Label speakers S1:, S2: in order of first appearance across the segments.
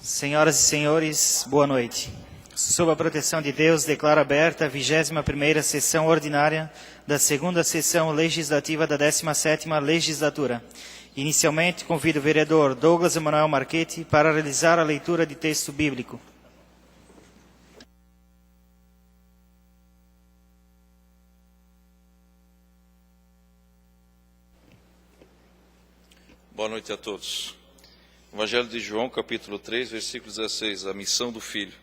S1: Senhoras e senhores, boa noite. Sob a proteção de Deus, declaro aberta a 21ª sessão ordinária da segunda sessão legislativa da 17ª legislatura. Inicialmente, convido o vereador Douglas Emanuel Marchetti para realizar a leitura de texto bíblico.
S2: Boa noite a todos. Evangelho de João, capítulo 3, versículo 16, a missão do Filho.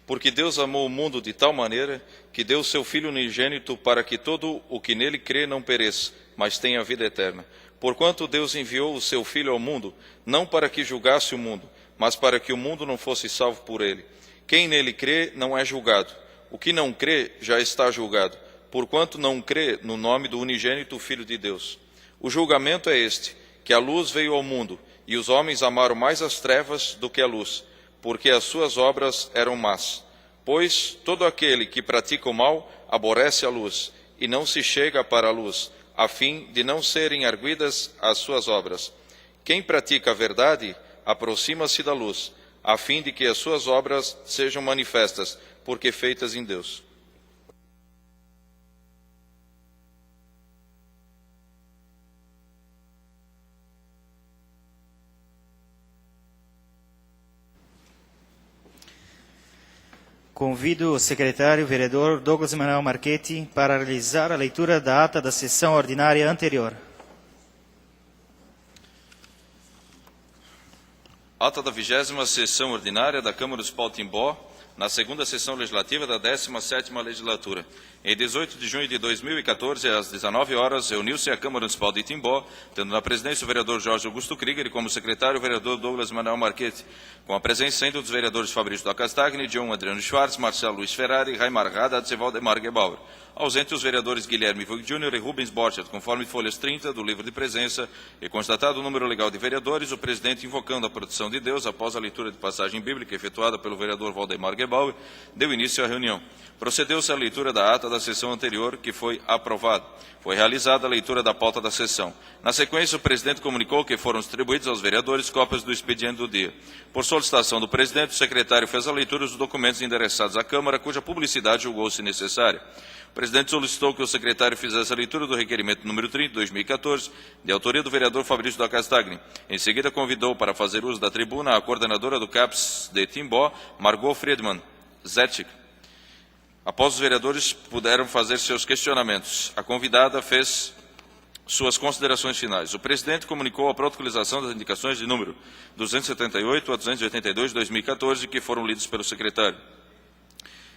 S2: Porque Deus amou o mundo de tal maneira que deu o seu Filho unigênito para que todo o que nele crê não pereça, mas tenha a vida eterna. Porquanto Deus enviou o seu Filho ao mundo, não para que julgasse o mundo, mas para que o mundo não fosse salvo por ele. Quem nele crê não é julgado. O que não crê já está julgado, porquanto não crê no nome do unigênito Filho de Deus. O julgamento é este, que a luz veio ao mundo, e os homens amaram mais as trevas do que a luz, porque as suas obras eram más. Pois todo aquele que pratica o mal aborrece a luz, e não se chega para a luz, a fim de não serem arguidas as suas obras. Quem pratica a verdade aproxima-se da luz, a fim de que as suas obras sejam manifestas, porque feitas em Deus.
S1: Convido o secretário vereador Douglas Emanuel Marchetti para realizar a leitura da ata da sessão ordinária anterior.
S2: Ata da 20ª sessão ordinária da Câmara Municipal de Timbó, na segunda sessão legislativa da 17ª legislatura. Em 18 de junho de 2014, às 19 horas, reuniu-se a Câmara Municipal de Timbó, tendo na presidência o vereador Jorge Augusto Krieger e como secretário o vereador Douglas Emanuel Marchetti, com a presença ainda dos vereadores Fabrício da Castagni, John Adriano Schwartz, Marcelo Luiz Ferrari, Raimar Haddad e Valdemar Gebauer. Ausente os vereadores Guilherme Voigt Júnior e Rubens Borchardt, conforme folhas 30 do livro de presença, e constatado o número legal de vereadores, o presidente, invocando a proteção de Deus, após a leitura de passagem bíblica efetuada pelo vereador Valdemar Gebauer, deu início à reunião. Procedeu-se à leitura da ata da sessão anterior, que foi aprovada. Foi realizada a leitura da pauta da sessão. Na sequência, o presidente comunicou que foram distribuídos aos vereadores cópias do expediente do dia. Por solicitação do presidente, o secretário fez a leitura dos documentos endereçados à Câmara, cuja publicidade julgou-se necessária. O presidente solicitou que o secretário fizesse a leitura do requerimento número 30, de 2014, de autoria do vereador Fabrício da Castagni. Em seguida, convidou para fazer uso da tribuna a coordenadora do CAPS de Timbó, Margot Friedman Zetchik. Após os vereadores puderam fazer seus questionamentos, a convidada fez suas considerações finais. O presidente comunicou a protocolização das indicações de número 278 a 282 de 2014, que foram lidos pelo secretário.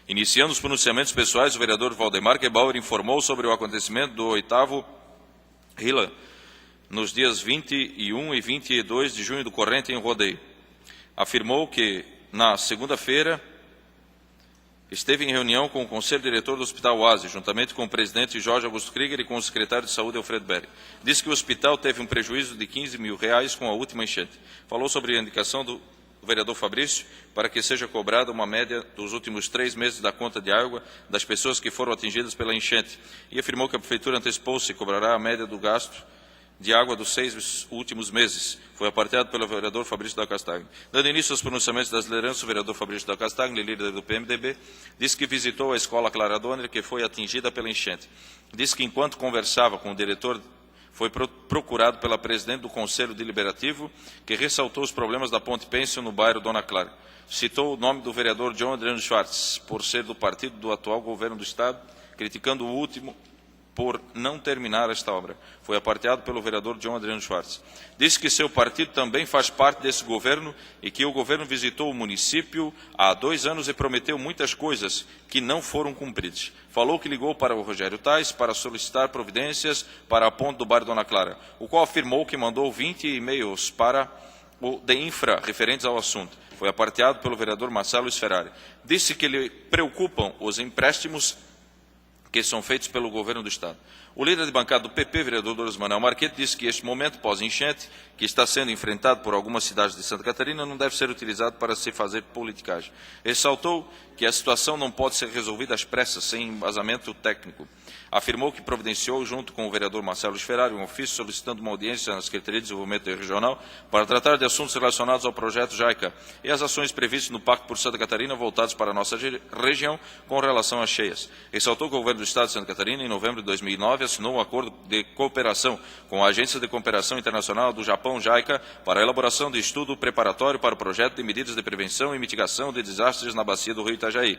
S2: Iniciando os pronunciamentos pessoais, o vereador Valdemar Gebauer informou sobre o acontecimento do 8º RILA, nos dias 21 e 22 de junho do corrente em Rodeio. Afirmou que, na segunda-feira, esteve em reunião com o Conselho Diretor do Hospital Oase, juntamente com o presidente Jorge Augusto Krieger e com o secretário de Saúde, Alfredo Berry. Disse que o hospital teve um prejuízo de R$15 mil com a última enchente. Falou sobre a indicação do vereador Fabrício para que seja cobrada uma média dos últimos 3 meses da conta de água das pessoas que foram atingidas pela enchente. E afirmou que a Prefeitura antecipou-se e cobrará a média do gasto de água dos 6 últimos meses. Foi aparteado pelo vereador Fabrício da Castagni. Dando início aos pronunciamentos das lideranças, o vereador Fabrício da Castagni, líder do PMDB, disse que visitou a escola Clara Donner, que foi atingida pela enchente. Disse que, enquanto conversava com o diretor, foi procurado pela presidente do Conselho Deliberativo, que ressaltou os problemas da Ponte Pêncil no bairro Dona Clara. Citou o nome do vereador John Adriano Schwartz, por ser do partido do atual governo do Estado, criticando o último por não terminar esta obra. Foi aparteado pelo vereador John Adriano Schwartz. Disse que seu partido também faz parte desse governo e que o governo visitou o município há 2 anos e prometeu muitas coisas que não foram cumpridas. Falou que ligou para o Rogério Tais para solicitar providências para a ponte do bairro Dona Clara, o qual afirmou que mandou 20 e-mails para o DEINFRA referentes ao assunto. Foi aparteado pelo vereador Marcelo Luiz Ferrari. Disse que lhe preocupam os empréstimos que são feitos pelo governo do Estado. O líder de bancada do PP, vereador Doulas Manuel Marquete, disse que este momento pós-enchente, que está sendo enfrentado por algumas cidades de Santa Catarina, não deve ser utilizado para se fazer politicagem. Ressaltou que a situação não pode ser resolvida às pressas, sem embasamento técnico. Afirmou que providenciou, junto com o vereador Marcelo Sferrari, um ofício solicitando uma audiência na Secretaria de Desenvolvimento Regional para tratar de assuntos relacionados ao projeto JAICA e as ações previstas no Pacto por Santa Catarina voltadas para a nossa região com relação às cheias. Ressaltou que o governo do Estado de Santa Catarina, em novembro de 2009, assinou um acordo de cooperação com a Agência de Cooperação Internacional do Japão, JAICA, para a elaboração de estudo preparatório para o projeto de medidas de prevenção e mitigação de desastres na bacia do rio Itajaí.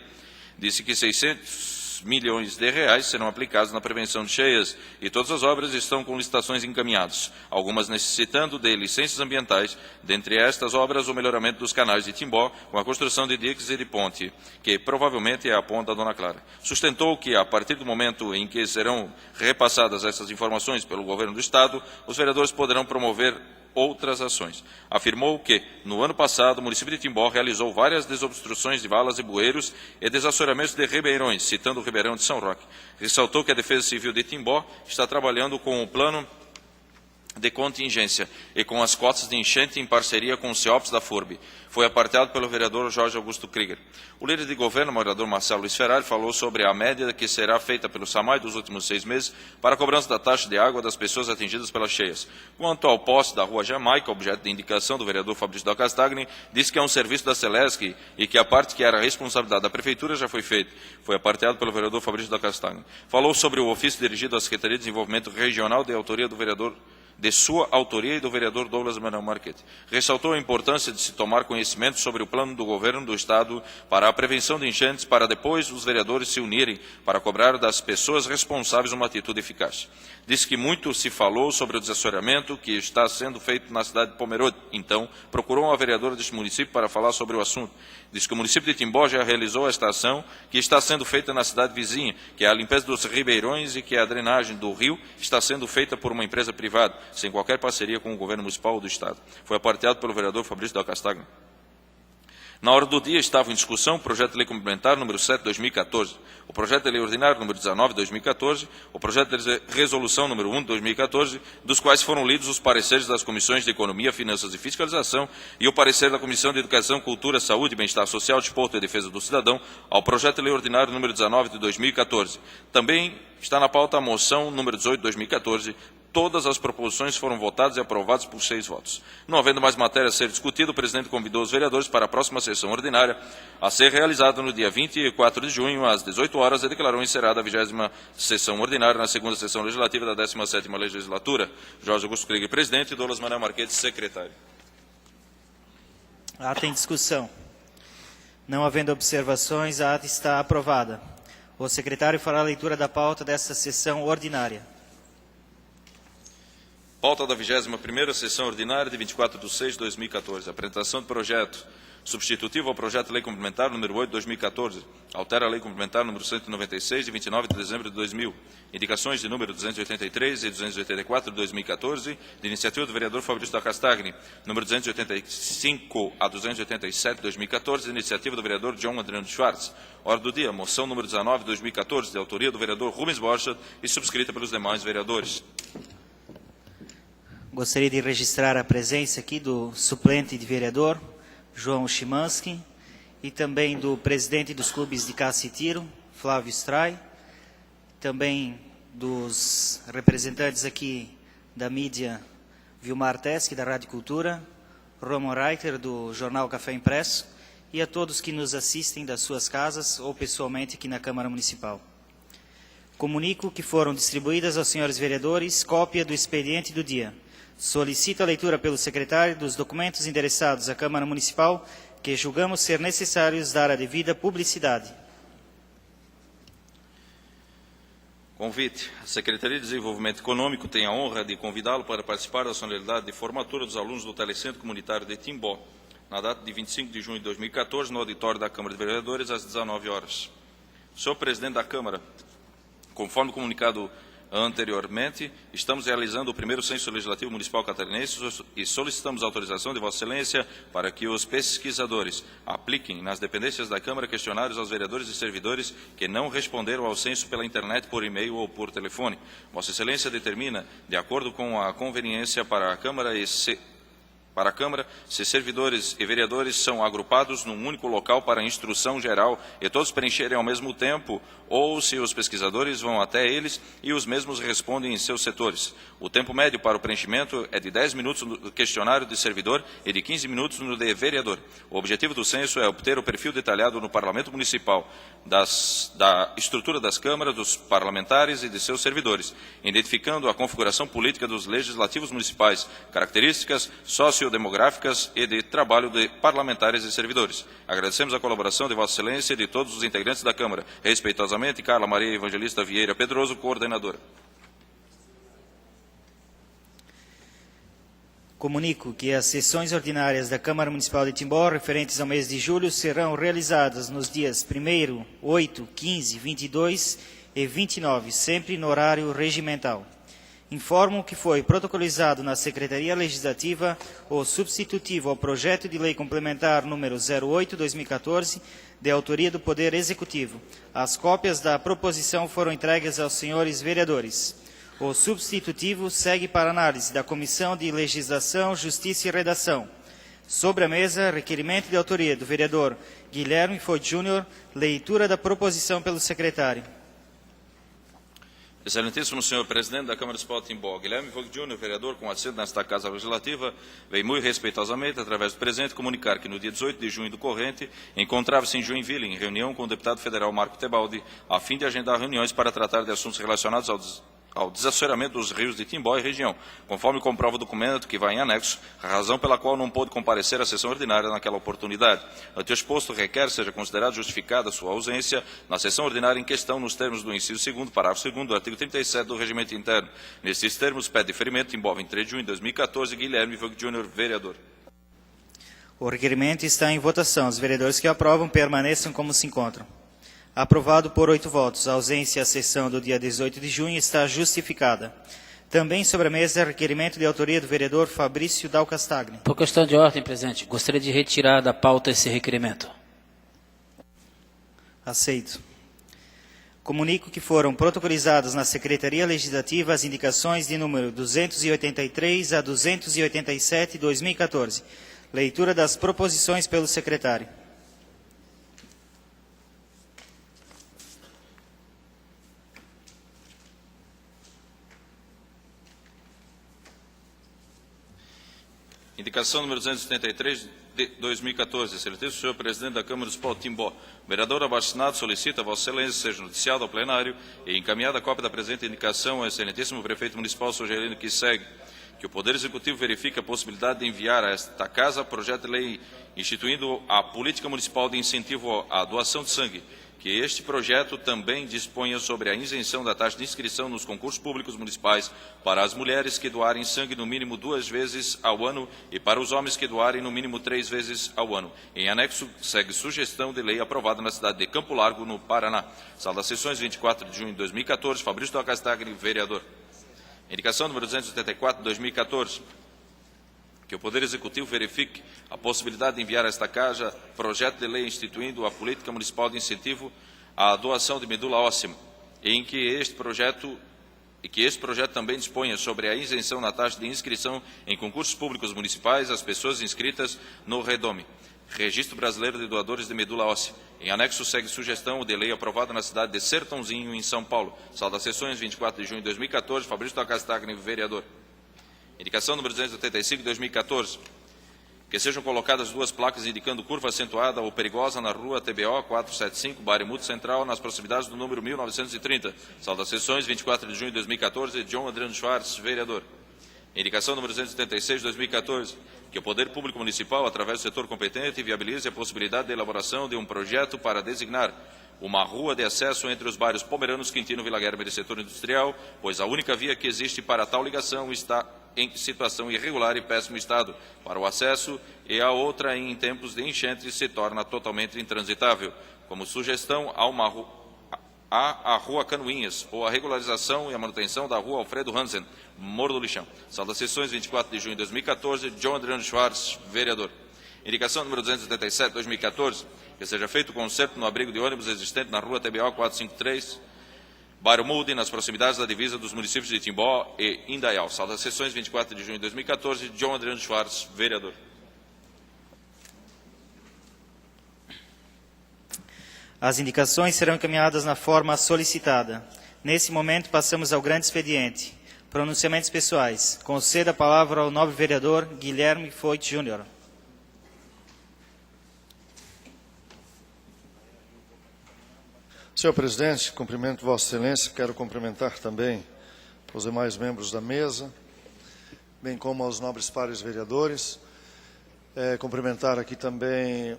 S2: Disse que 600 milhões de reais serão aplicados na prevenção de cheias e todas as obras estão com licitações encaminhadas, algumas necessitando de licenças ambientais, dentre estas obras o melhoramento dos canais de Timbó com a construção de diques e de ponte, que provavelmente é a ponta da Dona Clara. Sustentou que, a partir do momento em que serão repassadas essas informações pelo governo do Estado, os vereadores poderão promover outras ações. Afirmou que, no ano passado, o município de Timbó realizou várias desobstruções de valas e bueiros e desassoreamentos de ribeirões, citando o Ribeirão de São Roque. Ressaltou que a Defesa Civil de Timbó está trabalhando com o plano de contingência e com as cotas de enchente em parceria com o CEOPS da FURB. Foi apartado pelo vereador Jorge Augusto Krieger. O líder de governo, o vereador Marcelo Sferrari, falou sobre a média que será feita pelo SAMAI dos últimos 6 meses para a cobrança da taxa de água das pessoas atingidas pelas cheias. Quanto ao poste da Rua Jamaica, objeto de indicação do vereador Fabrício da Castagni, disse que é um serviço da Celesc e que a parte que era a responsabilidade da Prefeitura já foi feita. Foi apartado pelo vereador Fabrício da Castagni. Falou sobre o ofício dirigido à Secretaria de Desenvolvimento Regional de autoria do vereador de sua autoria e do vereador Doulas Manuel Marquete. Ressaltou a importância de se tomar conhecimento sobre o plano do governo do Estado para a prevenção de enchentes, para depois os vereadores se unirem para cobrar das pessoas responsáveis uma atitude eficaz. Disse que muito se falou sobre o desassoreamento que está sendo feito na cidade de Pomerode. Então, procurou uma vereadora deste município para falar sobre o assunto. Disse que o município de Timbó já realizou esta ação que está sendo feita na cidade vizinha, que é a limpeza dos ribeirões e que a drenagem do rio está sendo feita por uma empresa privada, sem qualquer parceria com o governo municipal ou do Estado. Foi apartado pelo vereador Fabrício da Castagna. Na hora do dia estava em discussão o projeto de lei complementar número 7 de 2014, o projeto de lei ordinário número 19 de 2014, o projeto de resolução número 1 de 2014, dos quais foram lidos os pareceres das comissões de Economia, Finanças e Fiscalização e o parecer da Comissão de Educação, Cultura, Saúde, Bem-Estar Social, Desporto e Defesa do Cidadão ao projeto de lei ordinário número 19 de 2014. Também está na pauta a moção número 18 de 2014, todas as proposições foram votadas e aprovadas por 6 votos. Não havendo mais matéria a ser discutida, o presidente convidou os vereadores para a próxima sessão ordinária, a ser realizada no dia 24 de junho, às 18 horas, e declarou encerrada a 20ª sessão ordinária na segunda sessão legislativa da 17ª legislatura. Jorge Augusto Krieger, presidente, e Doulas Manuel Marquete, secretário.
S1: Ata em discussão. Não havendo observações, a ata está aprovada. O secretário fará a leitura da pauta desta sessão ordinária.
S2: Pauta da 21ª sessão ordinária de 24 de 6 de 2014. Apresentação do projeto substitutivo ao projeto de lei complementar número 8 de 2014. Altera a lei complementar número 196 de 29 de dezembro de 2000. Indicações de número 283 e 284 de 2014, de iniciativa do vereador Fabrício da Castagni. Número 285 a 287 de 2014, de iniciativa do vereador John Adriano Schwartz. Hora do dia, moção número 19 de 2014, de autoria do vereador Rubens Borchardt e subscrita pelos demais vereadores.
S1: Gostaria de registrar a presença aqui do suplente de vereador, João Chimansky, e também do presidente dos clubes de caça e tiro, Flávio Stray, também dos representantes aqui da mídia, Vilmar Teske, da Rádio Cultura, Roman Reiter, do Jornal Café Impresso, e a todos que nos assistem das suas casas ou pessoalmente aqui na Câmara Municipal. Comunico que foram distribuídas aos senhores vereadores cópia do expediente do dia. Solicito a leitura pelo secretário dos documentos endereçados à Câmara Municipal que julgamos ser necessários dar a devida publicidade.
S2: Convite. A Secretaria de Desenvolvimento Econômico tem a honra de convidá-lo para participar da solenidade de formatura dos alunos do Telecentro Comunitário de Timbó, na data de 25 de junho de 2014, no auditório da Câmara de Vereadores, às 19 horas. Senhor Presidente da Câmara, conforme o comunicado Anteriormente, estamos realizando o primeiro censo legislativo municipal catarinense e solicitamos autorização de Vossa Excelência para que os pesquisadores apliquem nas dependências da Câmara questionários aos vereadores e servidores que não responderam ao censo pela internet, por e-mail ou por telefone. Vossa Excelência determina, de acordo com a conveniência para a Câmara, se servidores e vereadores são agrupados num único local para instrução geral e todos preencherem ao mesmo tempo, ou se os pesquisadores vão até eles e os mesmos respondem em seus setores. O tempo médio para o preenchimento é de 10 minutos no questionário de servidor e de 15 minutos no de vereador. O objetivo do censo é obter o perfil detalhado no Parlamento Municipal da estrutura das câmaras, dos parlamentares e de seus servidores, identificando a configuração política dos legislativos municipais, características sociodemográficas e de trabalho de parlamentares e servidores. Agradecemos a colaboração de Vossa Excelência e de todos os integrantes da Câmara. Respeitosamente, Carla Maria Evangelista Vieira Pedroso, coordenadora.
S1: Comunico que as sessões ordinárias da Câmara Municipal de Timbó, referentes ao mês de julho, serão realizadas nos dias 1º, 8, 15, 22 e 29, sempre no horário regimental. Informo que foi protocolizado na Secretaria Legislativa o substitutivo ao projeto de lei complementar número 08/2014, de autoria do Poder Executivo. As cópias da proposição foram entregues aos senhores vereadores. O substitutivo segue para análise da Comissão de Legislação, Justiça e Redação. Sobre a mesa, requerimento de autoria do vereador Guilherme Foit Júnior, leitura da proposição pelo secretário.
S2: Excelentíssimo senhor presidente da Câmara Municipal de Timbó, Guilherme Foit Júnior, vereador com assento nesta Casa Legislativa, vem muito respeitosamente, através do presente, comunicar que no dia 18 de junho do corrente, encontrava-se em Joinville, em reunião com o deputado federal Marco Tebaldi, a fim de agendar reuniões para tratar de assuntos relacionados ao desassoreamento dos rios de Timbó e região, conforme comprova o documento que vai em anexo, a razão pela qual não pôde comparecer à sessão ordinária naquela oportunidade. Ante o exposto, requer seja considerada justificada sua ausência na sessão ordinária em questão nos termos do inciso 2º, parágrafo 2º do artigo 37 do Regimento Interno. Nesses termos, pede deferimento Timbó, 23 de junho de 2014, Guilherme Foit Júnior, vereador.
S1: O requerimento está em votação. Os vereadores que o aprovam permaneçam como se encontram. Aprovado por 8 votos. A ausência à sessão do dia 18 de junho está justificada. Também sobre a mesa, requerimento de autoria do vereador Fabrício Dal Castagni.
S3: Por questão de ordem, presidente, gostaria de retirar da pauta esse requerimento.
S1: Aceito. Comunico que foram protocolizadas na Secretaria Legislativa as indicações de número 283 a 287 de 2014. Leitura das proposições pelo secretário.
S2: Indicação número 273 de 2014. Excelentíssimo senhor presidente da Câmara Municipal de Timbó, o vereador abaixo-assinado solicita a Vossa Excelência seja noticiado ao plenário e encaminhada a cópia da presente indicação ao excelentíssimo prefeito municipal sugerindo que segue que o Poder Executivo verifique a possibilidade de enviar a esta Casa projeto de lei instituindo a política municipal de incentivo à doação de sangue, que este projeto também disponha sobre a isenção da taxa de inscrição nos concursos públicos municipais para as mulheres que doarem sangue no mínimo 2 vezes ao ano e para os homens que doarem no mínimo 3 vezes ao ano. Em anexo, segue sugestão de lei aprovada na cidade de Campo Largo, no Paraná. Sala das Sessões, 24 de junho de 2014, Fabrício Dal Castagni, vereador. Indicação número 284 de 2014. Que o Poder Executivo verifique a possibilidade de enviar a esta Casa projeto de lei instituindo a política municipal de incentivo à doação de medula óssea, em que este projeto também disponha sobre a isenção na taxa de inscrição em concursos públicos municipais às pessoas inscritas no REDOME, Registro Brasileiro de Doadores de Medula Óssea. Em anexo, segue sugestão de lei aprovada na cidade de Sertãozinho, em São Paulo. Sala das Sessões, 24 de junho de 2014, Fabrício Dal Castagni, vereador. Indicação número 285 de 2014. Que sejam colocadas 2 placas indicando curva acentuada ou perigosa na rua TBO 475, Bairro Central, nas proximidades do número 1930. Sala das Sessões, 24 de junho de 2014, John Adriano Schwartz, vereador. Indicação número 276 de 2014. Que o Poder Público Municipal, através do setor competente, viabilize a possibilidade de elaboração de um projeto para designar uma rua de acesso entre os bairros Pomeranos, Quintino, Vila Guilherme e setor industrial, pois a única via que existe para tal ligação está em situação irregular e péssimo estado para o acesso e a outra em tempos de enchente se torna totalmente intransitável. Como sugestão, há A Rua Canoinhas, ou a regularização e a manutenção da Rua Alfredo Hansen, Morro do Lixão. Sala das Sessões, 24 de junho de 2014, John Adriano Schwartz, vereador. Indicação número 277, 2014, que seja feito o conserto no abrigo de ônibus existente na Rua TBO 453, bairro Mulde, nas proximidades da divisa dos municípios de Timbó e Indaial. Sala das Sessões, 24 de junho de 2014, John Adriano Schwartz, vereador.
S1: As indicações serão encaminhadas na forma solicitada. Nesse momento, passamos ao grande expediente. Pronunciamentos pessoais. Concedo a palavra ao nobre vereador Guilherme Foit Júnior.
S4: Senhor presidente, cumprimento Vossa Excelência. Quero cumprimentar também os demais membros da mesa, bem como aos nobres pares vereadores. Cumprimentar aqui também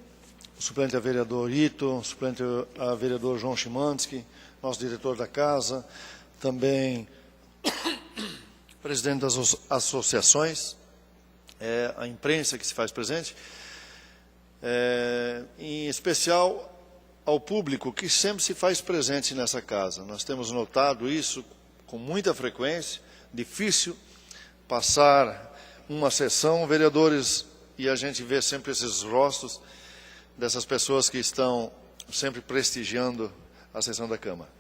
S4: o suplente a vereador Ito, o suplente a vereador João Chimansky, nosso diretor da casa, também o presidente das associações, a imprensa que se faz presente, em especial ao público que sempre se faz presente nessa casa. Nós temos notado isso com muita frequência, difícil passar uma sessão, vereadores, e a gente vê sempre esses rostos dessas pessoas que estão sempre prestigiando a sessão da Câmara.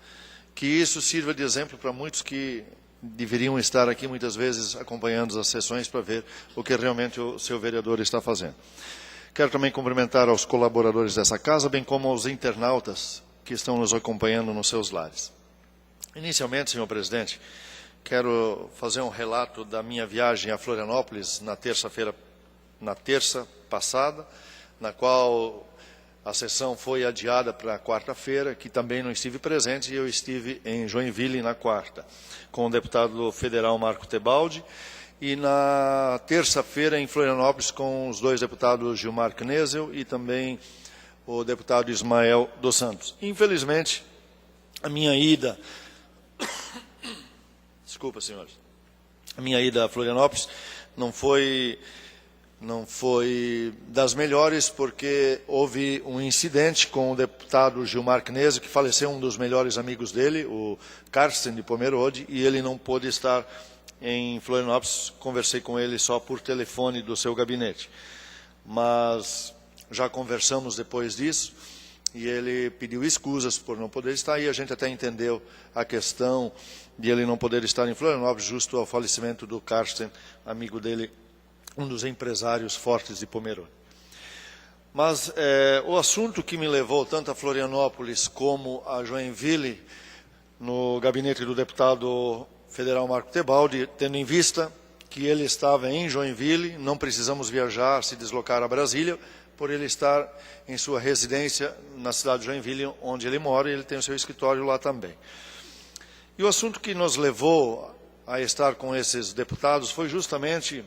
S4: Que isso sirva de exemplo para muitos que deveriam estar aqui muitas vezes acompanhando as sessões para ver o que realmente o seu vereador está fazendo. Quero também cumprimentar aos colaboradores dessa casa, bem como aos internautas que estão nos acompanhando nos seus lares. Inicialmente, senhor presidente, quero fazer um relato da minha viagem a Florianópolis na terça passada, na qual a sessão foi adiada para quarta-feira, que também não estive presente, e eu estive em Joinville na quarta, com o deputado federal Marco Tebaldi, e na terça-feira em Florianópolis com os dois deputados Gilmar Knesel e também o deputado Ismael dos Santos. Infelizmente, a minha ida... Desculpa, senhores. A minha ida a Florianópolis não foi das melhores, porque houve um incidente com o deputado Gilmar Knesel, que faleceu, um dos melhores amigos dele, o Carsten de Pomerode, e ele não pôde estar em Florianópolis. Conversei com ele só por telefone do seu gabinete. Mas já conversamos depois disso, e ele pediu escusas por não poder estar, e a gente até entendeu a questão de ele não poder estar em Florianópolis, justo ao falecimento do Carsten, amigo dele, um dos empresários fortes de Pomerode. Mas o assunto que me levou tanto a Florianópolis como a Joinville, no gabinete do deputado federal Marco Tebaldi, tendo em vista que ele estava em Joinville, não precisamos viajar, se deslocar a Brasília, por ele estar em sua residência na cidade de Joinville, onde ele mora, e ele tem o seu escritório lá também. E o assunto que nos levou a estar com esses deputados foi justamente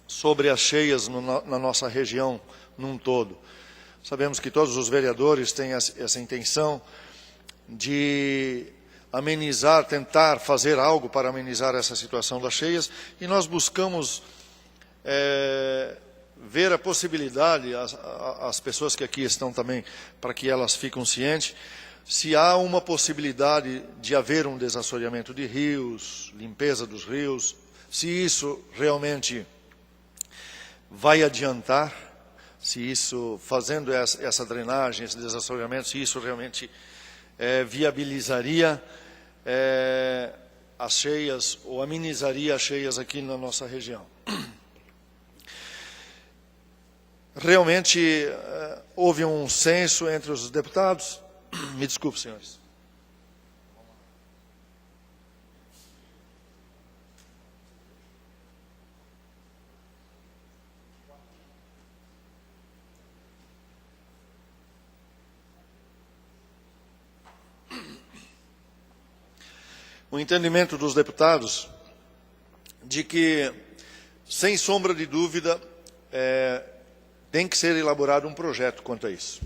S4: sobre as cheias na nossa região num todo. Sabemos que todos os vereadores têm essa intenção de amenizar, tentar fazer algo para amenizar essa situação das cheias, e nós buscamos ver a possibilidade, as pessoas que aqui estão também, para que elas fiquem cientes, se há uma possibilidade de haver um desassoreamento de rios, limpeza dos rios, se isso realmente vai adiantar, se isso, fazendo essa drenagem, esse desassoreamento, se isso realmente viabilizaria as cheias, ou amenizaria as cheias aqui na nossa região. Realmente houve um censo entre os deputados. Me desculpe, senhores. O entendimento dos deputados de que, sem sombra de dúvida, tem que ser elaborado um projeto quanto a isso.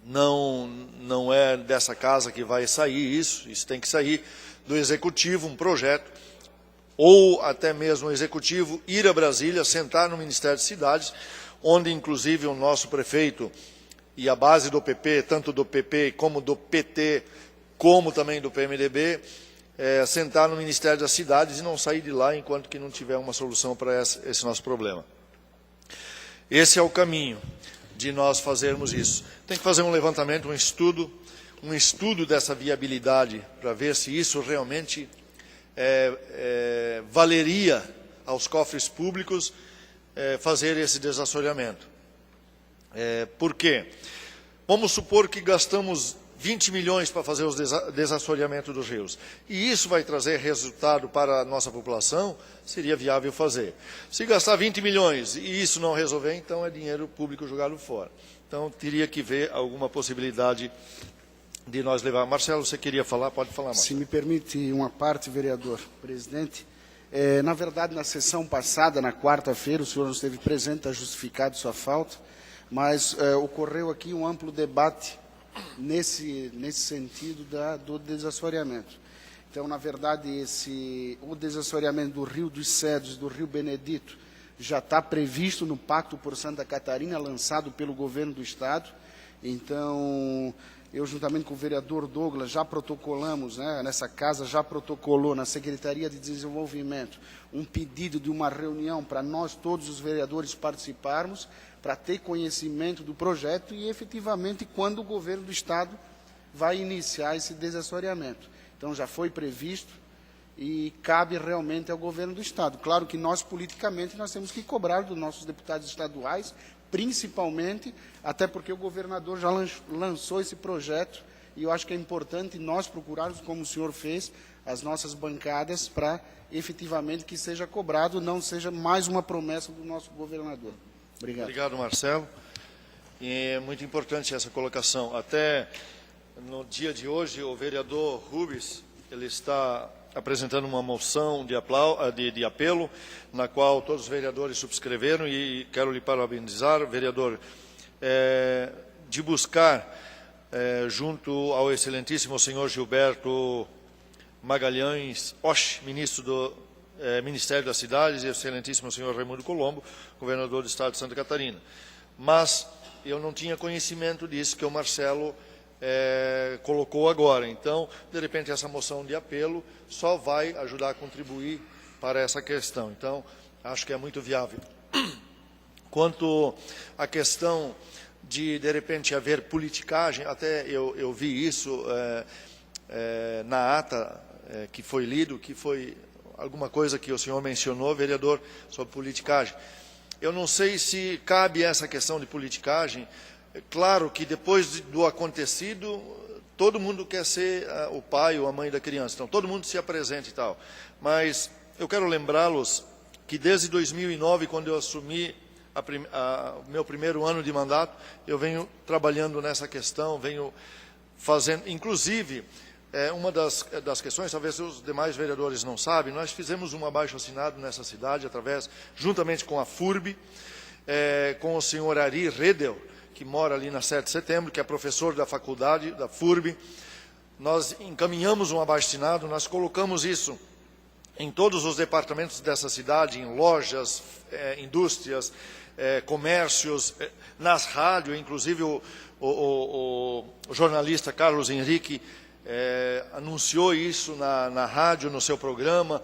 S4: Não é dessa casa que vai sair isso tem que sair do Executivo, um projeto, ou até mesmo o Executivo ir a Brasília, sentar no Ministério de Cidades, onde inclusive o nosso prefeito e a base do PP, tanto do PP como do PT, como também do PMDB, sentar no Ministério das Cidades e não sair de lá enquanto que não tiver uma solução para esse nosso problema. Esse é o caminho de nós fazermos isso. Tem que fazer um levantamento, um estudo dessa viabilidade para ver se isso realmente valeria aos cofres públicos fazer esse desassoreamento. Por quê? Vamos supor que gastamos 20 milhões para fazer o desassoreamento dos rios. E isso vai trazer resultado para a nossa população, seria viável fazer. Se gastar 20 milhões e isso não resolver, então é dinheiro público jogado fora. Então, teria que ver alguma possibilidade de nós levar. Marcelo, você queria falar? Pode falar, Marcelo.
S5: Se me permite uma parte, vereador presidente. Na verdade, na sessão passada, na quarta-feira, o senhor não esteve presente, está justificado sua falta, mas ocorreu aqui um amplo debate nesse sentido do desassoreamento. Então, na verdade, o desassoreamento do Rio dos Cedros, do Rio Benedito, já está previsto no Pacto por Santa Catarina, lançado pelo governo do Estado. Então, eu, juntamente com o vereador Douglas, já protocolamos, nessa casa, já protocolou na Secretaria de Desenvolvimento um pedido de uma reunião para nós, todos os vereadores, participarmos, para ter conhecimento do projeto e, efetivamente, quando o governo do Estado vai iniciar esse desassoreamento. Então, já foi previsto e cabe realmente ao governo do Estado. Claro que nós, politicamente, nós temos que cobrar dos nossos deputados estaduais, principalmente, até porque o governador já lançou esse projeto e eu acho que é importante nós procurarmos, como o senhor fez, as nossas bancadas para, efetivamente, que seja cobrado, não seja mais uma promessa do nosso governador. Obrigado.
S4: Obrigado, Marcelo. E é muito importante essa colocação. Até no dia de hoje, o vereador Rubens, ele está apresentando uma moção de apelo, na qual todos os vereadores subscreveram, e quero lhe parabenizar, vereador, de buscar, junto ao excelentíssimo senhor Gilberto Magalhães Osh, ministro do Ministério das Cidades, e o excelentíssimo senhor Raimundo Colombo, governador do Estado de Santa Catarina. Mas eu não tinha conhecimento disso que o Marcelo colocou agora. Então, de repente, essa moção de apelo só vai ajudar a contribuir para essa questão. Então, acho que é muito viável. Quanto à questão de repente, haver politicagem, até eu vi isso na ata que foi lido, que foi alguma coisa que o senhor mencionou, vereador, sobre politicagem. Eu não sei se cabe essa questão de politicagem. É claro que depois do acontecido, todo mundo quer ser o pai ou a mãe da criança, então todo mundo se apresenta e tal. Mas eu quero lembrá-los que desde 2009, quando eu assumi o meu primeiro ano de mandato, eu venho trabalhando nessa questão, venho fazendo, inclusive, uma das questões, talvez os demais vereadores não sabem, nós fizemos um abaixo-assinado nessa cidade, juntamente com a FURB, com o senhor Ari Redel, que mora ali na 7 de setembro, que é professor da faculdade, da FURB. Nós encaminhamos um abaixo-assinado, nós colocamos isso em todos os departamentos dessa cidade, em lojas, indústrias, comércios, nas rádios, inclusive o jornalista Carlos Henrique anunciou isso na rádio, no seu programa.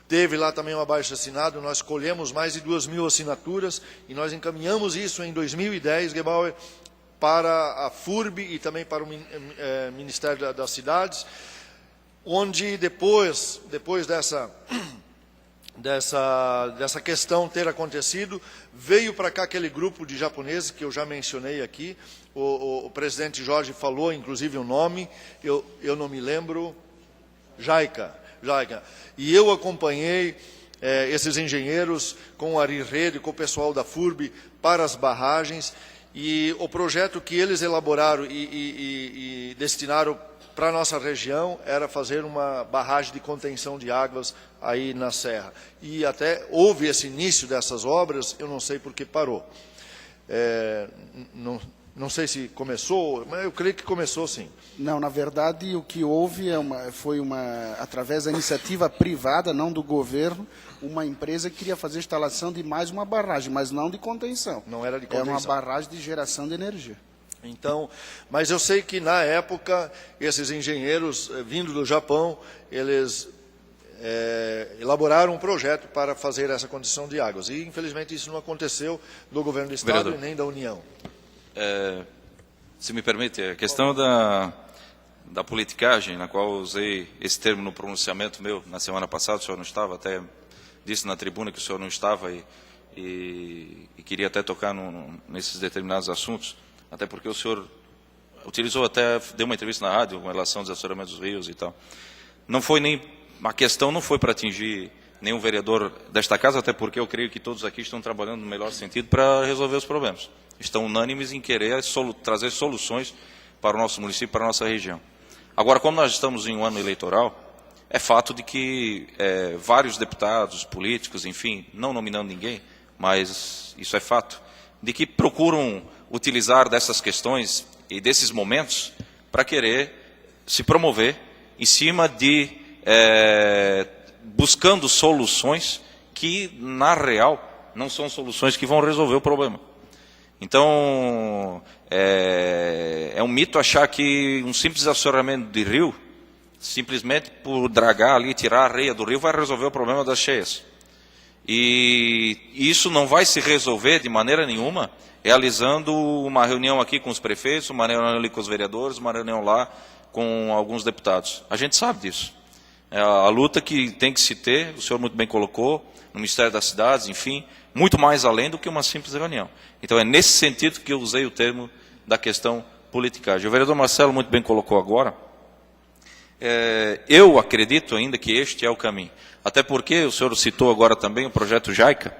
S4: Teve lá também um abaixo-assinado, nós colhemos mais de 2.000 assinaturas e nós encaminhamos isso em 2010, Gebauer, para a FURB e também para o Ministério das Cidades, onde depois dessa questão ter acontecido, veio para cá aquele grupo de japoneses que eu já mencionei aqui, o presidente Jorge falou, inclusive, o nome, eu não me lembro, JICA. E eu acompanhei esses engenheiros com o Ari Rede, com o pessoal da FURB, para as barragens, e o projeto que eles elaboraram e destinaram para a nossa região era fazer uma barragem de contenção de águas aí na Serra. E até houve esse início dessas obras, eu não sei por que parou. Não sei se começou, mas eu creio que começou sim.
S5: Não, na verdade, o que houve foi através da iniciativa privada, não do governo, uma empresa que queria fazer a instalação de mais uma barragem, mas não de contenção.
S4: Não era de contenção.
S5: Era uma barragem de geração de energia.
S4: Então, mas eu sei que na época, esses engenheiros vindo do Japão, eles elaboraram um projeto para fazer essa condição de águas. E, infelizmente, isso não aconteceu do governo do Estado
S2: Vereador.
S4: e nem da União.
S2: Se me permite, a questão da politicagem, na qual eu usei esse termo no pronunciamento meu na semana passada, o senhor não estava, até disse na tribuna que o senhor não estava e queria até tocar nesses determinados assuntos, até porque o senhor utilizou até, deu uma entrevista na rádio com relação ao desassoreamento dos rios e tal. Não foi nem, a questão não foi para atingir nenhum vereador desta casa, até porque eu creio que todos aqui estão trabalhando no melhor sentido para resolver os problemas. Estão unânimes em querer trazer soluções para o nosso município, para a nossa região. Agora, como nós estamos em um ano eleitoral, é fato de que vários deputados, políticos, enfim, não nominando ninguém, mas isso é fato, de que procuram utilizar dessas questões e desses momentos para querer se promover em cima de buscando soluções que, na real, não são soluções que vão resolver o problema. Então, é um mito achar que um simples assoreamento de rio, simplesmente por dragar ali, tirar a areia do rio, vai resolver o problema das cheias. E isso não vai se resolver de maneira nenhuma realizando uma reunião aqui com os prefeitos, uma reunião ali com os vereadores, uma reunião lá com alguns deputados. A gente sabe disso. É a luta que tem que se ter, o senhor muito bem colocou, no Ministério das Cidades, enfim, muito mais além do que uma simples reunião. Então é nesse sentido que eu usei o termo da questão politicagem. O vereador Marcelo muito bem colocou agora. Eu acredito ainda que este é o caminho. Até porque o senhor citou agora também o projeto JICA.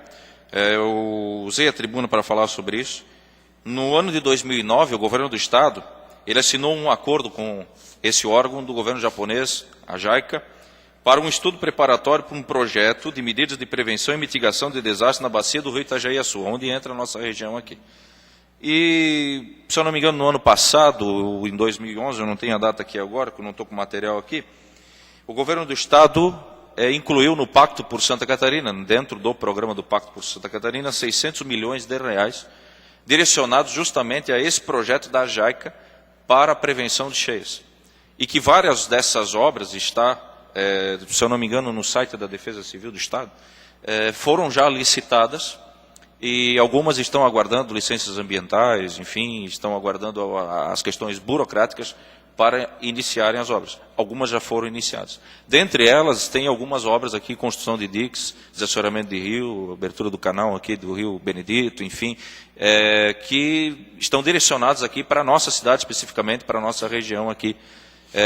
S2: Eu usei a tribuna para falar sobre isso. No ano de 2009, o governo do Estado, ele assinou um acordo com esse órgão do governo japonês, a JICA, para um estudo preparatório para um projeto de medidas de prevenção e mitigação de desastres na bacia do rio Itajaí-Açu, onde entra a nossa região aqui. E, se eu não me engano, no ano passado, em 2011, eu não tenho a data aqui agora, porque eu não estou com o material aqui, o governo do Estado incluiu no Pacto por Santa Catarina, dentro do programa do Pacto por Santa Catarina, 600 milhões de reais, direcionados justamente a esse projeto da JICA para a prevenção de cheias. E que várias dessas obras está, se eu não me engano, no site da Defesa Civil do Estado, foram já licitadas e algumas estão aguardando licenças ambientais, enfim, estão aguardando as questões burocráticas para iniciarem as obras. Algumas já foram iniciadas. Dentre elas, tem algumas obras aqui, construção de diques, desassoreamento de rio, abertura do canal aqui do Rio Benedito, enfim, que estão direcionadas aqui para a nossa cidade, especificamente para a nossa região aqui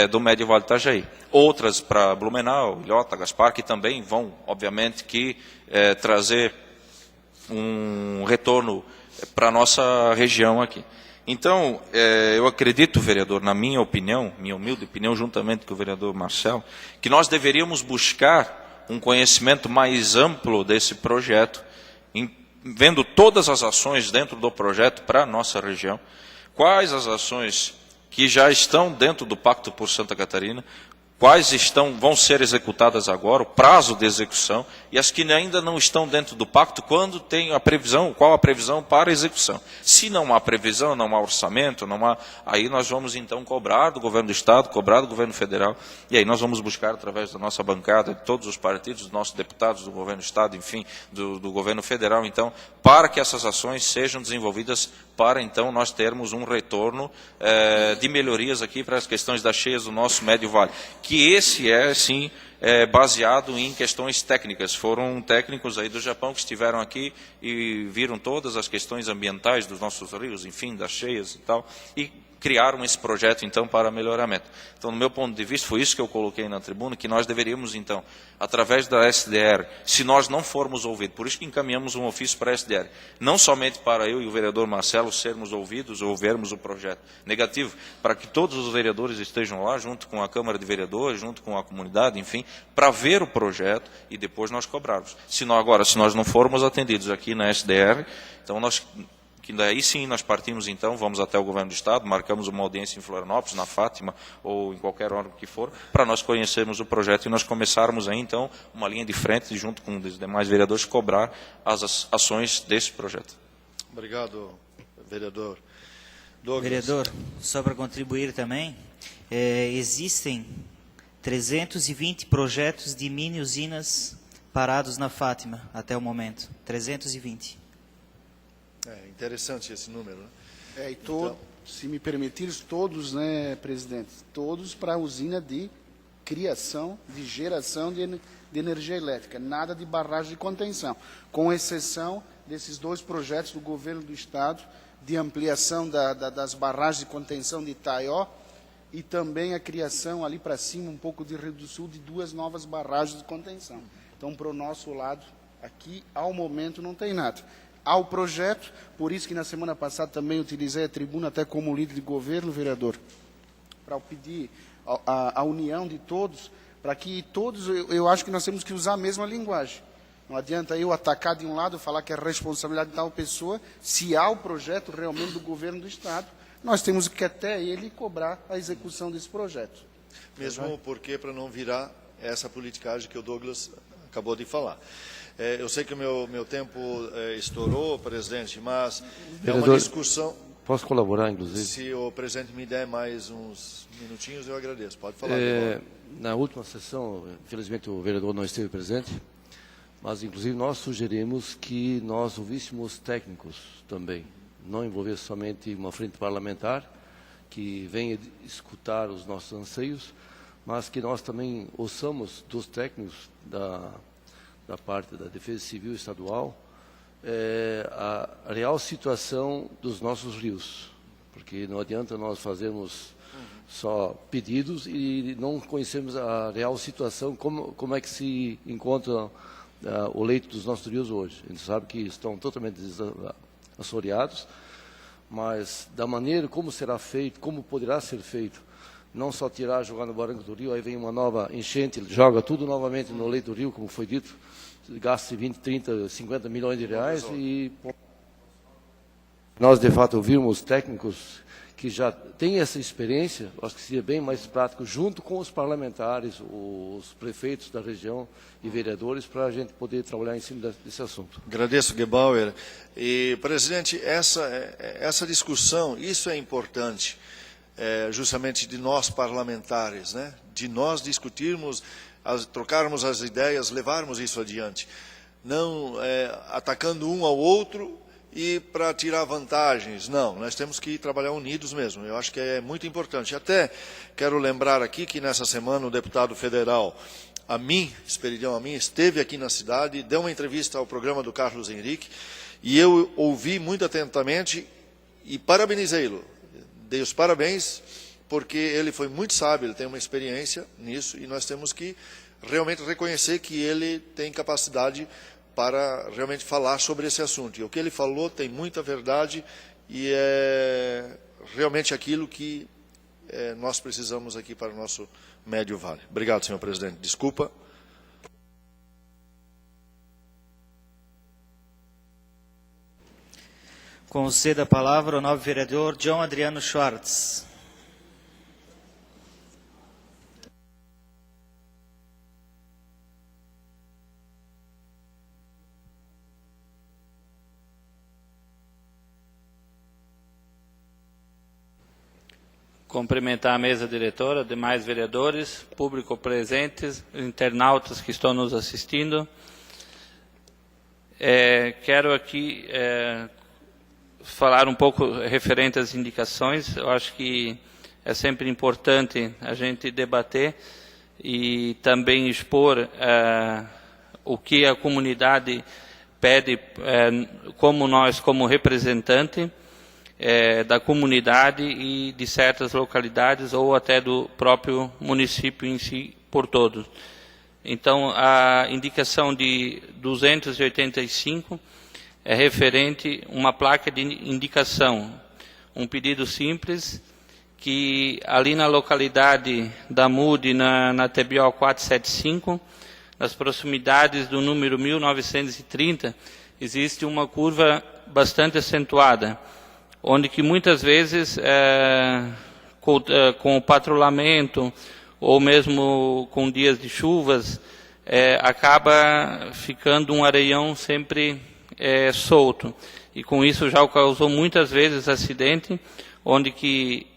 S2: do Médio Vale do Itajaí. Outras para Blumenau, Ilhota, Gaspar, que também vão, obviamente, que trazer um retorno para a nossa região aqui. Então, eu acredito, vereador, na minha opinião, minha humilde opinião, juntamente com o vereador Marcelo, que nós deveríamos buscar um conhecimento mais amplo desse projeto, vendo todas as ações dentro do projeto para a nossa região, quais as ações que já estão dentro do Pacto por Santa Catarina, quais vão ser executadas agora, o prazo de execução, e as que ainda não estão dentro do pacto, quando tem a previsão, qual a previsão para a execução. Se não há previsão, não há orçamento, aí nós vamos então cobrar do governo do Estado, cobrar do governo federal, e aí nós vamos buscar através da nossa bancada, de todos os partidos, dos nossos deputados do governo do Estado, enfim, do governo federal, então, para que essas ações sejam desenvolvidas para então nós termos um retorno de melhorias aqui para as questões das cheias do nosso Médio Vale. Que esse sim, baseado em questões técnicas. Foram técnicos aí do Japão que estiveram aqui e viram todas as questões ambientais dos nossos rios, enfim, das cheias e tal, e criaram esse projeto, então, para melhoramento. Então, no meu ponto de vista, foi isso que eu coloquei na tribuna, que nós deveríamos, então, através da SDR, se nós não formos ouvidos, por isso que encaminhamos um ofício para a SDR, não somente para eu e o vereador Marcelo sermos ouvidos ou vermos o projeto negativo, para que todos os vereadores estejam lá, junto com a Câmara de Vereadores, junto com a comunidade, enfim, para ver o projeto e depois nós cobrarmos. Se nós não formos atendidos aqui na SDR, então que daí sim nós partimos então, vamos até o governo do Estado, marcamos uma audiência em Florianópolis, na Fátima, ou em qualquer órgão que for, para nós conhecermos o projeto e nós começarmos aí então uma linha de frente, junto com os demais vereadores, cobrar as ações desse projeto.
S4: Obrigado, vereador. Douglas.
S1: Vereador, só para contribuir também, existem 320 projetos de mini-usinas parados na Fátima até o momento. 320.
S4: É interessante esse número, né?
S5: Se me permitir, todos, né, presidente, todos para a usina de criação, de geração de energia elétrica, nada de barragem de contenção, com exceção desses 2 projetos do governo do Estado de ampliação das barragens de contenção de Itaió e também a criação ali para cima, um pouco de Rio do Sul, de 2 novas barragens de contenção. Então, para o nosso lado, aqui, ao momento, não tem nada. Há o projeto, por isso que na semana passada também utilizei a tribuna até como líder de governo, vereador, para pedir a união de todos, para que todos, eu acho que nós temos que usar a mesma linguagem. Não adianta eu atacar de um lado, falar que é responsabilidade de tal pessoa, se há o projeto realmente do governo do Estado, nós temos que até ele cobrar a execução desse projeto.
S4: Mesmo porque para não virar essa politicagem que o Douglas acabou de falar. Eu sei que o meu tempo estourou, presidente, mas
S6: Vereador,
S4: é uma discussão...
S6: Posso colaborar, inclusive?
S4: Se o presidente me der mais uns minutinhos, eu agradeço. Pode falar.
S6: Na última sessão, infelizmente o vereador não esteve presente, mas inclusive nós sugerimos que nós ouvíssemos técnicos também, não envolver somente uma frente parlamentar que venha escutar os nossos anseios, mas que nós também ouçamos dos técnicos da parte da Defesa Civil Estadual a real situação dos nossos rios, porque não adianta nós fazermos só pedidos e não conhecemos a real situação, como é que se encontra o leito dos nossos rios hoje. A gente sabe que estão totalmente assoreados, mas da maneira como será feito, como poderá ser feito, não só tirar, jogar no barranco do rio, aí vem uma nova enchente, joga tudo novamente no leito do rio, como foi dito, gasta 20, 30, 50 milhões de reais e nós, de fato, ouvirmos técnicos que já têm essa experiência, acho que seria bem mais prático, junto com os parlamentares, os prefeitos da região e vereadores, para a gente poder trabalhar em cima desse assunto.
S4: Agradeço, Gebauer. E, presidente, essa discussão, isso é importante, justamente de nós parlamentares, né? De nós discutirmos, trocarmos as ideias, levarmos isso adiante. Não atacando um ao outro e para tirar vantagens. Não, nós temos que trabalhar unidos mesmo. Eu acho que é muito importante. Até quero lembrar aqui que nessa semana o deputado federal Esperidião Amin, esteve aqui na cidade, deu uma entrevista ao programa do Carlos Henrique e eu ouvi muito atentamente e parabenizei-lo. Dei os parabéns porque ele foi muito sábio, ele tem uma experiência nisso e nós temos que realmente reconhecer que ele tem capacidade para realmente falar sobre esse assunto. E o que ele falou tem muita verdade e é realmente aquilo que nós precisamos aqui para o nosso Médio Vale. Obrigado, senhor presidente. Desculpa.
S1: Conceda a palavra ao novo vereador John Adriano Schwartz.
S3: Cumprimentar a mesa diretora, demais vereadores, público presentes, internautas que estão nos assistindo. Quero aqui falar um pouco referente às indicações. Eu acho que é sempre importante a gente debater e também expor o que a comunidade pede, como nós, como representante da comunidade e de certas localidades ou até do próprio município em si por todos. Então, a indicação de 285 é referente a uma placa de indicação, um pedido simples, que ali na localidade da Mude, na TBO 475, nas proximidades do número 1930, existe uma curva bastante acentuada, onde que muitas vezes, com o patrulhamento, ou mesmo com dias de chuvas, acaba ficando um areião sempre solto. e com isso já causou muitas vezes acidente, onde que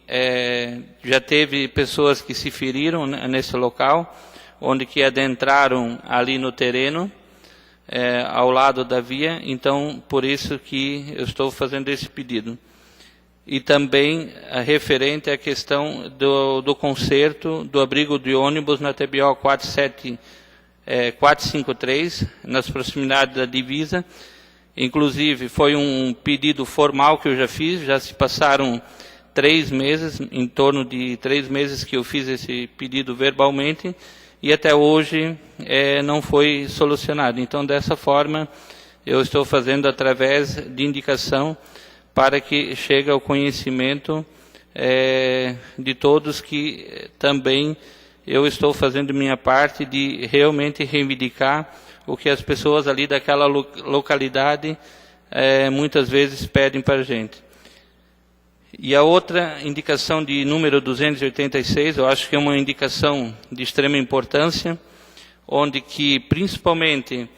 S3: já teve pessoas que se feriram nesse local, onde que adentraram ali no terreno, ao lado da via. Então, por isso que eu estou fazendo esse pedido. E também referente à questão do conserto do abrigo de ônibus na TBO 453, nas proximidades da divisa. Inclusive, foi um pedido formal que eu já fiz, já se passaram 3 meses, em torno de 3 meses que eu fiz esse pedido verbalmente, e até hoje não foi solucionado. Então, dessa forma, eu estou fazendo através de indicação para que chegue ao conhecimento de todos que também eu estou fazendo minha parte de realmente reivindicar o que as pessoas ali daquela localidade muitas vezes pedem para a gente. E a outra indicação de número 286, eu acho que é uma indicação de extrema importância, onde que principalmente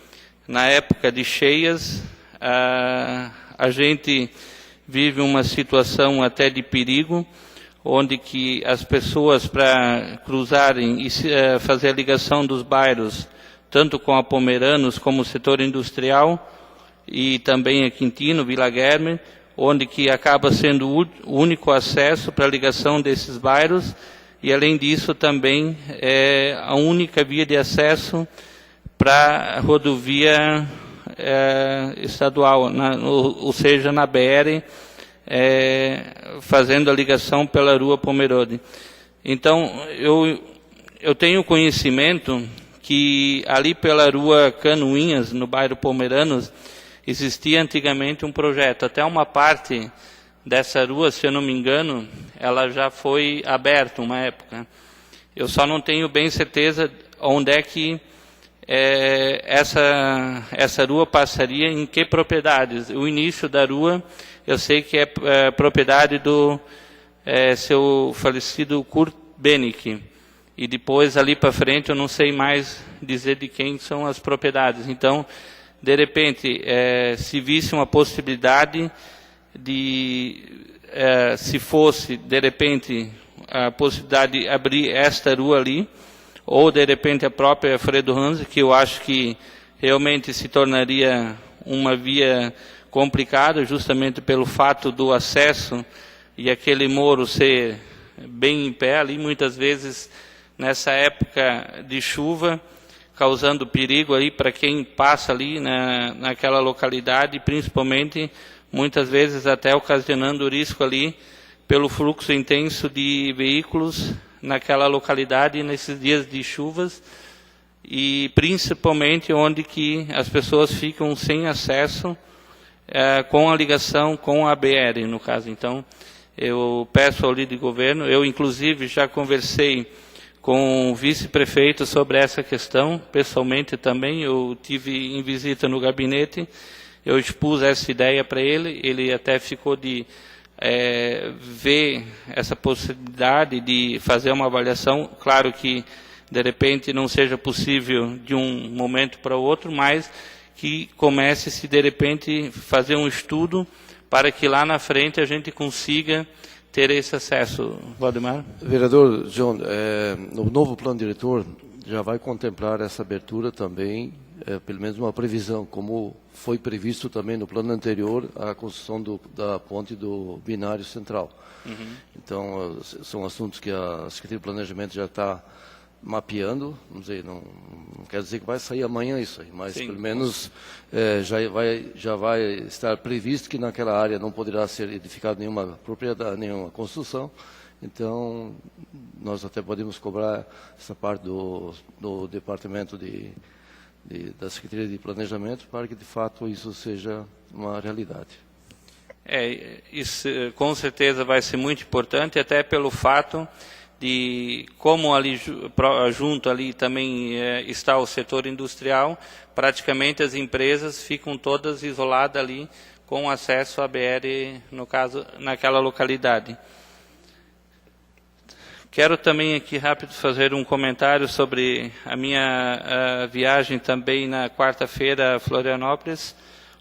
S3: na época de cheias a gente vive uma situação até de perigo, onde que as pessoas, para cruzarem e fazer a ligação dos bairros, tanto com a Pomeranos como o setor industrial, e também a Quintino, Vila Guilherme, onde que acaba sendo o único acesso para a ligação desses bairros, e além disso também é a única via de acesso para a rodovia estadual, ou seja, na BR, fazendo a ligação pela Rua Pomerode. Então, eu tenho conhecimento que ali pela Rua Canoinhas, no bairro Pomeranos, existia antigamente um projeto. Até uma parte dessa rua, se eu não me engano, ela já foi aberta uma época. Eu só não tenho bem certeza onde é que essa rua passaria, em que propriedades. O início da rua, eu sei que é propriedade do seu falecido Kurt Benick. E depois, ali para frente, eu não sei mais dizer de quem são as propriedades. Então, de repente, se visse uma possibilidade de, se fosse, de repente, a possibilidade de abrir esta rua ali, ou de repente a própria Fredo Hanse, que eu acho que realmente se tornaria uma via complicada, justamente pelo fato do acesso e aquele muro ser bem em pé ali, muitas vezes nessa época de chuva, causando perigo aí para quem passa ali naquela localidade, principalmente muitas vezes até ocasionando risco ali pelo fluxo intenso de veículos naquela localidade nesses dias de chuvas, e principalmente onde que as pessoas ficam sem acesso com a ligação com a BR, no caso. Então, eu peço ao líder de governo, eu inclusive já conversei com o vice-prefeito sobre essa questão, pessoalmente também, eu tive em visita no gabinete, eu expus essa ideia para ele, ele até ficou de ver essa possibilidade de fazer uma avaliação. Claro que, de repente, não seja possível de um momento para o outro, mas que comece-se, de repente, fazer um estudo para que lá na frente a gente consiga ter esse acesso. Valdemar?
S6: Vereador John, o novo plano diretor já vai contemplar essa abertura também, pelo menos uma previsão, como foi previsto também no plano anterior, a construção da ponte do binário central. Uhum. Então, são assuntos que a Secretaria de Planejamento já está mapeando, não quer dizer que vai sair amanhã isso aí, mas sim, pelo menos já vai estar previsto que naquela área não poderá ser edificada nenhuma propriedade, nenhuma construção. Então, nós até podemos cobrar essa parte do Departamento da Secretaria de Planejamento para que, de fato, isso seja uma realidade.
S3: Isso com certeza vai ser muito importante, até pelo fato de como ali junto ali também está o setor industrial, praticamente as empresas ficam todas isoladas ali com acesso à BR, no caso, naquela localidade. Quero também aqui rápido fazer um comentário sobre a minha viagem também na quarta-feira a Florianópolis,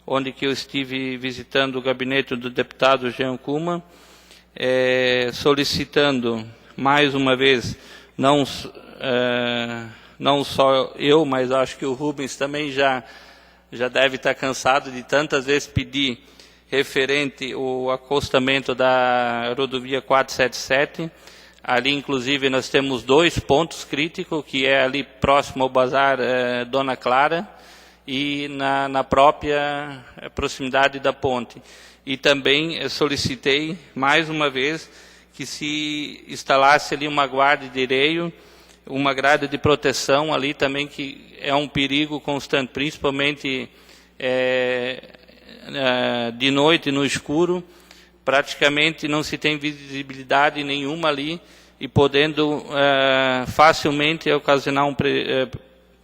S3: onde que eu estive visitando o gabinete do deputado Jean Kuma, solicitando, mais uma vez, não só eu, mas acho que o Rubens também já deve estar cansado de tantas vezes pedir referente ao acostamento da rodovia 477. Ali, inclusive, nós temos 2 pontos críticos, que é ali próximo ao Bazar Dona Clara e na própria proximidade da ponte. E também solicitei, mais uma vez, que se instalasse ali uma guarda de areio, uma grade de proteção ali também, que é um perigo constante, principalmente de noite, no escuro. Praticamente não se tem visibilidade nenhuma ali e podendo facilmente ocasionar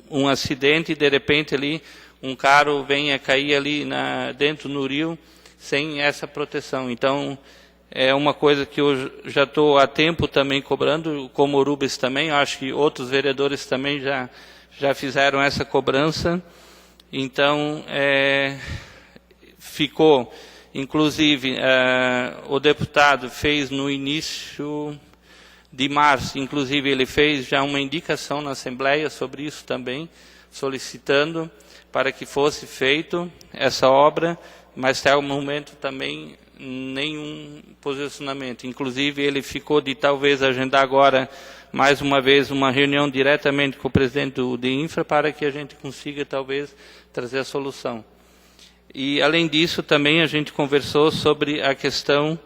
S3: um acidente e de repente ali um carro venha cair ali dentro no rio sem essa proteção. Então é uma coisa que eu já estou há tempo também cobrando, como o Rubens também, eu acho que outros vereadores também já fizeram essa cobrança. Então ficou, inclusive, o deputado fez no início de março, inclusive ele fez já uma indicação na Assembleia sobre isso também, solicitando para que fosse feito essa obra, mas até o momento também nenhum posicionamento. Inclusive ele ficou de talvez agendar agora mais uma vez uma reunião diretamente com o presidente do Infra para que a gente consiga talvez trazer a solução. E além disso também a gente conversou sobre a questão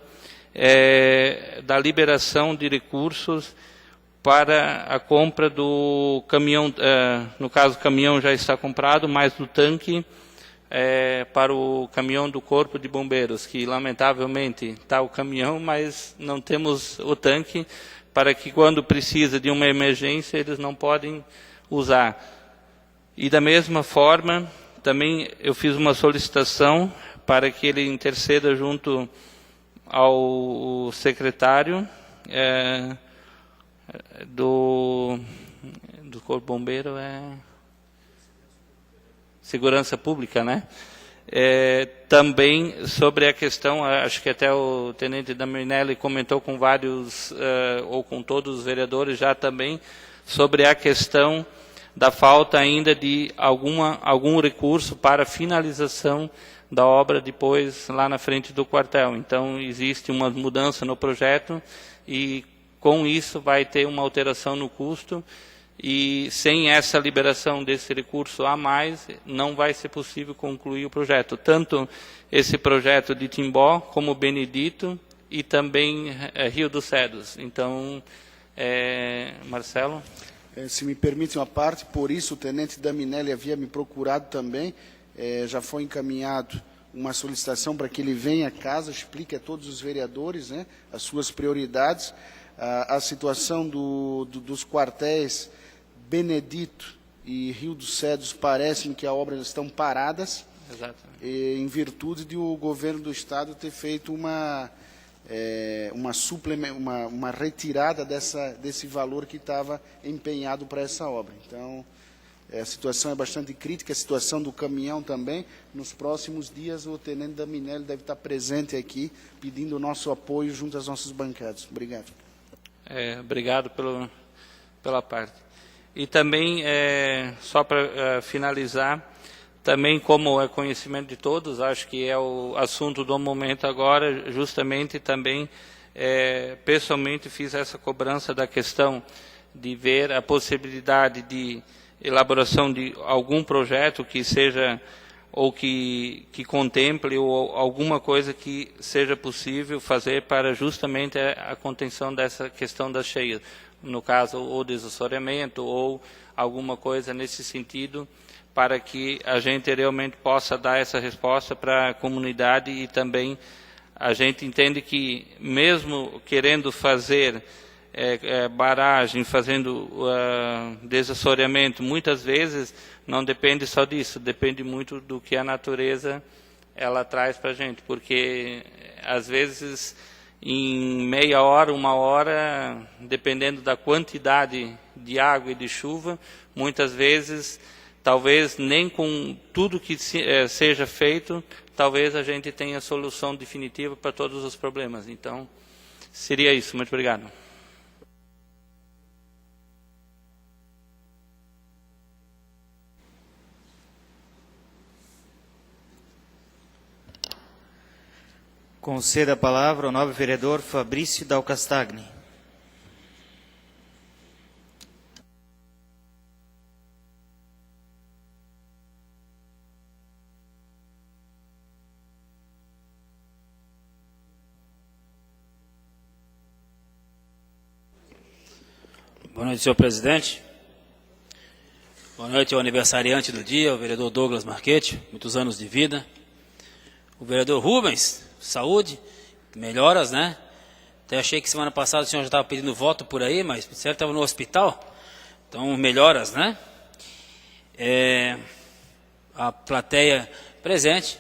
S3: da liberação de recursos para a compra do caminhão, no caso o caminhão já está comprado, mas do tanque para o caminhão do Corpo de Bombeiros, que lamentavelmente está o caminhão, mas não temos o tanque, para que quando precisa de uma emergência eles não podem usar. E da mesma forma, também eu fiz uma solicitação para que ele interceda junto ao secretário do Corpo Bombeiro, Segurança Pública, né? Também sobre a questão, acho que até o tenente Daminelli comentou com vários, ou com todos os vereadores já também, sobre a questão da falta ainda de algum recurso para a finalização da obra depois lá na frente do quartel. Então existe uma mudança no projeto e com isso vai ter uma alteração no custo e sem essa liberação desse recurso a mais não vai ser possível concluir o projeto. Tanto esse projeto de Timbó como Benedito e também Rio dos Cedros. Então, Marcelo?
S5: Se me permite uma parte, por isso o tenente Daminelli havia me procurado também, já foi encaminhado uma solicitação para que ele venha à casa, explique a todos os vereadores, né, as suas prioridades, a situação dos quartéis Benedito e Rio dos Cedros, parece-me que as obras estão paradas, em virtude de o governo do Estado ter feito uma retirada desse valor que estava empenhado para essa obra. Então, a situação é bastante crítica, a situação do caminhão também. Nos próximos dias, o tenente Daminelli deve estar presente aqui, pedindo o nosso apoio junto às nossas bancadas. Obrigado.
S3: Obrigado pela parte. E também, só para finalizar, também como é conhecimento de todos, acho que é o assunto do momento agora, justamente também, pessoalmente fiz essa cobrança da questão de ver a possibilidade de elaboração de algum projeto que seja, ou que contemple, ou alguma coisa que seja possível fazer para justamente a contenção dessa questão das cheias. No caso, ou desassoreamento, ou alguma coisa nesse sentido, para que a gente realmente possa dar essa resposta para a comunidade. E também a gente entende que, mesmo querendo fazer barragem, fazendo desassoreamento, muitas vezes não depende só disso, depende muito do que a natureza ela traz para a gente, porque às vezes em meia hora, 1 hora, dependendo da quantidade de água e de chuva, muitas vezes talvez nem com tudo que seja feito, talvez a gente tenha solução definitiva para todos os problemas. Então, seria isso. Muito obrigado.
S1: Conceda a palavra ao nobre vereador Fabrício Dal Castagni.
S7: Boa noite, senhor presidente. Boa noite ao aniversariante do dia, o vereador Douglas Marchetti, muitos anos de vida. O vereador Rubens, saúde, melhoras, né? Até achei que semana passada o senhor já estava pedindo voto por aí, mas o senhor estava no hospital. Então, melhoras, né? A plateia presente,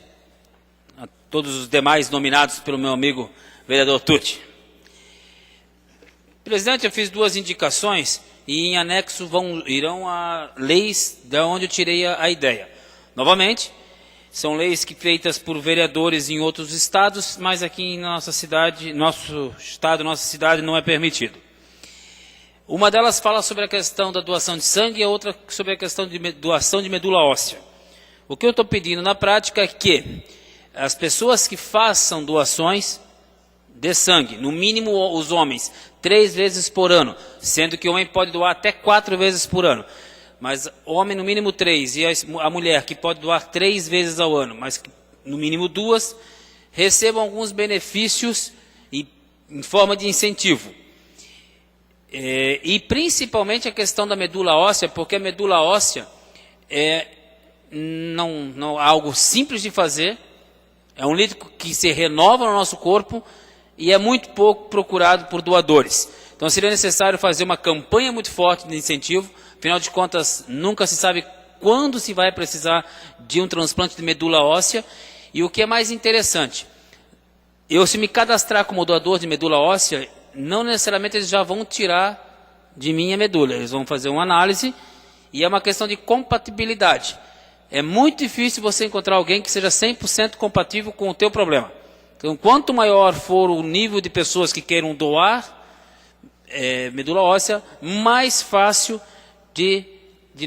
S7: a todos os demais nominados pelo meu amigo vereador Tucci. Presidente, eu fiz 2 indicações e em anexo irão a leis de onde eu tirei a ideia. Novamente, são leis feitas por vereadores em outros estados, mas aqui em nossa cidade, nossa cidade não é permitido. Uma delas fala sobre a questão da doação de sangue e a outra sobre a questão de doação de medula óssea. O que eu estou pedindo na prática é que as pessoas que façam doações de sangue, no mínimo os homens, 3 vezes por ano, sendo que o homem pode doar até 4 vezes por ano, mas o homem no mínimo 3 e a mulher que pode doar 3 vezes ao ano, mas no mínimo 2, recebam alguns benefícios em forma de incentivo. E principalmente a questão da medula óssea, porque a medula óssea é não algo simples de fazer, é um líquido que se renova no nosso corpo e é muito pouco procurado por doadores. Então seria necessário fazer uma campanha muito forte de incentivo, afinal de contas nunca se sabe quando se vai precisar de um transplante de medula óssea. E o que é mais interessante, se me cadastrar como doador de medula óssea, não necessariamente eles já vão tirar de mim a medula, eles vão fazer uma análise e é uma questão de compatibilidade. É muito difícil você encontrar alguém que seja 100% compatível com o teu problema. Então, quanto maior for o nível de pessoas que queiram doar medula óssea, mais fácil de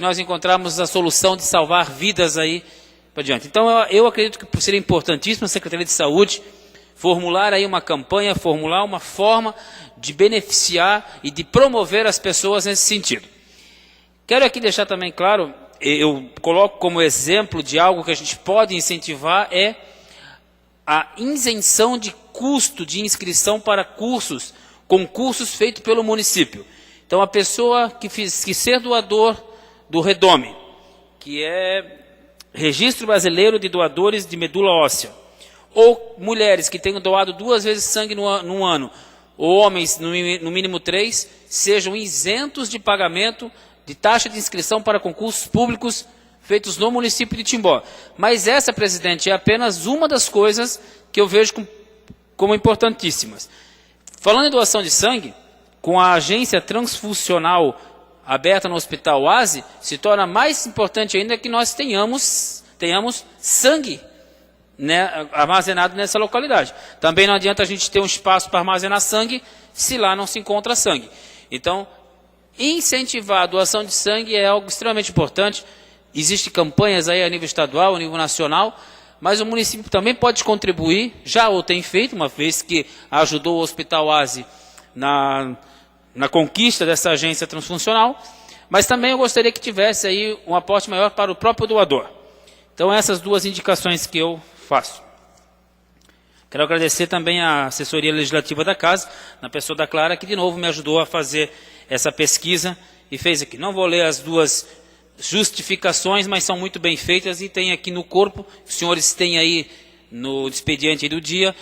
S7: nós encontrarmos a solução de salvar vidas aí para diante. Então, eu acredito que seria importantíssimo a Secretaria de Saúde formular aí uma campanha, formular uma forma de beneficiar e de promover as pessoas nesse sentido. Quero aqui deixar também claro, eu coloco como exemplo de algo que a gente pode incentivar, a isenção de custo de inscrição para concursos feitos pelo município. Então, a pessoa que ser doador do REDOME, que é Registro Brasileiro de Doadores de Medula Óssea, ou mulheres que tenham doado 2 vezes sangue no ano, ou homens no mínimo 3, sejam isentos de pagamento de taxa de inscrição para concursos públicos feitos no município de Timbó. Mas essa, presidente, é apenas uma das coisas que eu vejo como importantíssimas. Falando em doação de sangue, com a agência transfusional aberta no Hospital Oasi, se torna mais importante ainda que nós tenhamos sangue, né, armazenado nessa localidade. Também não adianta a gente ter um espaço para armazenar sangue se lá não se encontra sangue. Então, incentivar a doação de sangue é algo extremamente importante. Existem campanhas aí a nível estadual, a nível nacional, mas o município também pode contribuir, já o tem feito, uma vez que ajudou o Hospital Oasi na conquista dessa agência transfuncional, mas também eu gostaria que tivesse aí um aporte maior para o próprio doador. Então, essas 2 indicações que eu faço. Quero agradecer também à assessoria legislativa da casa, na pessoa da Clara, que de novo me ajudou a fazer essa pesquisa e fez aqui. Não vou ler as 2 justificações, mas são muito bem feitas e tem aqui no corpo, os senhores têm aí no expediente do dia,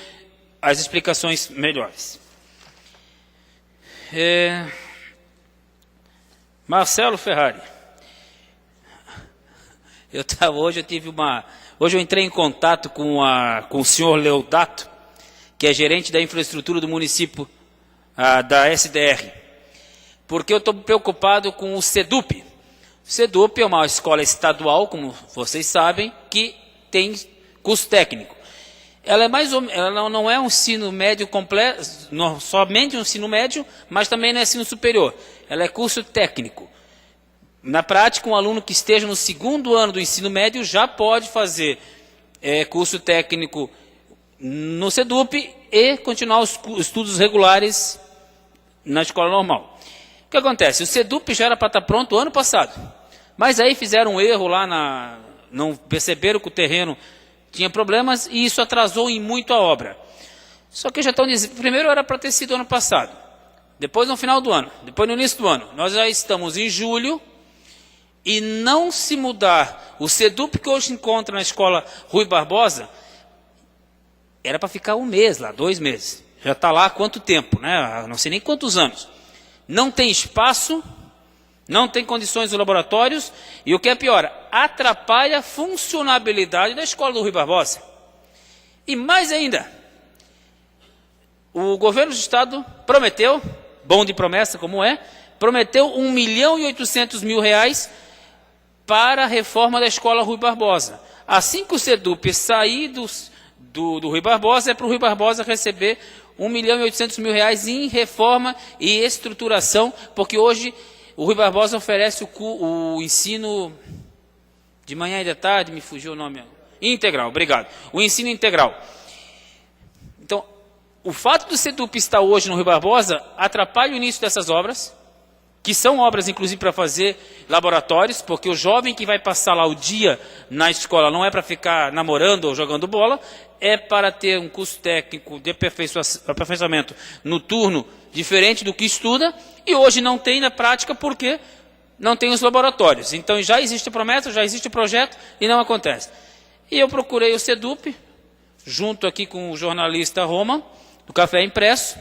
S7: as explicações melhores. Marcelo Ferrari. Hoje eu entrei em contato com o senhor Leodato, que é gerente da infraestrutura do município da SDR, porque eu estou preocupado com o SEDUP. SEDUP é uma escola estadual, como vocês sabem, que tem curso técnico. Ela não é um ensino médio completo, não, somente um ensino médio, mas também não é ensino superior. Ela é curso técnico. Na prática, um aluno que esteja no 2º ano do ensino médio já pode fazer curso técnico no SEDUP e continuar os estudos regulares na escola normal. O que acontece? O SEDUP já era para estar pronto ano passado, mas aí fizeram um erro lá, não perceberam que o terreno tinha problemas e isso atrasou em muito a obra. Só que já estão dizendo, primeiro era para ter sido ano passado, depois no final do ano, depois no início do ano. Nós já estamos em julho e não se mudar o SEDUP que hoje se encontra na escola Rui Barbosa, era para ficar 1 mês lá, 2 meses. Já está lá há quanto tempo, né? Não sei nem quantos anos. Não tem espaço, não tem condições dos laboratórios e o que é pior, atrapalha a funcionabilidade da escola do Rui Barbosa. E mais ainda, o governo do estado prometeu, bom de promessa como é, prometeu R$1.800.000 para a reforma da escola Rui Barbosa. Assim que o SEDUP sair do Rui Barbosa, é para o Rui Barbosa receber R$1.800.000 em reforma e estruturação, porque hoje o Rui Barbosa oferece o ensino de manhã e de tarde, me fugiu o nome, integral, obrigado, o ensino integral. Então, o fato do SEDUP estar hoje no Rui Barbosa atrapalha o início dessas obras, que são obras, inclusive, para fazer laboratórios, porque o jovem que vai passar lá o dia na escola não é para ficar namorando ou jogando bola, é para ter um curso técnico de aperfeiçoamento noturno diferente do que estuda, e hoje não tem na prática porque não tem os laboratórios. Então já existe promessa, já existe projeto e não acontece. E eu procurei o SEDUP, junto aqui com o jornalista Roma, do Café Impresso,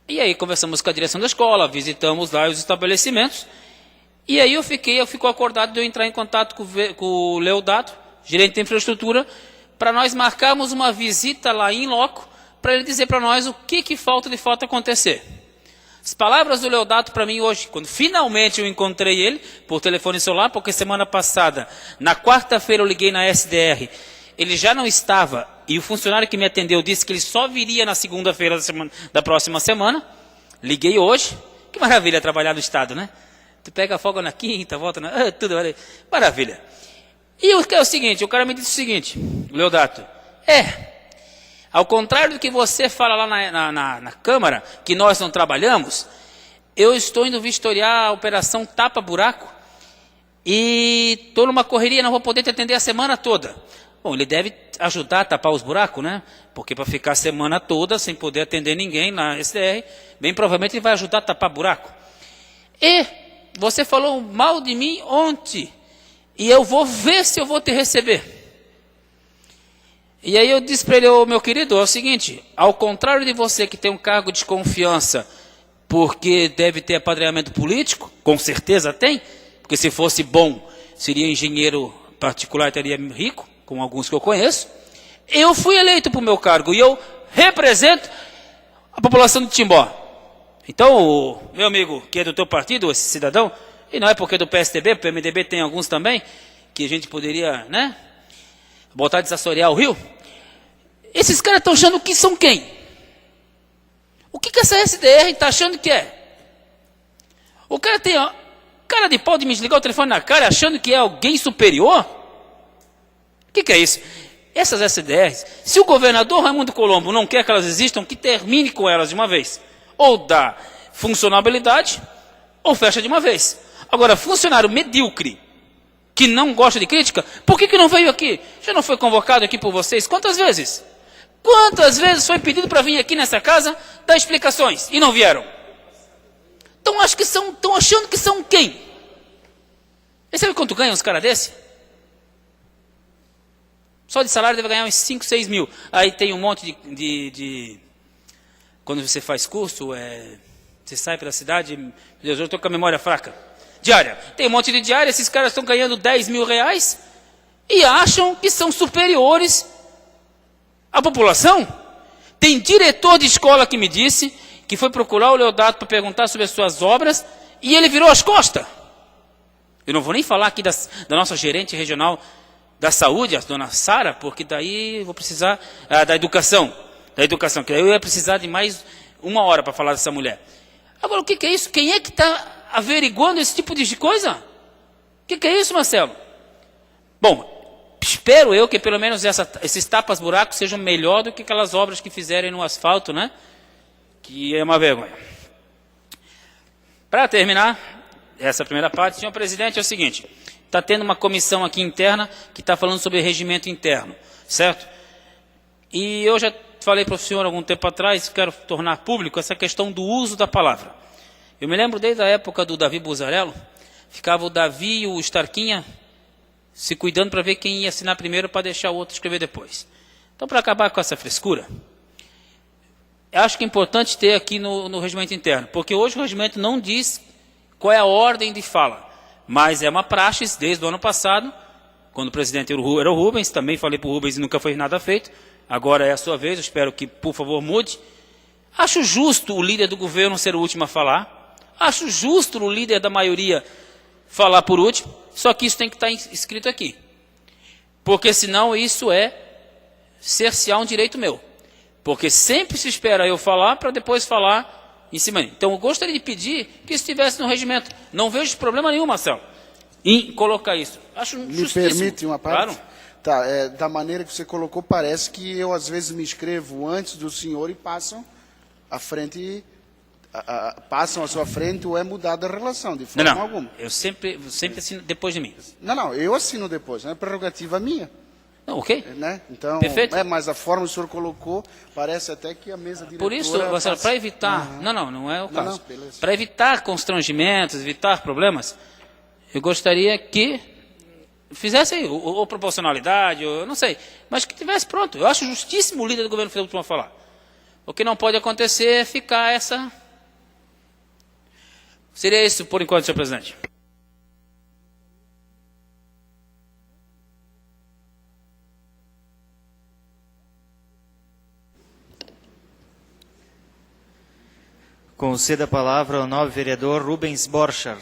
S7: e aí conversamos com a direção da escola, visitamos lá os estabelecimentos, e aí eu fico acordado de eu entrar em contato com o Leodato, gerente de infraestrutura, para nós marcarmos uma visita lá em loco, para ele dizer para nós o que falta de fato acontecer. As palavras do Leodato para mim hoje, quando finalmente eu encontrei ele, por telefone celular, porque semana passada, na quarta-feira eu liguei na SDR, ele já não estava, e o funcionário que me atendeu disse que ele só viria na segunda-feira da próxima semana. Liguei hoje, que maravilha trabalhar no estado, né? Tu pega a folga na quinta, volta na... tudo, maravilha. E o que é o seguinte, o cara me disse o seguinte, Leodato, ao contrário do que você fala lá na Câmara, que nós não trabalhamos, eu estou indo vistoriar a operação Tapa Buraco, e estou numa correria, não vou poder te atender a semana toda. Bom, ele deve ajudar a tapar os buracos, né? Porque para ficar a semana toda sem poder atender ninguém na SDR, bem provavelmente ele vai ajudar a tapar buraco. E você falou mal de mim ontem, e eu vou ver se eu vou te receber. E aí eu disse para ele, meu querido, é o seguinte, ao contrário de você que tem um cargo de confiança, porque deve ter apadrinhamento político, com certeza tem, porque se fosse bom, seria engenheiro particular e teria rico, com alguns que eu conheço, eu fui eleito para o meu cargo e eu represento a população de Timbó. Então, o meu amigo que é do teu partido, esse cidadão, e não é porque é do PSDB, o PMDB tem alguns também, que a gente poderia, né, botar a desassorear o Rio, esses caras estão achando que são quem? O que essa SDR está achando que é? O cara tem cara de pau de me desligar o telefone na cara achando que é alguém superior? O que é isso? Essas SDRs, se o governador Raimundo Colombo não quer que elas existam, que termine com elas de uma vez. Ou dá funcionabilidade, ou fecha de uma vez. Agora, funcionário medíocre, que não gosta de crítica, por que não veio aqui? Já não foi convocado aqui por vocês? Quantas vezes? Quantas vezes foi pedido para vir aqui nessa casa dar explicações e não vieram? Estão achando que são quem? E sabe quanto ganham os caras desse? Só de salário deve ganhar uns 5, 6 mil. Aí tem um monte de quando você faz curso, você sai pela cidade, meu Deus, eu estou com a memória fraca. Diária. Tem um monte de diária, esses caras estão ganhando 10 mil reais e acham que são superiores à população. Tem diretor de escola que me disse que foi procurar o Leodato para perguntar sobre as suas obras e ele virou as costas. Eu não vou nem falar aqui da nossa gerente regional da saúde, a dona Sara, porque daí eu vou precisar da educação, que daí eu ia precisar de mais 1 hora para falar dessa mulher. Agora, o que é isso? Quem é que está averiguando esse tipo de coisa? O que é isso, Marcelo? Bom, espero eu que pelo menos esses tapas-buracos sejam melhor do que aquelas obras que fizerem no asfalto, né? Que é uma vergonha. Para terminar essa primeira parte, senhor presidente, é o seguinte: está tendo uma comissão aqui interna que está falando sobre regimento interno, certo? E eu já falei para o senhor algum tempo atrás, quero tornar público essa questão do uso da palavra. Eu me lembro desde a época do Davi Buzzarello, ficava o Davi e o Starquinha se cuidando para ver quem ia assinar primeiro para deixar o outro escrever depois. Então, para acabar com essa frescura, eu acho que é importante ter aqui no regimento interno, porque hoje o regimento não diz qual é a ordem de fala, mas é uma praxe desde o ano passado, quando o presidente era o Rubens, também falei para o Rubens e nunca foi nada feito, agora é a sua vez, eu espero que, por favor, mude. Acho justo o líder do governo ser o último a falar, acho justo o líder da maioria falar por último, só que isso tem que estar escrito aqui, porque senão isso é cercear um direito meu. Porque sempre se espera eu falar para depois falar em cima. Então eu gostaria de pedir que isso estivesse no regimento. Não vejo problema nenhum, Marcelo, em colocar isso. Acho justíssimo.
S5: Me permite uma parte?
S7: Claro.
S5: Tá, da maneira que você colocou, parece que eu às vezes me inscrevo antes do senhor e passam à frente, passam à sua frente ou é mudada a relação, de forma alguma.
S7: Eu sempre assino depois de mim.
S5: Não, eu assino depois, não é prerrogativa minha.
S7: Não, ok?
S5: Né? Então,
S7: Perfeito.
S5: Mas a forma que o senhor colocou, parece até que a mesa diretora...
S7: Por isso, Marcelo, para evitar... Não é o caso.
S5: Beleza.
S7: Para evitar constrangimentos, evitar problemas, eu gostaria que fizesse aí, ou proporcionalidade, ou não sei, mas que tivesse pronto. Eu acho justíssimo o líder do governo federal último a falar. O que não pode acontecer é ficar essa... Seria isso por enquanto, senhor presidente.
S1: Conceda a palavra ao nobre vereador Rubens Borchar.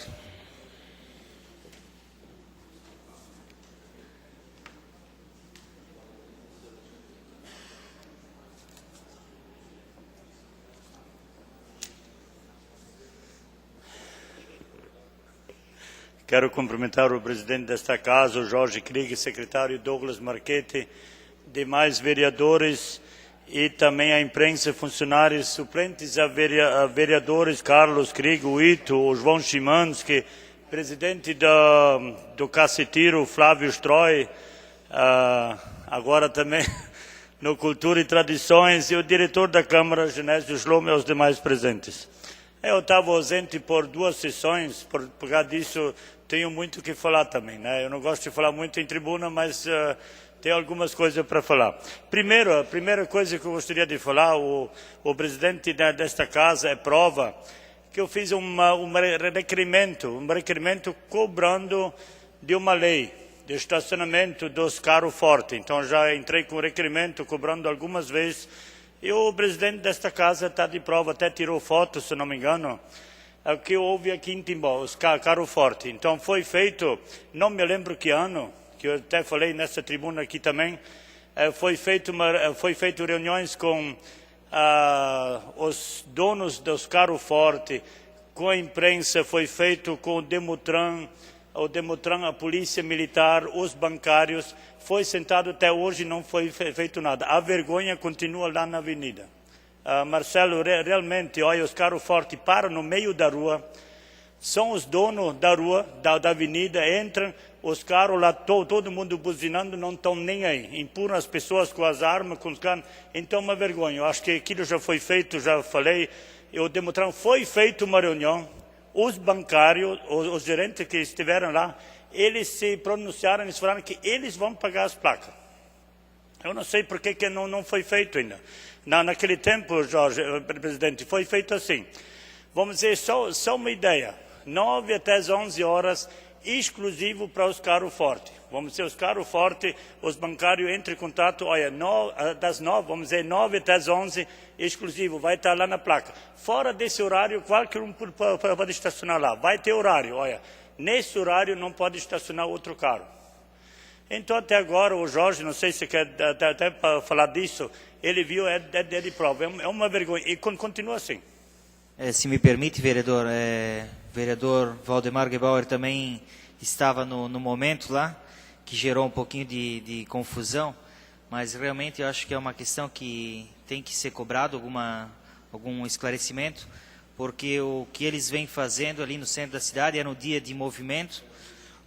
S8: Quero cumprimentar o presidente desta casa, o Jorge Krieg, secretário Douglas Marchetti, demais vereadores e também a imprensa, funcionários suplentes a vereadores Carlos Krieg, o Ito, o João Szymanski, presidente do Cacetiro, Flávio Stroy, agora também no Cultura e Tradições, e o diretor da Câmara, Genésio Slome, e os demais presentes. Eu estava ausente por 2 sessões, por causa disso tenho muito o que falar também, né? Eu não gosto de falar muito em tribuna, mas tem algumas coisas para falar. Primeiro, a primeira coisa que eu gostaria de falar, o presidente desta casa é prova que eu fiz um requerimento cobrando de uma lei de estacionamento dos carros fortes. Então já entrei com o requerimento cobrando algumas vezes e o presidente desta casa está de prova, até tirou foto, se não me engano, que houve aqui em Timbó, os carros fortes. Então foi feito, não me lembro que ano, que eu até falei nessa tribuna aqui também, foi feito reuniões com os donos dos carros fortes, com a imprensa, foi feito com o Demutran, a polícia militar, os bancários, foi sentado até hoje, não foi feito nada. A vergonha continua lá na avenida. Marcelo, realmente, olha, os carros fortes param no meio da rua, são os donos da rua, da avenida, entram, os carros lá, todo mundo buzinando, não estão nem aí. Empurram as pessoas com as armas, com os carros. Então, uma vergonha. Eu acho que aquilo já foi feito, já falei. Eu demonstrei, foi feita uma reunião. Os bancários, os gerentes que estiveram lá, eles se pronunciaram, eles falaram que eles vão pagar as placas. Eu não sei por que não foi feito ainda. Naquele tempo, Jorge, presidente, foi feito assim. Vamos dizer, só uma ideia. 9 até as 11 horas, exclusivo para os carros fortes. Vamos dizer, os carros fortes, os bancários entram em contato, olha, das 9, vamos dizer, 9 até as 11, exclusivo, vai estar lá na placa. Fora desse horário, qualquer um pode estacionar lá. Vai ter horário, olha, nesse horário não pode estacionar outro carro. Então, até agora, o Jorge, não sei se quer até falar disso, ele viu, é de prova. É uma vergonha. E continua assim.
S1: Se me permite, vereador, vereador Valdemar Gebauer também estava no momento lá, que gerou um pouquinho de confusão, mas realmente eu acho que é uma questão que tem que ser cobrado, algum esclarecimento, porque o que eles vêm fazendo ali no centro da cidade é no dia de movimento,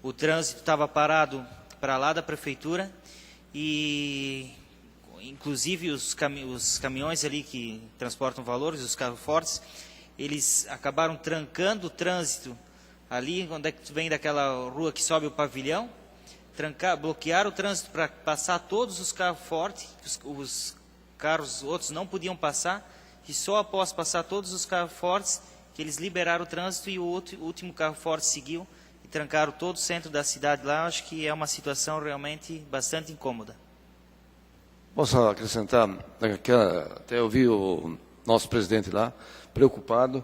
S1: o trânsito estava parado para lá da prefeitura e inclusive os caminhões ali que transportam valores, os carros fortes, eles acabaram trancando o trânsito ali, onde é que vem daquela rua que sobe o pavilhão, bloquearam o trânsito para passar todos os carros fortes, os carros outros não podiam passar, e só após passar todos os carros fortes, que eles liberaram o trânsito e o último carro forte seguiu, trancaram todo o centro da cidade lá. Acho que é uma situação realmente bastante incômoda.
S6: Posso acrescentar? Até eu vi o nosso presidente lá, preocupado.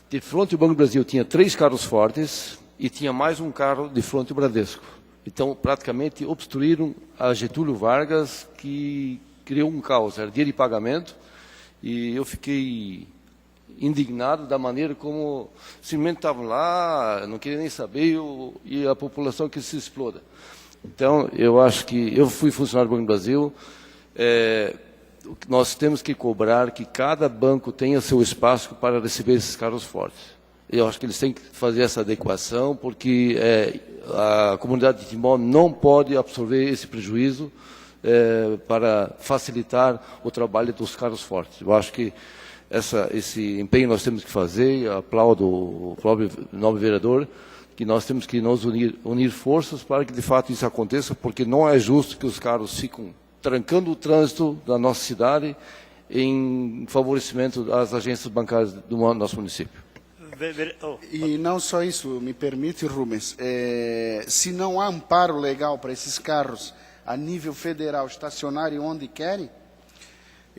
S6: De frente ao Banco do Brasil tinha 3 carros fortes e tinha mais um carro de frente ao Bradesco. Então, praticamente, obstruíram a Getúlio Vargas, que criou um caos. Era dia de pagamento e eu fiquei indignado da maneira como simplesmente estavam lá, não queria nem saber, e a população que se exploda. Então, eu acho que eu fui funcionário do Banco do Brasil, nós temos que cobrar que cada banco tenha seu espaço para receber esses carros fortes. Eu acho que eles têm que fazer essa adequação, porque a comunidade de Timbó não pode absorver esse prejuízo para facilitar o trabalho dos carros fortes. Eu acho que esse empenho nós temos que fazer, eu aplaudo o próprio nobre vereador, que nós temos que nos unir forças para que de fato isso aconteça, porque não é justo que os carros ficam trancando o trânsito da nossa cidade em favorecimento das agências bancárias do nosso município.
S5: E não só isso, me permite, Rubens, se não há amparo legal para esses carros a nível federal estacionarem onde querem,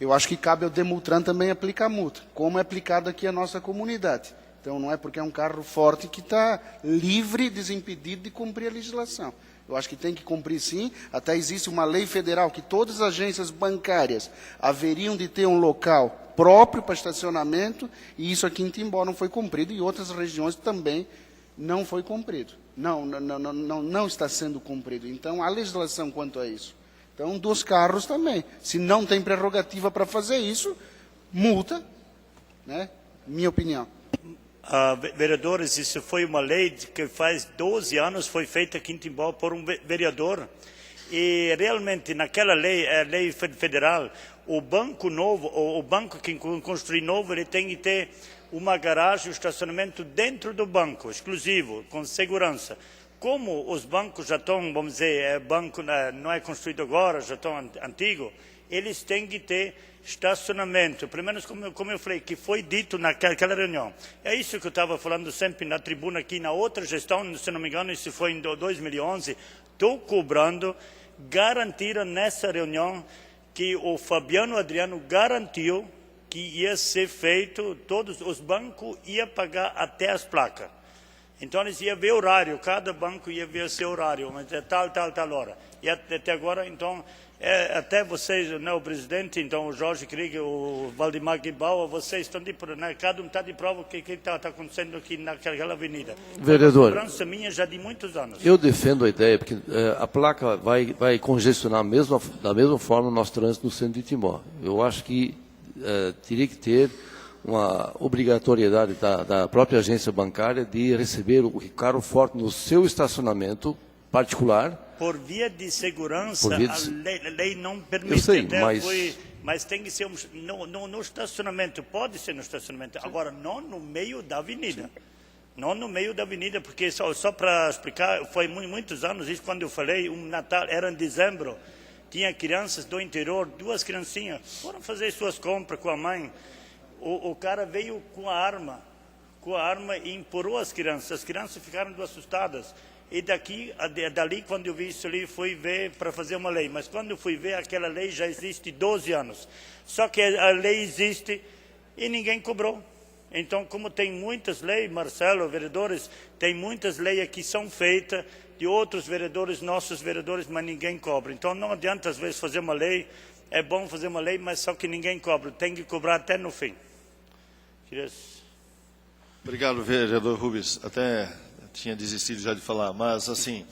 S5: eu acho que cabe ao Demutran também aplicar a multa, como é aplicado aqui a nossa comunidade. Então, não é porque é um carro forte que está livre, desimpedido de cumprir a legislação. Eu acho que tem que cumprir sim, até existe uma lei federal que todas as agências bancárias haveriam de ter um local próprio para estacionamento, e isso aqui em Timbó não foi cumprido, e outras regiões também não foi cumprido. Não está sendo cumprido. Então, há legislação quanto a isso. Então, dos carros também. Se não tem prerrogativa para fazer isso, multa, né? Minha opinião.
S8: Vereadores, isso foi uma lei que faz 12 anos foi feita aqui em Timbó por um vereador. E realmente, naquela lei, a lei federal, o banco novo, o banco que construir novo, ele tem que ter uma garagem, um estacionamento dentro do banco, exclusivo, com segurança. Como os bancos já estão, vamos dizer, banco não é construído agora, já estão antigo, eles têm que ter estacionamento. Pelo menos como eu falei, que foi dito naquela reunião. É isso que eu estava falando sempre na tribuna aqui, na outra gestão, se não me engano, isso foi em 2011, estou cobrando, garantiram nessa reunião que o Fabiano Adriano garantiu que ia ser feito, todos os bancos iam pagar até as placas. Então, eles iam ver o horário, cada banco ia ver seu horário, mas é tal hora. E até agora, então, até vocês, né, o presidente, então o Jorge Krieger, o Valdemar Gebauer, vocês estão de prova, né, cada um está de prova o que está acontecendo aqui naquela avenida.
S6: Vereador,
S8: uma cobrança minha já de muitos anos.
S6: Eu defendo a ideia, porque a placa vai congestionar da mesma forma o nosso trânsito no centro de Timbó. Eu acho que teria que ter uma obrigatoriedade da própria agência bancária de receber o carro forte no seu estacionamento particular.
S8: Por via de segurança, a lei não permite.
S6: Eu sei,
S8: mas tem que ser no estacionamento, pode ser no estacionamento, agora não no meio da avenida. Sim. Não no meio da avenida, porque só para explicar, foi muitos anos, isso quando eu falei, um Natal, era em dezembro, tinha crianças do interior, 2 criancinhas, foram fazer suas compras com a mãe. O cara veio com a arma e empurrou as crianças ficaram assustadas. E dali, quando eu vi isso ali, fui ver para fazer uma lei. Mas quando eu fui ver, aquela lei já existe 12 anos. Só que a lei existe e ninguém cobrou. Então, como tem muitas leis, Marcelo, vereadores, tem muitas leis que são feitas de outros vereadores, nossos vereadores, mas ninguém cobra. Então, não adianta, às vezes, fazer uma lei, é bom fazer uma lei, mas só que ninguém cobra, tem que cobrar até no fim.
S4: Obrigado, vereador Rubens. Até tinha desistido já de falar, mas, assim,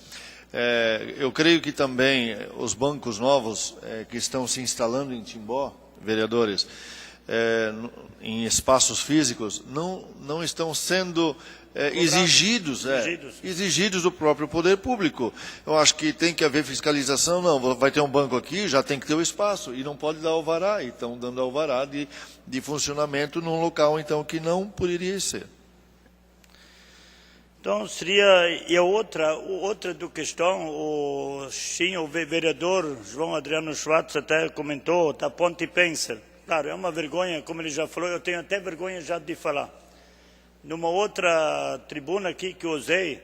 S4: eu creio que também os bancos novos que estão se instalando em Timbó, vereadores, em espaços físicos, não estão sendo exigidos do próprio poder público. Eu acho que tem que haver fiscalização, não, vai ter um banco aqui, já tem que ter o espaço, e não pode dar alvará, e estão dando alvará de funcionamento num local, então, que não poderia ser.
S8: Então, seria outra do questão, o vereador João Adriano Schwartz até comentou, da Ponte Penser. Claro, é uma vergonha, como ele já falou, eu tenho até vergonha já de falar. Numa outra tribuna aqui que eu usei,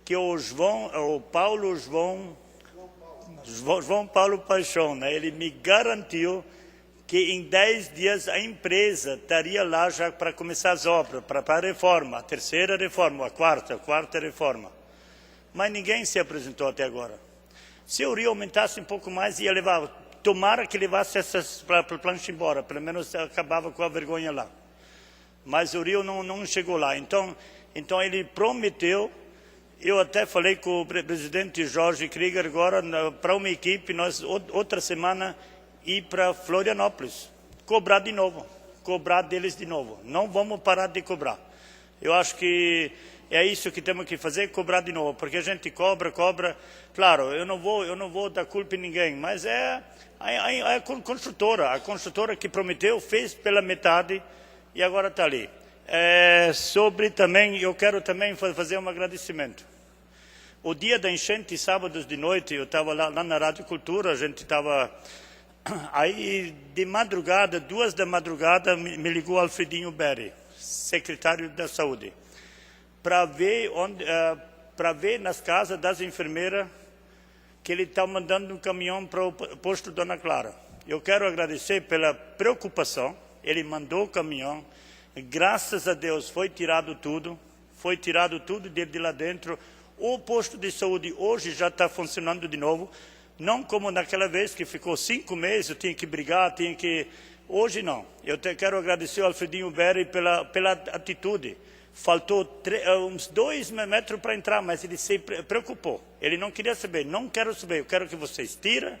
S8: que João Paulo Paixão, né, ele me garantiu que em 10 dias a empresa estaria lá já para começar as obras, para a reforma, a terceira reforma, a quarta reforma. Mas ninguém se apresentou até agora. Se o Rio aumentasse um pouco mais, ia levar, tomara que levasse essas planchas embora, pelo menos acabava com a vergonha lá. Mas o Rio não chegou lá. Então ele prometeu, eu até falei com o presidente Jorge Krieger agora, para uma equipe, nós outra semana ir para Florianópolis, cobrar de novo, cobrar deles de novo. Não vamos parar de cobrar. Eu acho que é isso que temos que fazer, cobrar de novo, porque a gente cobra. Claro, eu não vou dar culpa em ninguém, mas é a construtora que prometeu, fez pela metade e agora está ali. Eu quero também fazer um agradecimento. O dia da enchente, sábados de noite, eu estava lá na Rádio Cultura, a gente estava... Aí, de madrugada, 2 da madrugada, me ligou Alfredinho Berry, secretário da Saúde, para ver nas casas das enfermeiras que ele está mandando um caminhão para o posto Dona Clara. Eu quero agradecer pela preocupação, ele mandou o caminhão, graças a Deus foi tirado tudo de lá dentro. O posto de saúde hoje já está funcionando de novo, não como naquela vez que ficou 5 meses, eu tinha que brigar, Hoje não. Eu quero agradecer ao Alfredinho Berry pela atitude. Faltou uns 2 metros para entrar, mas ele se preocupou. Ele não queria saber, não quero saber, eu quero que vocês tirem.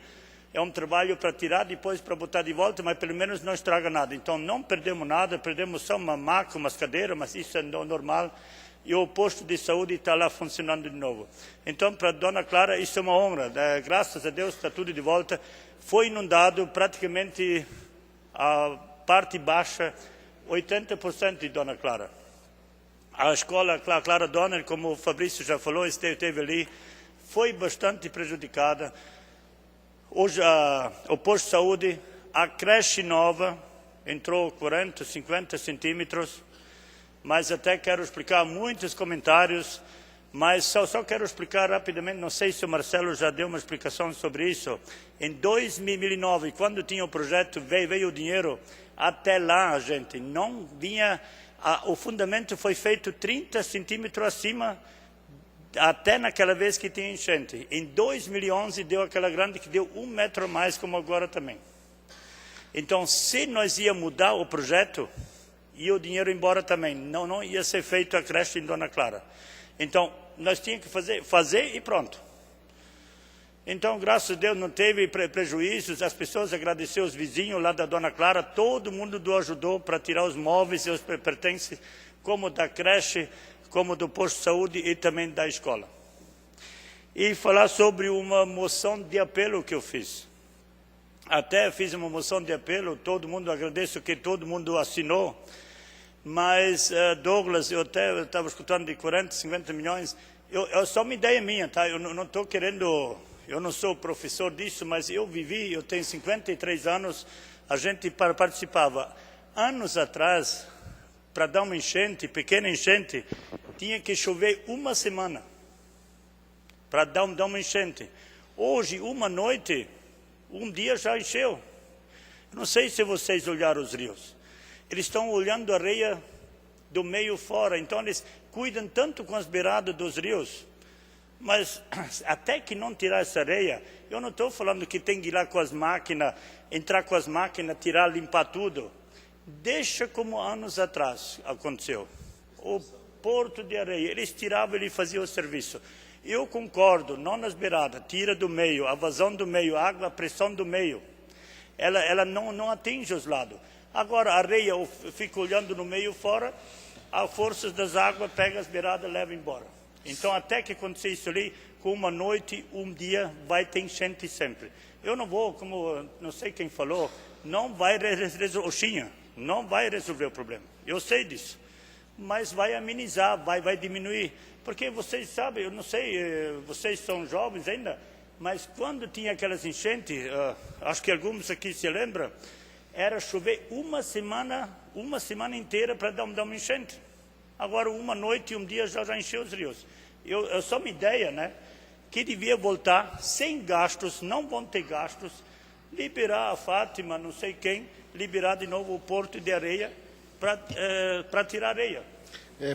S8: É um trabalho para tirar, depois para botar de volta, mas pelo menos não estraga nada. Então não perdemos nada, perdemos só uma maca, umas cadeiras, mas isso é normal. E o posto de saúde está lá funcionando de novo. Então, para a Dona Clara, isso é uma honra. Graças a Deus está tudo de volta. Foi inundado praticamente a parte baixa, 80% de Dona Clara. A escola Clara Donner, como o Fabrício já falou, esteve ali, foi bastante prejudicada. Hoje, o posto de saúde, a creche nova, entrou 40, 50 centímetros, mas até quero explicar muitos comentários, mas só quero explicar rapidamente, não sei se o Marcelo já deu uma explicação sobre isso. Em 2009, quando tinha o projeto, veio o dinheiro, até lá, gente, não vinha, o fundamento foi feito 30 centímetros acima, até naquela vez que tinha enchente. Em 2011 deu aquela grande que deu 1 metro a mais, como agora também. Então, se nós ia mudar o projeto, ia o dinheiro embora também, não ia ser feito a creche em Dona Clara. Então, nós tínhamos que fazer e pronto. Então, graças a Deus, não teve prejuízos, as pessoas agradeceram os vizinhos lá da Dona Clara, todo mundo ajudou para tirar os móveis e os pertences, como da creche, como do posto de saúde e também da escola. E falar sobre uma moção de apelo que eu fiz. Até fiz uma moção de apelo, agradeço que todo mundo assinou, mas, Douglas, eu estava escutando de 40, 50 milhões, é só uma ideia minha, tá? Eu não estou querendo, eu não sou professor disso, mas eu tenho 53 anos, a gente participava. Anos atrás, para dar uma enchente, pequena enchente, tinha que chover 1 semana para dar uma enchente. Hoje, uma noite, um dia já encheu. Não sei se vocês olharam os rios. Eles estão olhando a areia do meio fora. Então, eles cuidam tanto com as beiradas dos rios. Mas até que não tirar essa areia, eu não estou falando que tem que ir lá com as máquinas, entrar com as máquinas, tirar, limpar tudo. Deixa como anos atrás aconteceu. O porto de areia, eles tiravam, eles faziam o serviço. Eu concordo, não nas beiradas, tira do meio, a vazão do meio, a água, a pressão do meio. Ela não atinge os lados. Agora, a areia, eu fico olhando no meio fora, as forças das águas pegam as beiradas e levam embora. Então, até que acontecer isso ali, com uma noite, um dia, vai ter enchente sempre. Eu não vou, como não sei quem falou, não vai resolver o problema. Eu sei disso. Mas vai amenizar, vai diminuir. Porque vocês sabem, eu não sei, vocês são jovens ainda, mas quando tinha aquelas enchentes, acho que alguns aqui se lembram, era chover uma semana inteira para dar uma enchente. Agora, uma noite e um dia já encheu os rios. Eu só uma ideia, né? Que devia voltar sem gastos, não vão ter gastos, liberar a Fátima, não sei quem, liberar de novo o porto de areia para tirar areia.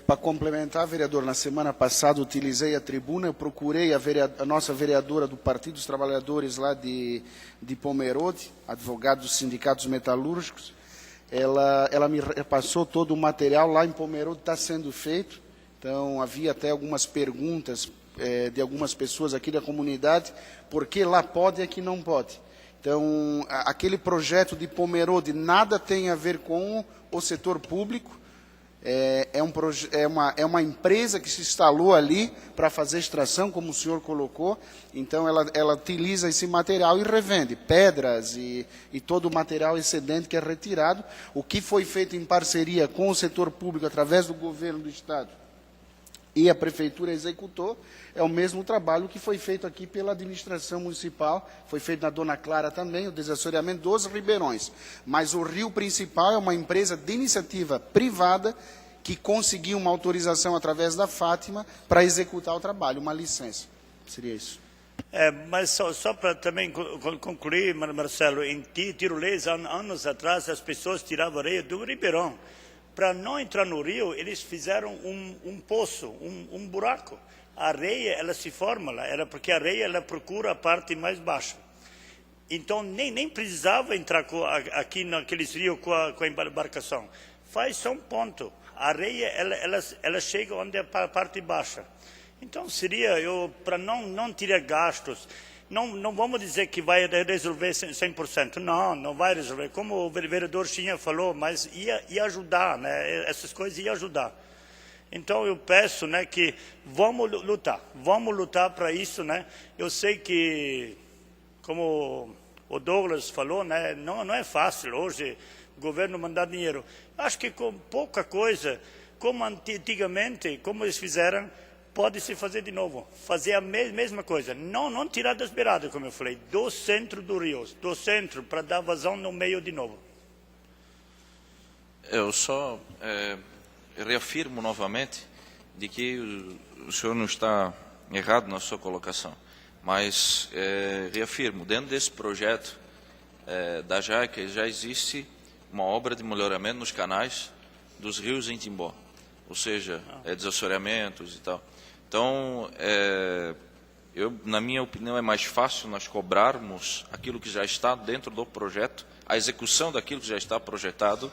S5: Para complementar, vereador, na semana passada utilizei a tribuna, eu procurei a nossa vereadora do Partido dos Trabalhadores lá de Pomerode, advogado dos sindicatos metalúrgicos. Ela me repassou todo o material, lá em Pomerode está sendo feito. Então, havia até algumas perguntas de algumas pessoas aqui da comunidade, por que lá pode e aqui não pode. Então, aquele projeto de Pomerode nada tem a ver com o setor público, é uma empresa que se instalou ali para fazer extração, como o senhor colocou. Então, ela utiliza esse material e revende pedras e todo o material excedente que é retirado. O que foi feito em parceria com o setor público, através do governo do Estado, e a Prefeitura executou, é o mesmo trabalho que foi feito aqui pela administração municipal, foi feito na Dona Clara também, o desassoreamento dos ribeirões. Mas o rio principal é uma empresa de iniciativa privada que conseguiu uma autorização através da Fátima para executar o trabalho, uma licença. Seria isso.
S8: Mas só para também concluir, Marcelo, em Tirolês, anos atrás, as pessoas tiravam areia do ribeirão. Para não entrar no rio, eles fizeram um poço, um buraco. A areia, ela se forma lá, porque a areia, ela procura a parte mais baixa. Então, nem precisava entrar aqui naqueles rios com a embarcação. Faz só um ponto. A areia, ela chega onde é a parte baixa. Então, seria, para não tirar gastos, não vamos dizer que vai resolver 100%. Não vai resolver. Como o vereador Chinha falou, mas ia ajudar, né? Essas coisas iam ajudar. Então, eu peço, né, que vamos lutar para isso, né? Eu sei que, como o Douglas falou, né, não é fácil hoje o governo mandar dinheiro. Acho que com pouca coisa, como antigamente, como eles fizeram, pode-se fazer de novo, fazer a mesma coisa, não tirar das beiradas, como eu falei, do centro do rio, do centro, para dar vazão no meio de novo.
S2: Eu só reafirmo novamente de que o senhor não está errado na sua colocação, mas reafirmo, dentro desse projeto da JAICA já existe uma obra de melhoramento nos canais dos rios em Timbó, ou seja, desassoreamentos e tal. Então, na minha opinião, é mais fácil nós cobrarmos aquilo que já está dentro do projeto, a execução daquilo que já está projetado,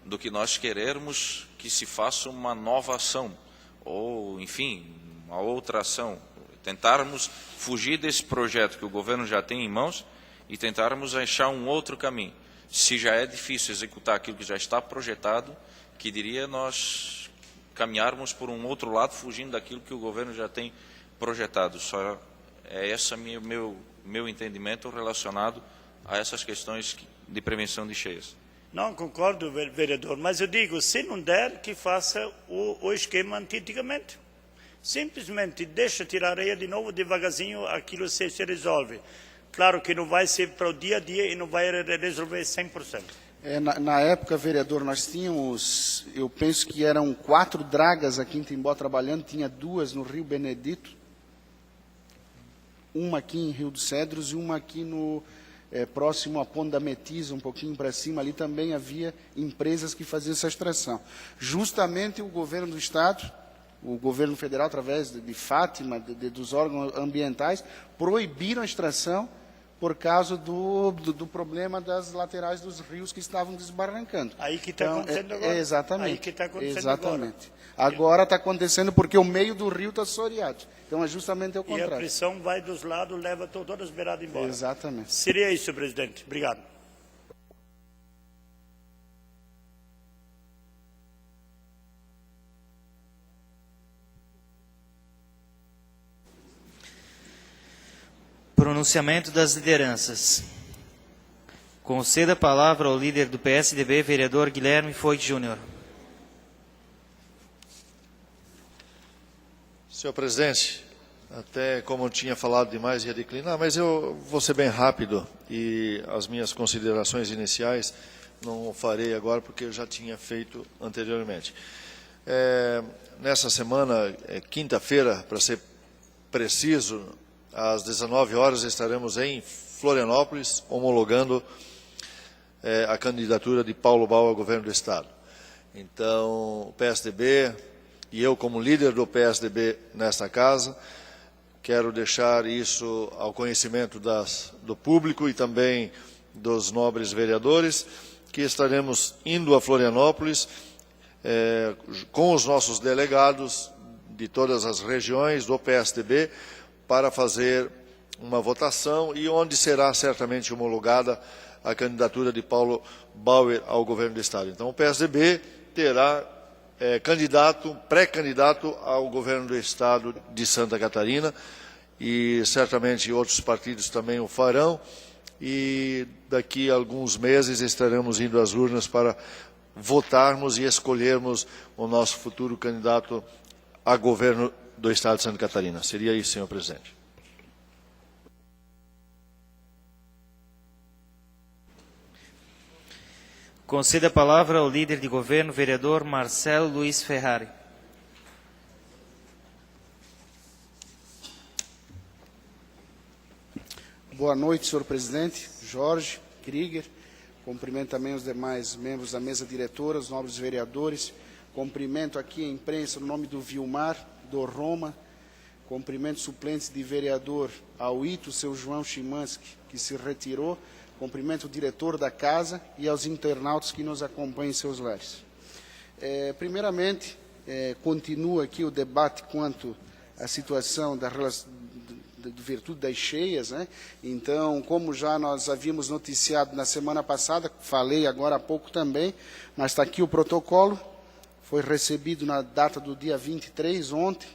S2: do que nós querermos que se faça uma nova ação, ou, enfim, uma outra ação. Tentarmos fugir desse projeto que o governo já tem em mãos e tentarmos achar um outro caminho. Se já é difícil executar aquilo que já está projetado, que diria nós caminharmos por um outro lado, fugindo daquilo que o governo já tem projetado. Só é esse meu entendimento relacionado a essas questões de prevenção de cheias.
S8: Não, concordo, vereador, mas eu digo, se não der, que faça o esquema antigamente. Simplesmente deixa tirar areia de novo, devagarzinho, aquilo se resolve. Claro que não vai ser para o dia a dia e não vai resolver 100%.
S5: Na época, vereador, nós tínhamos, eu penso que eram 4 dragas aqui em Timbó trabalhando, tinha 2 no Rio Benedito, uma aqui em Rio dos Cedros e uma aqui próximo a Ponta Metiza, um pouquinho para cima, ali também havia empresas que faziam essa extração. Justamente o governo do Estado, o governo federal, através de Fátima, dos órgãos ambientais, proibiram a extração por causa do problema das laterais dos rios que estavam desbarrancando.
S8: Aí que está acontecendo agora.
S5: Exatamente.
S8: Aí que está acontecendo
S5: exatamente. Agora está acontecendo porque o meio do rio está assoreado. Então é justamente o
S8: E
S5: contrário.
S8: a pressão vai dos lados, leva todas as beiradas embora.
S5: Exatamente.
S8: Seria isso, presidente. Obrigado.
S1: Pronunciamento das lideranças. Conceda a palavra ao líder do PSDB, vereador Guilherme Foit Júnior.
S4: Senhor presidente, até como eu tinha falado demais, ia declinar, mas eu vou ser bem rápido e as minhas considerações iniciais não farei agora porque eu já tinha feito anteriormente. Nessa semana, quinta-feira, para ser preciso, às 19 horas estaremos em Florianópolis, homologando a candidatura de Paulo Bauer ao governo do Estado. Então, o PSDB e eu, como líder do PSDB nesta casa, quero deixar isso ao conhecimento do público e também dos nobres vereadores, que estaremos indo a Florianópolis com os nossos delegados de todas as regiões do PSDB para fazer uma votação e onde será certamente homologada a candidatura de Paulo Bauer ao governo do Estado. Então, o PSDB terá pré-candidato ao governo do Estado de Santa Catarina e certamente outros partidos também o farão e daqui a alguns meses estaremos indo às urnas para votarmos e escolhermos o nosso futuro candidato a governo do Estado de Santa Catarina. Seria isso, senhor presidente.
S1: Conceda a palavra ao líder de governo, vereador Marcelo Luiz Ferrari.
S5: Boa noite, senhor presidente, Jorge, Krieger. Cumprimento também os demais membros da mesa diretora, os nobres vereadores. Cumprimento aqui a imprensa no nome do Vilmar, do Roma. Cumprimento suplentes de vereador ao Ito, seu João Chimansky, que se retirou. Cumprimento o diretor da casa e aos internautas que nos acompanham em seus lares. Primeiramente, continua aqui o debate quanto à situação da virtude das cheias, né? Então, como já nós havíamos noticiado na semana passada, falei agora há pouco também, mas está aqui o protocolo, foi recebido na data do dia 23, ontem,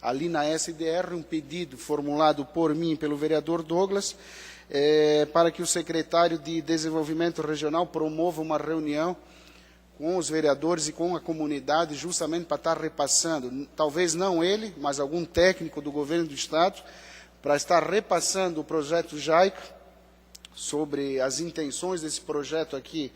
S5: ali na SDR, um pedido formulado por mim e pelo vereador Douglas, para que o secretário de Desenvolvimento Regional promova uma reunião com os vereadores e com a comunidade, justamente para estar repassando, talvez não ele, mas algum técnico do governo do Estado, para estar repassando o projeto JAICA, sobre as intenções desse projeto aqui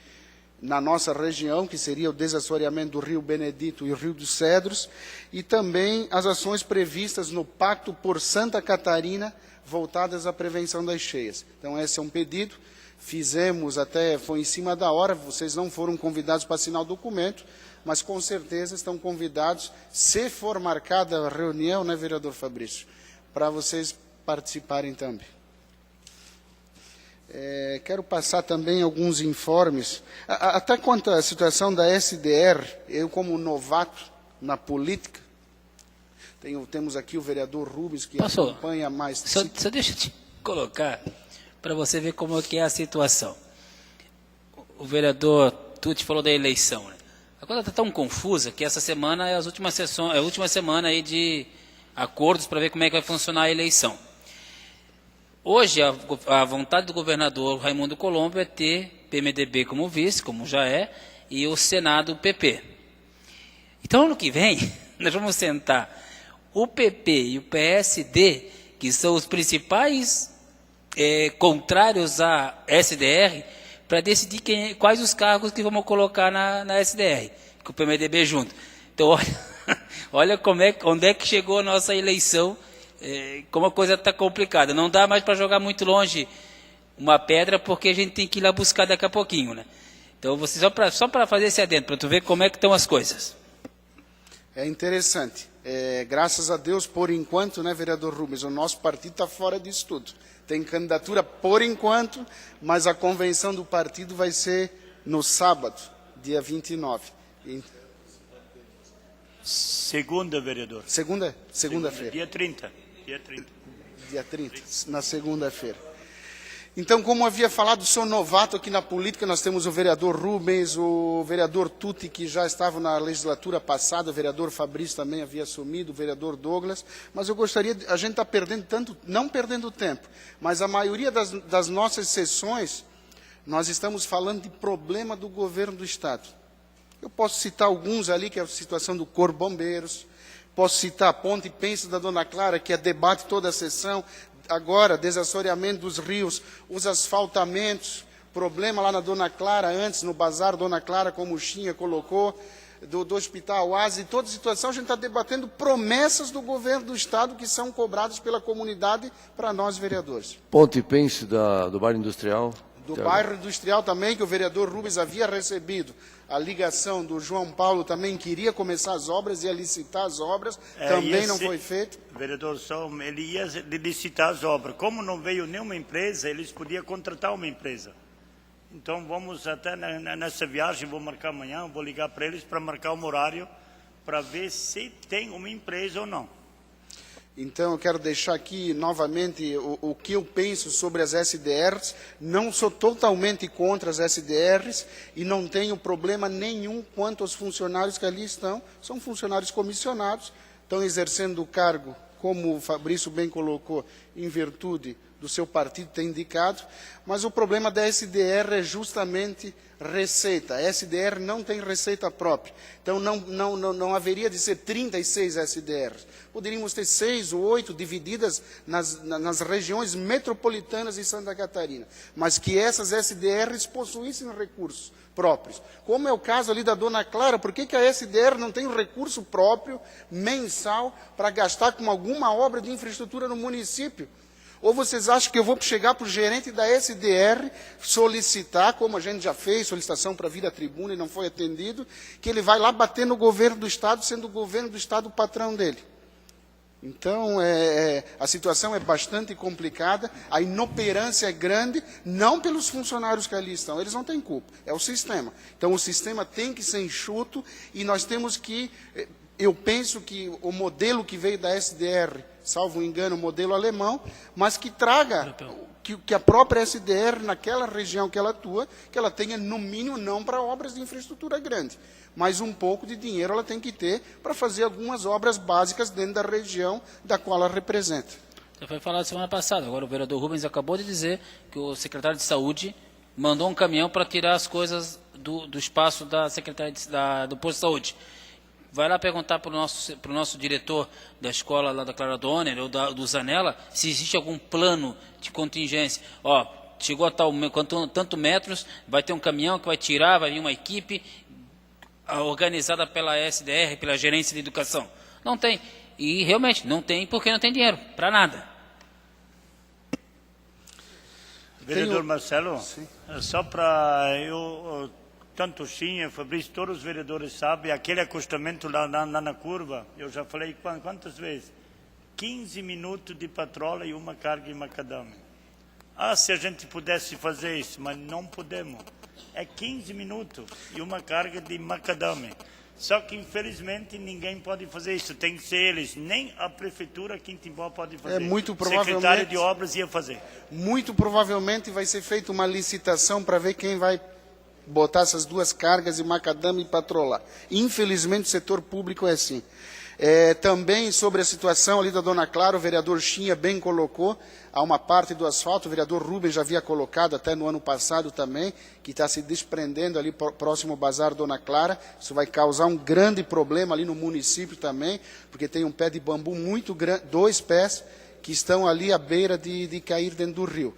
S5: na nossa região, que seria o desassoreamento do Rio Benedito e o Rio dos Cedros, e também as ações previstas no Pacto por Santa Catarina, voltadas à prevenção das cheias. Então, esse é um pedido, fizemos até, foi em cima da hora, vocês não foram convidados para assinar o documento, mas com certeza estão convidados, se for marcada a reunião, né, vereador Fabrício, para vocês participarem também. Quero passar também alguns informes, até quanto à situação da SDR, eu como novato na política, temos aqui o vereador Rubens, que acompanha mais...
S7: Só deixa eu te colocar, para você ver como é que é a situação. O vereador Tucci falou da eleição, né? Agora está tão confusa que essa semana é a última semana aí de acordos para ver como é que vai funcionar a eleição. Hoje, a vontade do governador Raimundo Colombo é ter PMDB como vice, como já é, e o Senado PP. Então, ano que vem, nós vamos sentar o PP e o PSD, que são os principais contrários à SDR, para decidir quais os cargos que vamos colocar na SDR, com o PMDB junto. Então, olha onde é que chegou a nossa eleição, como a coisa está complicada. Não dá mais para jogar muito longe uma pedra, porque a gente tem que ir lá buscar daqui a pouquinho, né? Então, você só para fazer esse adendo, para tu ver como é que estão as coisas.
S5: É interessante. Graças a Deus, por enquanto, né, vereador Rubens, o nosso partido está fora disso tudo. Tem candidatura por enquanto, mas a convenção do partido vai ser no sábado, dia 29.
S8: Segunda, vereador.
S5: Segunda-feira.
S8: Dia 30.
S5: Dia 30, na segunda-feira. Então, como havia falado, sou novato aqui na política, nós temos o vereador Rubens, o vereador Tuti, que já estava na legislatura passada, o vereador Fabrício também havia assumido, o vereador Douglas, mas eu gostaria, a gente está perdendo tanto, não perdendo tempo, mas a maioria das nossas sessões, nós estamos falando de problema do governo do Estado. Eu posso citar alguns ali, que é a situação do Corpo Bombeiros, posso citar a Ponte Pensa da Dona Clara, que é debate toda a sessão, agora, desassoreamento dos rios, os asfaltamentos, problema lá na Dona Clara, antes no Bazar Dona Clara, como o Xinha colocou, do Hospital Oásis, e toda a situação, a gente está debatendo promessas do governo do Estado que são cobradas pela comunidade para nós, vereadores.
S6: Ponte Pense do bairro industrial.
S5: Do bairro industrial também, que o vereador Rubens havia recebido a ligação do João Paulo, também queria começar as obras, ia licitar as obras, também não foi feito.
S8: Vereador Som, ele ia licitar as obras. Como não veio nenhuma empresa, eles podiam contratar uma empresa. Então vamos até nessa viagem, vou marcar amanhã, vou ligar para eles para marcar um horário, para ver se tem uma empresa ou não.
S5: Então, eu quero deixar aqui novamente o que eu penso sobre as SDRs. Não sou totalmente contra as SDRs e não tenho problema nenhum quanto aos funcionários que ali estão. São funcionários comissionados, estão exercendo o cargo, como o Fabrício bem colocou, em virtude do seu partido ter indicado, mas o problema da SDR é justamente receita. A SDR não tem receita própria, então não haveria de ser 36 SDRs. Poderíamos ter 6 ou 8 divididas nas regiões metropolitanas de Santa Catarina, mas que essas SDRs possuíssem recursos próprios. Como é o caso ali da Dona Clara, por que a SDR não tem um recurso próprio, mensal, para gastar com alguma obra de infraestrutura no município? Ou vocês acham que eu vou chegar para o gerente da SDR, solicitar, como a gente já fez, solicitação para vir à tribuna e não foi atendido, que ele vai lá bater no governo do Estado, sendo o governo do Estado o patrão dele? Então, a situação é bastante complicada, a inoperância é grande, não pelos funcionários que ali estão, eles não têm culpa, é o sistema. Então, o sistema tem que ser enxuto e nós temos que... Eu penso que o modelo que veio da SDR, salvo engano, o modelo alemão, mas que traga, que a própria SDR, naquela região que ela atua, que ela tenha, no mínimo, não para obras de infraestrutura grande, mas um pouco de dinheiro ela tem que ter para fazer algumas obras básicas dentro da região da qual ela representa.
S7: Já foi falado semana passada, agora o vereador Rubens acabou de dizer que o secretário de Saúde mandou um caminhão para tirar as coisas do espaço da secretaria do posto de saúde. Vai lá perguntar para o nosso diretor da escola lá da Clara Donner ou do Zanella se existe algum plano de contingência. Ó, chegou a tanto metros, vai ter um caminhão que vai tirar, vai vir uma equipe organizada pela SDR, pela Gerência de Educação. Não tem. E realmente não tem porque não tem dinheiro para nada.
S8: Vereador Marcelo, só para eu... Tanto Xinha, Fabrício, todos os vereadores sabem, aquele acostamento lá na curva, eu já falei quantas vezes? 15 minutos de patrola e uma carga em macadame. Se a gente pudesse fazer isso, mas não podemos. É 15 minutos e uma carga de macadame. Só que, infelizmente, ninguém pode fazer isso. Tem que ser eles. Nem a prefeitura aqui em Timbó pode fazer.
S5: Muito provavelmente,
S8: o secretário de obras ia fazer.
S5: Muito provavelmente vai ser feita uma licitação para ver quem vai botar essas duas cargas de macadame e patrolar. Infelizmente, o setor público é assim. Também sobre a situação ali da Dona Clara, o vereador Xinha bem colocou, há uma parte do asfalto, o vereador Rubens já havia colocado até no ano passado também, que está se desprendendo ali próximo ao Bazar Dona Clara. Isso vai causar um grande problema ali no município também, porque tem um pé de bambu muito grande, 2 pés, que estão ali à beira de cair dentro do rio.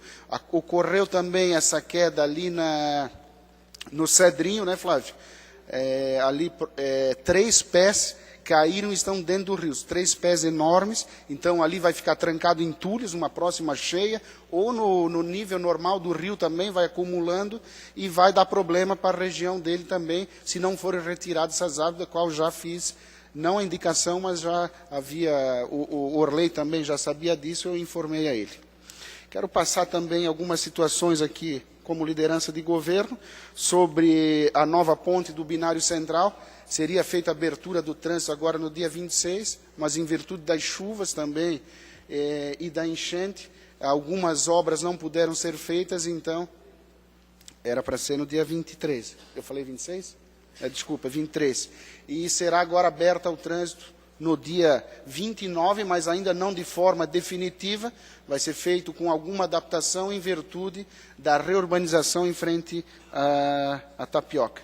S5: Ocorreu também essa queda ali no Cedrinho, né, Flávio? Ali 3 pés caíram e estão dentro do rio. 3 pés enormes, então ali vai ficar trancado em entulhos, uma próxima cheia, ou no nível normal do rio também vai acumulando e vai dar problema para a região dele também, se não forem retiradas essas árvores, da qual já fiz, não a indicação, mas já havia, o Orley também já sabia disso, eu informei a ele. Quero passar também algumas situações aqui, como liderança de governo, sobre a nova ponte do Binário Central. Seria feita a abertura do trânsito agora no dia 26, mas em virtude das chuvas também e da enchente, algumas obras não puderam ser feitas, então era para ser no dia 23. Eu falei 26? Desculpa, 23. E será agora aberta ao trânsito no dia 29, mas ainda não de forma definitiva, vai ser feito com alguma adaptação em virtude da reurbanização em frente à Tapioca.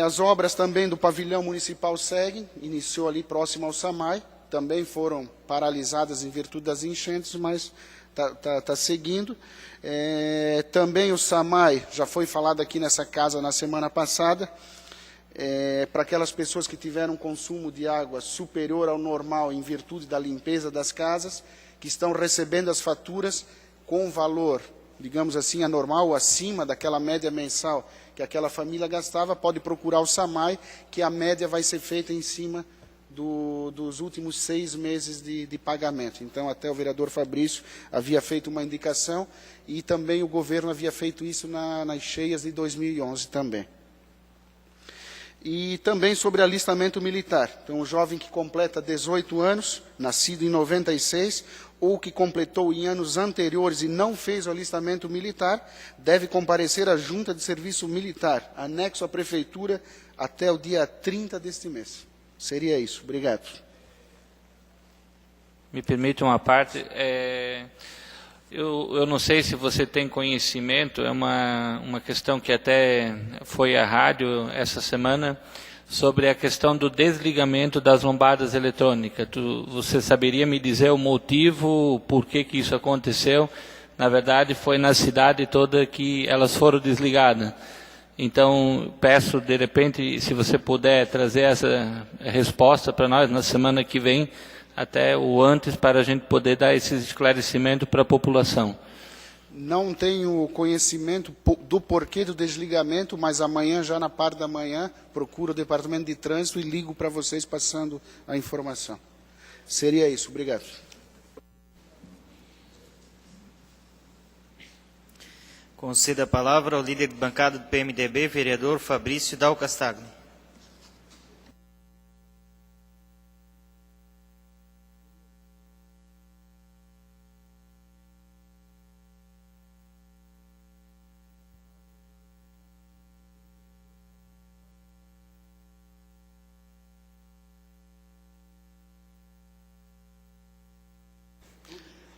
S5: As obras também do pavilhão municipal seguem, iniciou ali próximo ao SAMAI, também foram paralisadas em virtude das enchentes, mas está seguindo. Também o SAMAI, já foi falado aqui nessa casa na semana passada, para aquelas pessoas que tiveram consumo de água superior ao normal em virtude da limpeza das casas, que estão recebendo as faturas com valor, digamos assim, anormal, ou acima daquela média mensal que aquela família gastava, pode procurar o SAMAI, que a média vai ser feita em cima dos últimos 6 meses de pagamento. Então, até o vereador Fabrício havia feito uma indicação e também o governo havia feito isso nas cheias de 2011 também. E também sobre alistamento militar. Então, o jovem que completa 18 anos, nascido em 96, ou que completou em anos anteriores e não fez o alistamento militar, deve comparecer à Junta de Serviço Militar, anexo à Prefeitura, até o dia 30 deste mês. Seria isso. Obrigado.
S3: Me permite uma parte. Eu não sei se você tem conhecimento, é uma questão que até foi à rádio essa semana, sobre a questão do desligamento das lombadas eletrônicas. Você saberia me dizer o motivo, por que isso aconteceu? Na verdade, foi na cidade toda que elas foram desligadas. Então, peço, de repente, se você puder trazer essa resposta para nós na semana que vem, até o antes, para a gente poder dar esse esclarecimento para a população.
S5: Não tenho conhecimento do porquê do desligamento, mas amanhã, já na parte da manhã, procuro o Departamento de Trânsito e ligo para vocês passando a informação. Seria isso. Obrigado.
S1: Conceda a palavra ao líder de bancada do PMDB, vereador Fabrício Dal Castagno.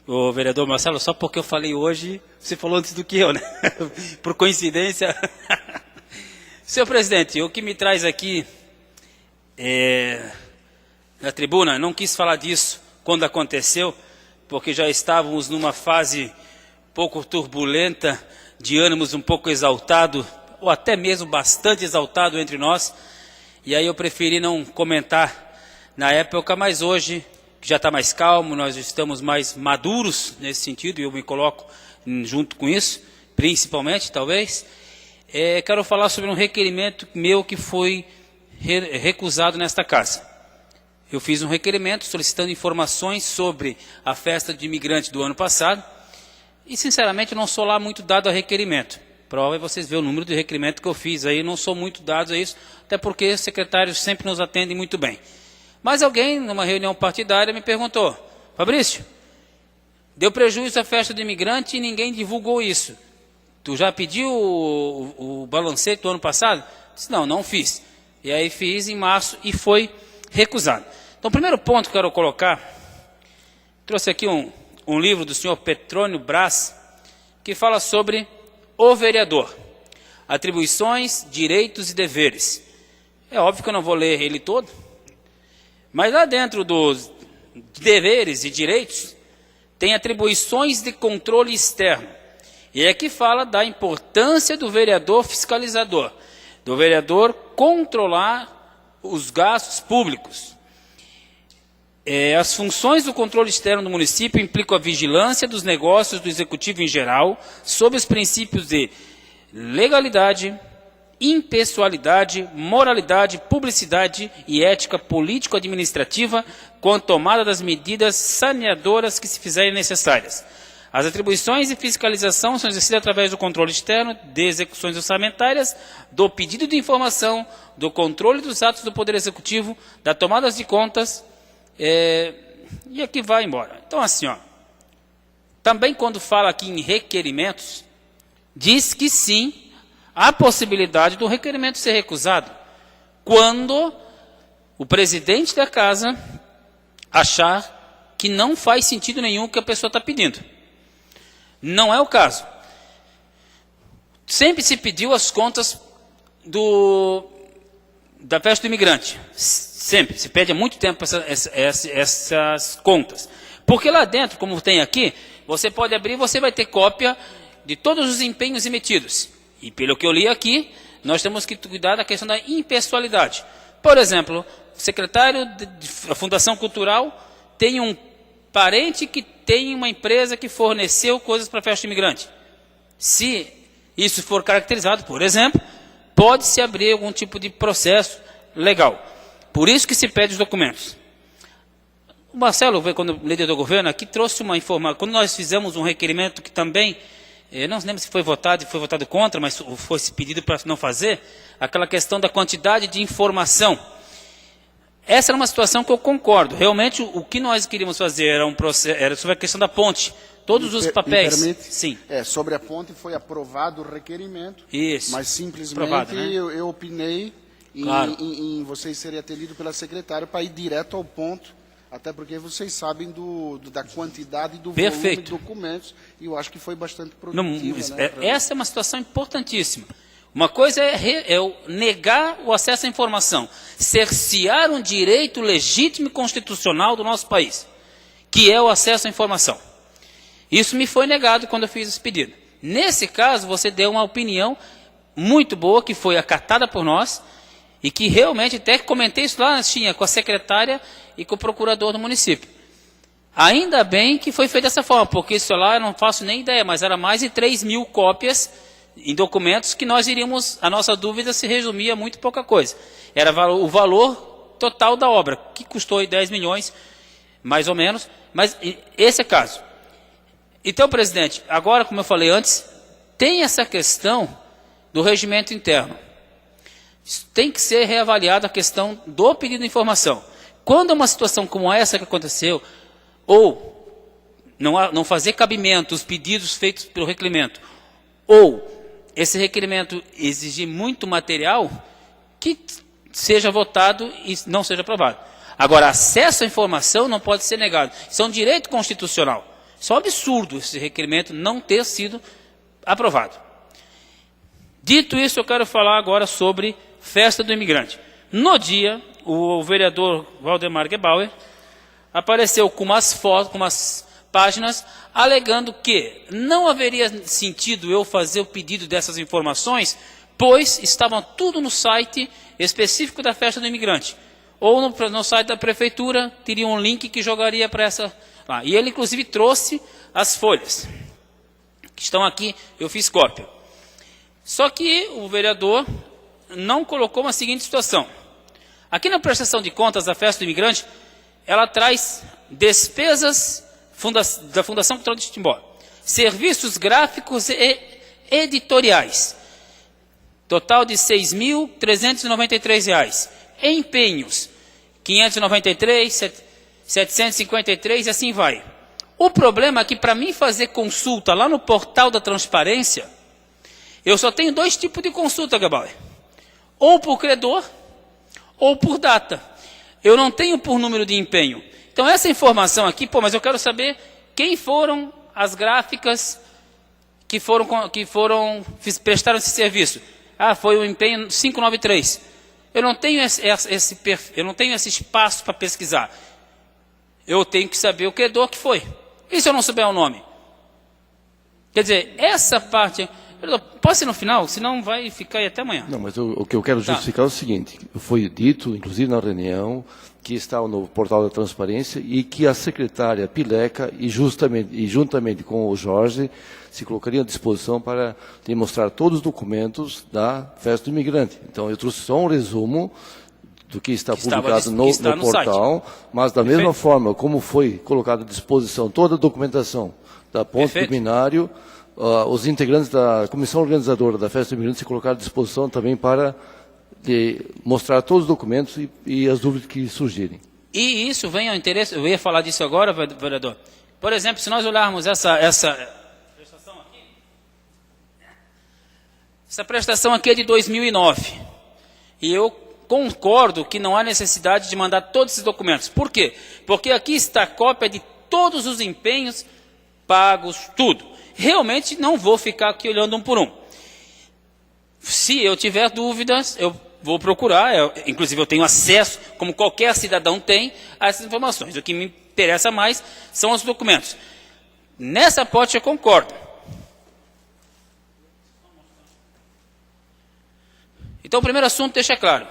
S7: O vereador Marcelo, só porque eu falei hoje, você falou antes do que eu, né? Por coincidência. Senhor presidente, o que me traz aqui na tribuna, não quis falar disso quando aconteceu, porque já estávamos numa fase pouco turbulenta, de ânimos um pouco exaltado, ou até mesmo bastante exaltado entre nós, e aí eu preferi não comentar na época, mas hoje já está mais calmo, nós estamos mais maduros nesse sentido, e eu me coloco junto com isso, principalmente, talvez. Quero falar sobre um requerimento meu que foi recusado nesta casa. Eu fiz um requerimento solicitando informações sobre a festa de imigrante do ano passado, e sinceramente não sou lá muito dado a requerimento. Prova é vocês verem o número de requerimento que eu fiz aí, não sou muito dado a isso, até porque os secretários sempre nos atendem muito bem. Mas alguém, numa reunião partidária, me perguntou: Fabrício, deu prejuízo à festa do imigrante e ninguém divulgou isso. Tu já pediu o balancete do ano passado? Eu disse, não fiz. E aí fiz em março e foi recusado. Então, o primeiro ponto que eu quero colocar, trouxe aqui um livro do senhor Petrônio Brás, que fala sobre o vereador, atribuições, direitos e deveres. É óbvio que eu não vou ler ele todo, mas lá dentro dos deveres e direitos, tem atribuições de controle externo. E aqui fala da importância do vereador fiscalizador, do vereador controlar os gastos públicos. As funções do controle externo do município implicam a vigilância dos negócios do executivo em geral, sob os princípios de legalidade, impessoalidade, moralidade, publicidade e ética político-administrativa, com a tomada das medidas saneadoras que se fizerem necessárias. As atribuições e fiscalização são exercidas através do controle externo, de execuções orçamentárias, do pedido de informação, do controle dos atos do Poder Executivo, da tomada de contas, e aqui vai embora. Então, assim, ó, também quando fala aqui em requerimentos, diz que sim, há possibilidade do requerimento ser recusado, quando o presidente da casa achar que não faz sentido nenhum o que a pessoa está pedindo. Não é o caso. Sempre se pediu as contas da festa do imigrante. Sempre. Se pede há muito tempo essas contas. Porque lá dentro, como tem aqui, você pode abrir e você vai ter cópia de todos os empenhos emitidos. E pelo que eu li aqui, nós temos que cuidar da questão da impessoalidade. Por exemplo, o secretário da Fundação Cultural tem um parente que tem uma empresa que forneceu coisas para a festa imigrante. Se isso for caracterizado, por exemplo, pode-se abrir algum tipo de processo legal. Por isso que se pede os documentos. O Marcelo, quando líder do governo, aqui trouxe uma informação. Quando nós fizemos um requerimento que também, não lembro se foi votado contra, mas foi pedido para não fazer, aquela questão da quantidade de informação. Essa era uma situação que eu concordo. Realmente, o que nós queríamos fazer era sobre a questão da ponte. Todos os papéis.
S5: Me permite?
S7: Sim.
S5: Sobre a ponte foi aprovado o requerimento.
S7: Isso.
S5: Mas simplesmente
S7: Aprovado, né?
S5: eu opinei
S7: Claro.
S5: em vocês serem atendidos pela secretária para ir direto ao ponto, até porque vocês sabem da quantidade e do volume de documentos, e eu acho que foi bastante produtivo.
S7: Essa é uma situação importantíssima. Uma coisa é negar o acesso à informação, cercear um direito legítimo e constitucional do nosso país, que é o acesso à informação. Isso me foi negado quando eu fiz esse pedido. Nesse caso, você deu uma opinião muito boa, que foi acatada por nós, e que realmente, até comentei isso lá com a secretária e com o procurador do município. Ainda bem que foi feito dessa forma, porque isso lá eu não faço nem ideia, mas era mais de 3.000 cópias em documentos que nós iríamos, a nossa dúvida se resumia a muito pouca coisa. Era o valor total da obra, que custou 10 milhões, mais ou menos, mas esse é o caso. Então, presidente, agora, como eu falei antes, tem essa questão do regimento interno. Tem que ser reavaliada a questão do pedido de informação. Quando é uma situação como essa que aconteceu, ou não fazer cabimento os pedidos feitos pelo requerimento, ou esse requerimento exigir muito material, que seja votado e não seja aprovado. Agora, acesso à informação não pode ser negado. Isso é um direito constitucional. Isso é um absurdo esse requerimento não ter sido aprovado. Dito isso, eu quero falar agora sobre festa do imigrante. No dia, o vereador Valdemar Gebauer apareceu com umas fotos, com umas páginas, alegando que não haveria sentido eu fazer o pedido dessas informações, pois estavam tudo no site específico da festa do imigrante. Ou no site da prefeitura, teria um link que jogaria para essa lá. E ele, inclusive, trouxe as folhas, que estão aqui, eu fiz cópia. Só que o vereador não colocou uma seguinte situação. Aqui na prestação de contas da festa do imigrante, ela traz despesas da Fundação Cultural de Timbó, serviços gráficos e editoriais, total de R$ 6.393. Empenhos, R$ 593, R$ 753 e assim vai. O problema é que para mim fazer consulta lá no portal da transparência, eu só tenho dois tipos de consulta, Gebauer. Ou por credor, ou por data. Eu não tenho por número de empenho. Então essa informação aqui, mas eu quero saber quem foram as gráficas que prestaram esse serviço. Foi o empenho 593. Eu não tenho esse espaço para pesquisar. Eu tenho que saber o credor que foi. E se eu não souber o nome? Quer dizer, essa parte Vereador, posso ir no final? Senão vai ficar aí até amanhã.
S6: Não, mas o que eu quero justificar é o seguinte, foi dito, inclusive na reunião, que está no portal da transparência e que a secretária Pileca e juntamente com o Jorge se colocariam à disposição para demonstrar todos os documentos da festa do imigrante. Então eu trouxe só um resumo do que está publicado no portal, mas da mesma forma como foi colocada à disposição toda a documentação da ponte do binário, os integrantes da comissão organizadora da festa do imigrante se colocaram à disposição também para mostrar todos os documentos e as dúvidas que surgirem.
S7: E isso vem ao interesse, eu ia falar disso agora, vereador. Por exemplo, se nós olharmos essa prestação aqui, essa prestação aqui é de 2009. E eu concordo que não há necessidade de mandar todos esses documentos. Por quê? Porque aqui está a cópia de todos os empenhos pagos, tudo. Realmente não vou ficar aqui olhando um por um. Se eu tiver dúvidas, eu vou procurar, inclusive eu tenho acesso, como qualquer cidadão tem, a essas informações. O que me interessa mais são os documentos. Nessa parte eu concordo. Então o primeiro assunto deixa claro,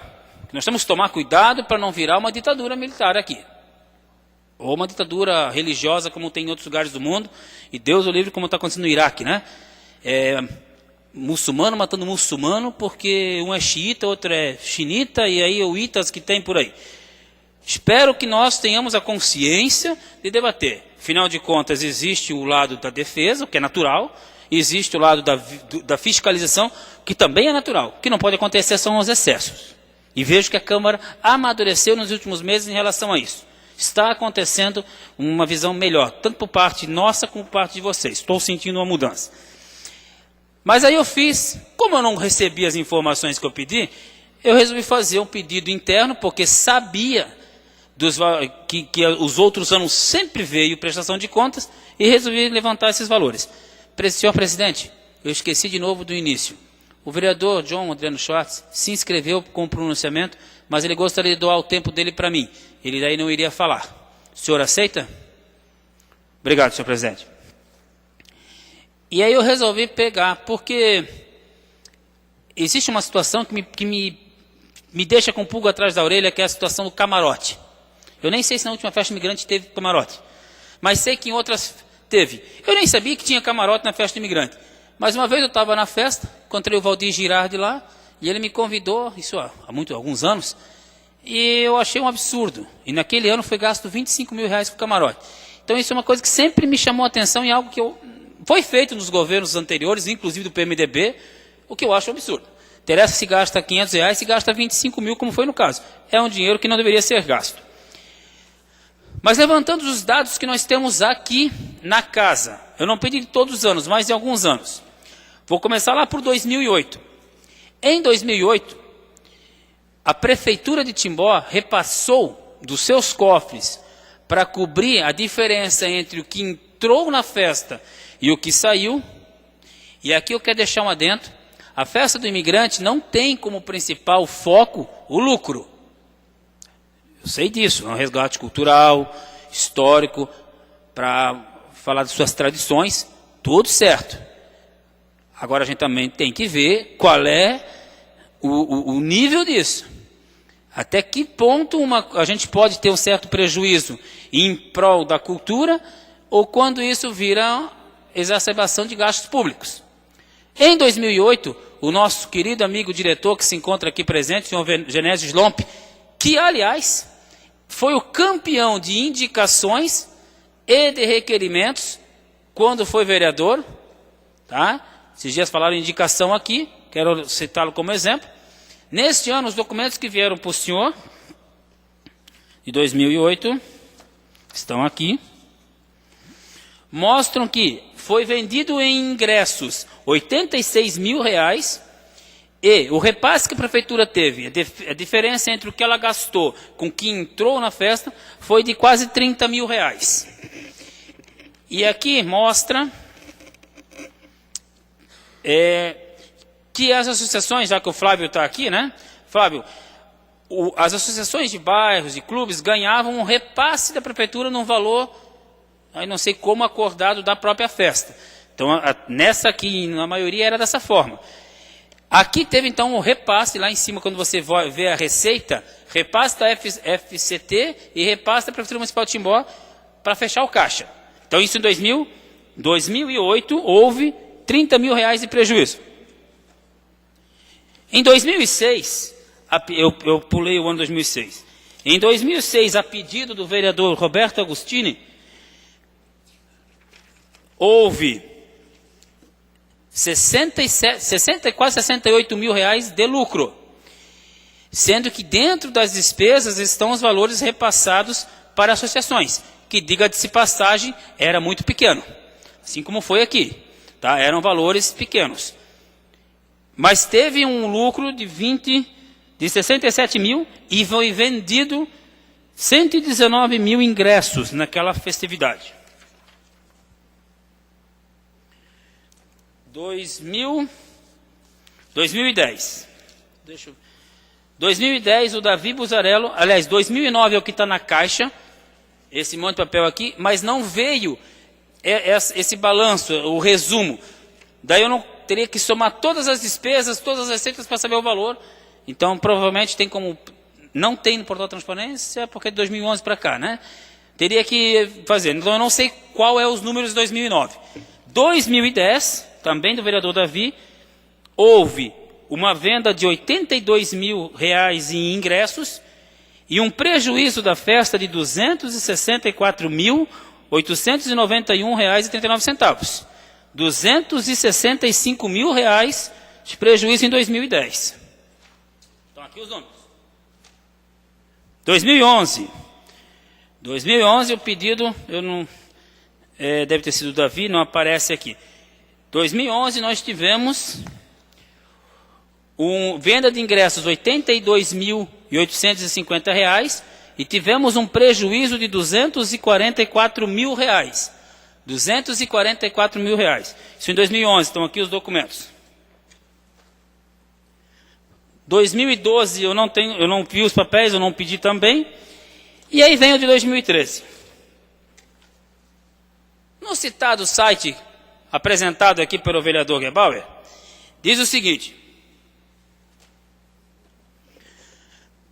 S7: que nós temos que tomar cuidado para não virar uma ditadura militar aqui. Ou uma ditadura religiosa como tem em outros lugares do mundo, e Deus o livre como está acontecendo no Iraque, né? Muçulmano matando muçulmano porque um é xiita, outro é xinita, e aí o itas que tem por aí. Espero que nós tenhamos a consciência de debater. Afinal de contas, existe o lado da defesa, o que é natural, existe o lado da fiscalização, que também é natural. O que não pode acontecer são os excessos. E vejo que a Câmara amadureceu nos últimos meses em relação a isso. Está acontecendo uma visão melhor, tanto por parte nossa como por parte de vocês. Estou sentindo uma mudança. Mas aí eu fiz, como eu não recebi as informações que eu pedi, eu resolvi fazer um pedido interno, porque sabia que os outros anos sempre veio prestação de contas, e resolvi levantar esses valores. Senhor presidente, eu esqueci de novo do início. O vereador John Adriano Schwartz se inscreveu com o pronunciamento, mas ele gostaria de doar o tempo dele para mim. Ele daí não iria falar. O senhor aceita? Obrigado, senhor presidente. E aí eu resolvi pegar, porque existe uma situação que me deixa com pulga atrás da orelha, que é a situação do camarote. Eu nem sei se na última festa imigrante teve camarote, mas sei que em outras teve. Eu nem sabia que tinha camarote na festa imigrante. Mas uma vez eu estava na festa, encontrei o Valdir Girardi lá, e ele me convidou, isso há alguns anos, e eu achei um absurdo. E naquele ano foi gasto 25 mil reais com camarote. Então isso é uma coisa que sempre me chamou a atenção, e algo que foi feito nos governos anteriores, inclusive do PMDB, o que eu acho um absurdo. Interessa se gasta 500 reais, se gasta 25 mil, como foi no caso. É um dinheiro que não deveria ser gasto. Mas levantando os dados que nós temos aqui na casa, eu não pedi de todos os anos, mas de alguns anos. Vou começar lá por 2008. Em 2008, a Prefeitura de Timbó repassou dos seus cofres para cobrir a diferença entre o que entrou na festa e o que saiu. E aqui eu quero deixar um adendo. A festa do imigrante não tem como principal foco o lucro. Eu sei disso, é um resgate cultural, histórico, para falar de suas tradições, tudo certo. Agora a gente também tem que ver qual é o nível disso. Até que ponto a gente pode ter um certo prejuízo em prol da cultura, ou quando isso vira exacerbação de gastos públicos. Em 2008, o nosso querido amigo diretor, que se encontra aqui presente, o senhor Genésio Slomp, que, aliás, foi o campeão de indicações e de requerimentos quando foi vereador, tá? Esses dias falaram em indicação aqui, quero citá-lo como exemplo. Neste ano, os documentos que vieram para o senhor, de 2008, estão aqui, mostram que foi vendido em ingressos 86 mil reais, e o repasse que a prefeitura teve, a diferença entre o que ela gastou com o que entrou na festa, foi de quase 30 mil reais. E aqui mostra que as associações, já que o Flávio está aqui, né? Flávio, as associações de bairros e clubes ganhavam um repasse da prefeitura num valor, aí não sei como, acordado da própria festa. Então, nessa aqui, na maioria, era dessa forma. Aqui teve, então, o repasse, lá em cima, quando você vê a receita, repasse da FCT e repasse da Prefeitura Municipal de Timbó para fechar o caixa. Então, isso em 2008, houve 30 mil reais de prejuízo. Em 2006, eu pulei o ano 2006. Em 2006, a pedido do vereador Roberto Agostini, houve quase 68 mil reais de lucro, sendo que dentro das despesas estão os valores repassados para associações, que, diga-se passagem, era muito pequeno, assim como foi aqui, tá? Eram valores pequenos. Mas teve um lucro de 67 mil e foi vendido 119 mil ingressos naquela festividade. 2010. 2010, o Davi Buzarello, aliás, 2009 é o que está na caixa, esse monte de papel aqui, mas não veio esse balanço, o resumo. Daí eu não teria que somar todas as despesas, todas as receitas para saber o valor. Então, provavelmente tem como... Não tem no portal de transparência, porque é de 2011 para cá, né? Teria que fazer. Então, eu não sei qual é os números de 2009. 2010, também do vereador Davi, houve uma venda de 82 mil reais em ingressos e um prejuízo da festa de 264.891 reais e 39 centavos. 265 mil reais de prejuízo em 2010. Então, aqui os números. 2011, o pedido, deve ter sido do Davi, não aparece aqui. 2011, nós tivemos venda de ingressos R$ 82.850 reais e tivemos um prejuízo de R$ 244 mil reais. 244 mil reais. Isso em 2011, estão aqui os documentos. 2012 eu não vi os papéis, eu não pedi também. E aí vem o de 2013. No citado site apresentado aqui pelo vereador Gebauer, diz o seguinte: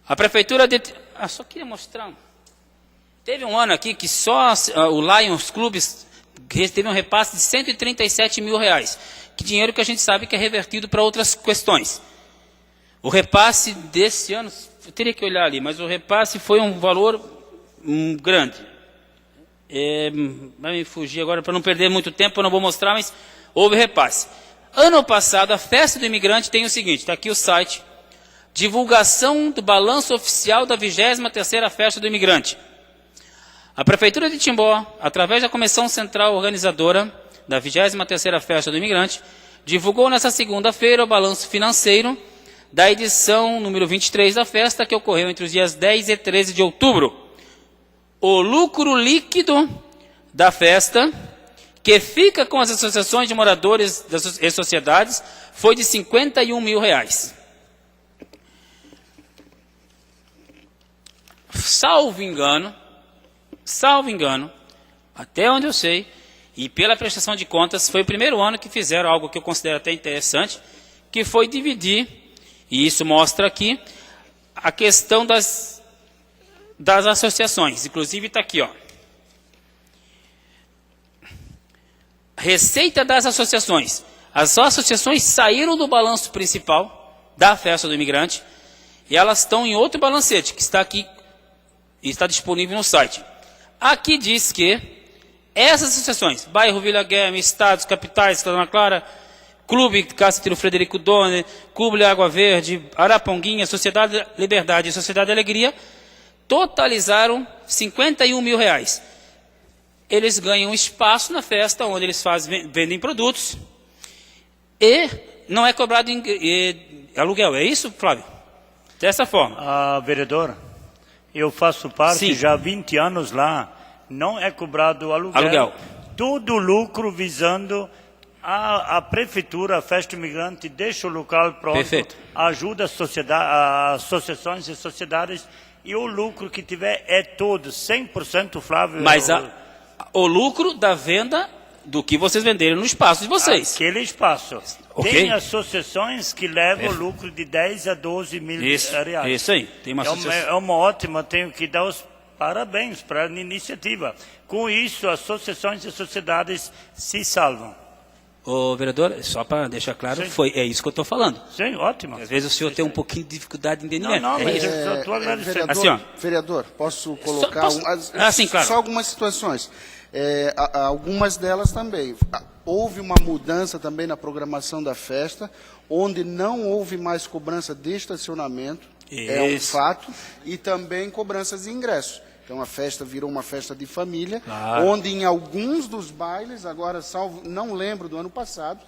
S7: a prefeitura de... só queria mostrar. Teve um ano aqui que só o Lions Clubes teve um repasse de 137 mil reais. Que dinheiro que a gente sabe que é revertido para outras questões. O repasse desse ano, eu teria que olhar ali, mas o repasse foi um valor grande. Vai me fugir agora para não perder muito tempo, eu não vou mostrar, mas houve repasse. Ano passado, a festa do imigrante tem o seguinte, está aqui o site, divulgação do balanço oficial da 23ª festa do imigrante. A Prefeitura de Timbó, através da Comissão Central Organizadora da 23ª festa do imigrante, divulgou nesta segunda-feira o balanço financeiro da edição número 23 da festa, que ocorreu entre os dias 10 e 13 de outubro. O lucro líquido da festa, que fica com as associações de moradores e sociedades, foi de 51 mil reais. Salvo engano, até onde eu sei, e pela prestação de contas, foi o primeiro ano que fizeram algo que eu considero até interessante, que foi dividir, e isso mostra aqui, a questão das associações. Inclusive está aqui, ó. Receita das associações. As associações saíram do balanço principal da festa do imigrante e elas estão em outro balancete, que está aqui e está disponível no site. Aqui diz que essas associações, Bairro Vila Guilherme, Estados, Capitais, Dona Clara, Clube Castro Frederico Doni, Clube Água Verde, Araponguinha, Sociedade Liberdade e Sociedade Alegria, totalizaram 51 mil reais. Eles ganham espaço na festa, onde eles vendem produtos, e não é cobrado aluguel. É isso, Flávio? Dessa forma.
S8: Vereador, eu faço parte já há 20 anos lá, não é cobrado aluguel. Todo lucro visando a prefeitura, a festa imigrante, deixa o local pronto, perfeito, ajuda as associações e sociedades, e o lucro que tiver é todo, 100%, Flávio.
S7: Mas o lucro da venda do que vocês venderam no espaço de vocês.
S8: Aquele espaço.
S7: Ok.
S8: Tem associações que levam lucro de 10 a 12 mil reais.
S7: Isso aí. Tem uma associação.
S8: É uma ótima, tenho que dar os parabéns para a iniciativa. Com isso, associações e sociedades se salvam.
S7: Ô, vereador, só para deixar claro,
S8: Sim.
S7: é isso que eu estou falando.
S8: Sim, ótimo.
S7: Às vezes o senhor tem um pouquinho de dificuldade de entender.
S8: Não, mas
S7: isso.
S8: eu estou agradecendo.
S5: Vereador,
S7: Assim, ó.
S5: vereador, posso colocar
S7: sim, claro.
S5: só algumas situações. Algumas delas também. Houve uma mudança também na programação da festa, onde não houve mais cobrança de estacionamento, é um
S7: Isso.
S5: fato, e também cobranças de ingressos. Então a festa virou uma festa de família,
S7: Claro.
S5: onde em alguns dos bailes, agora salvo, não lembro do ano passado,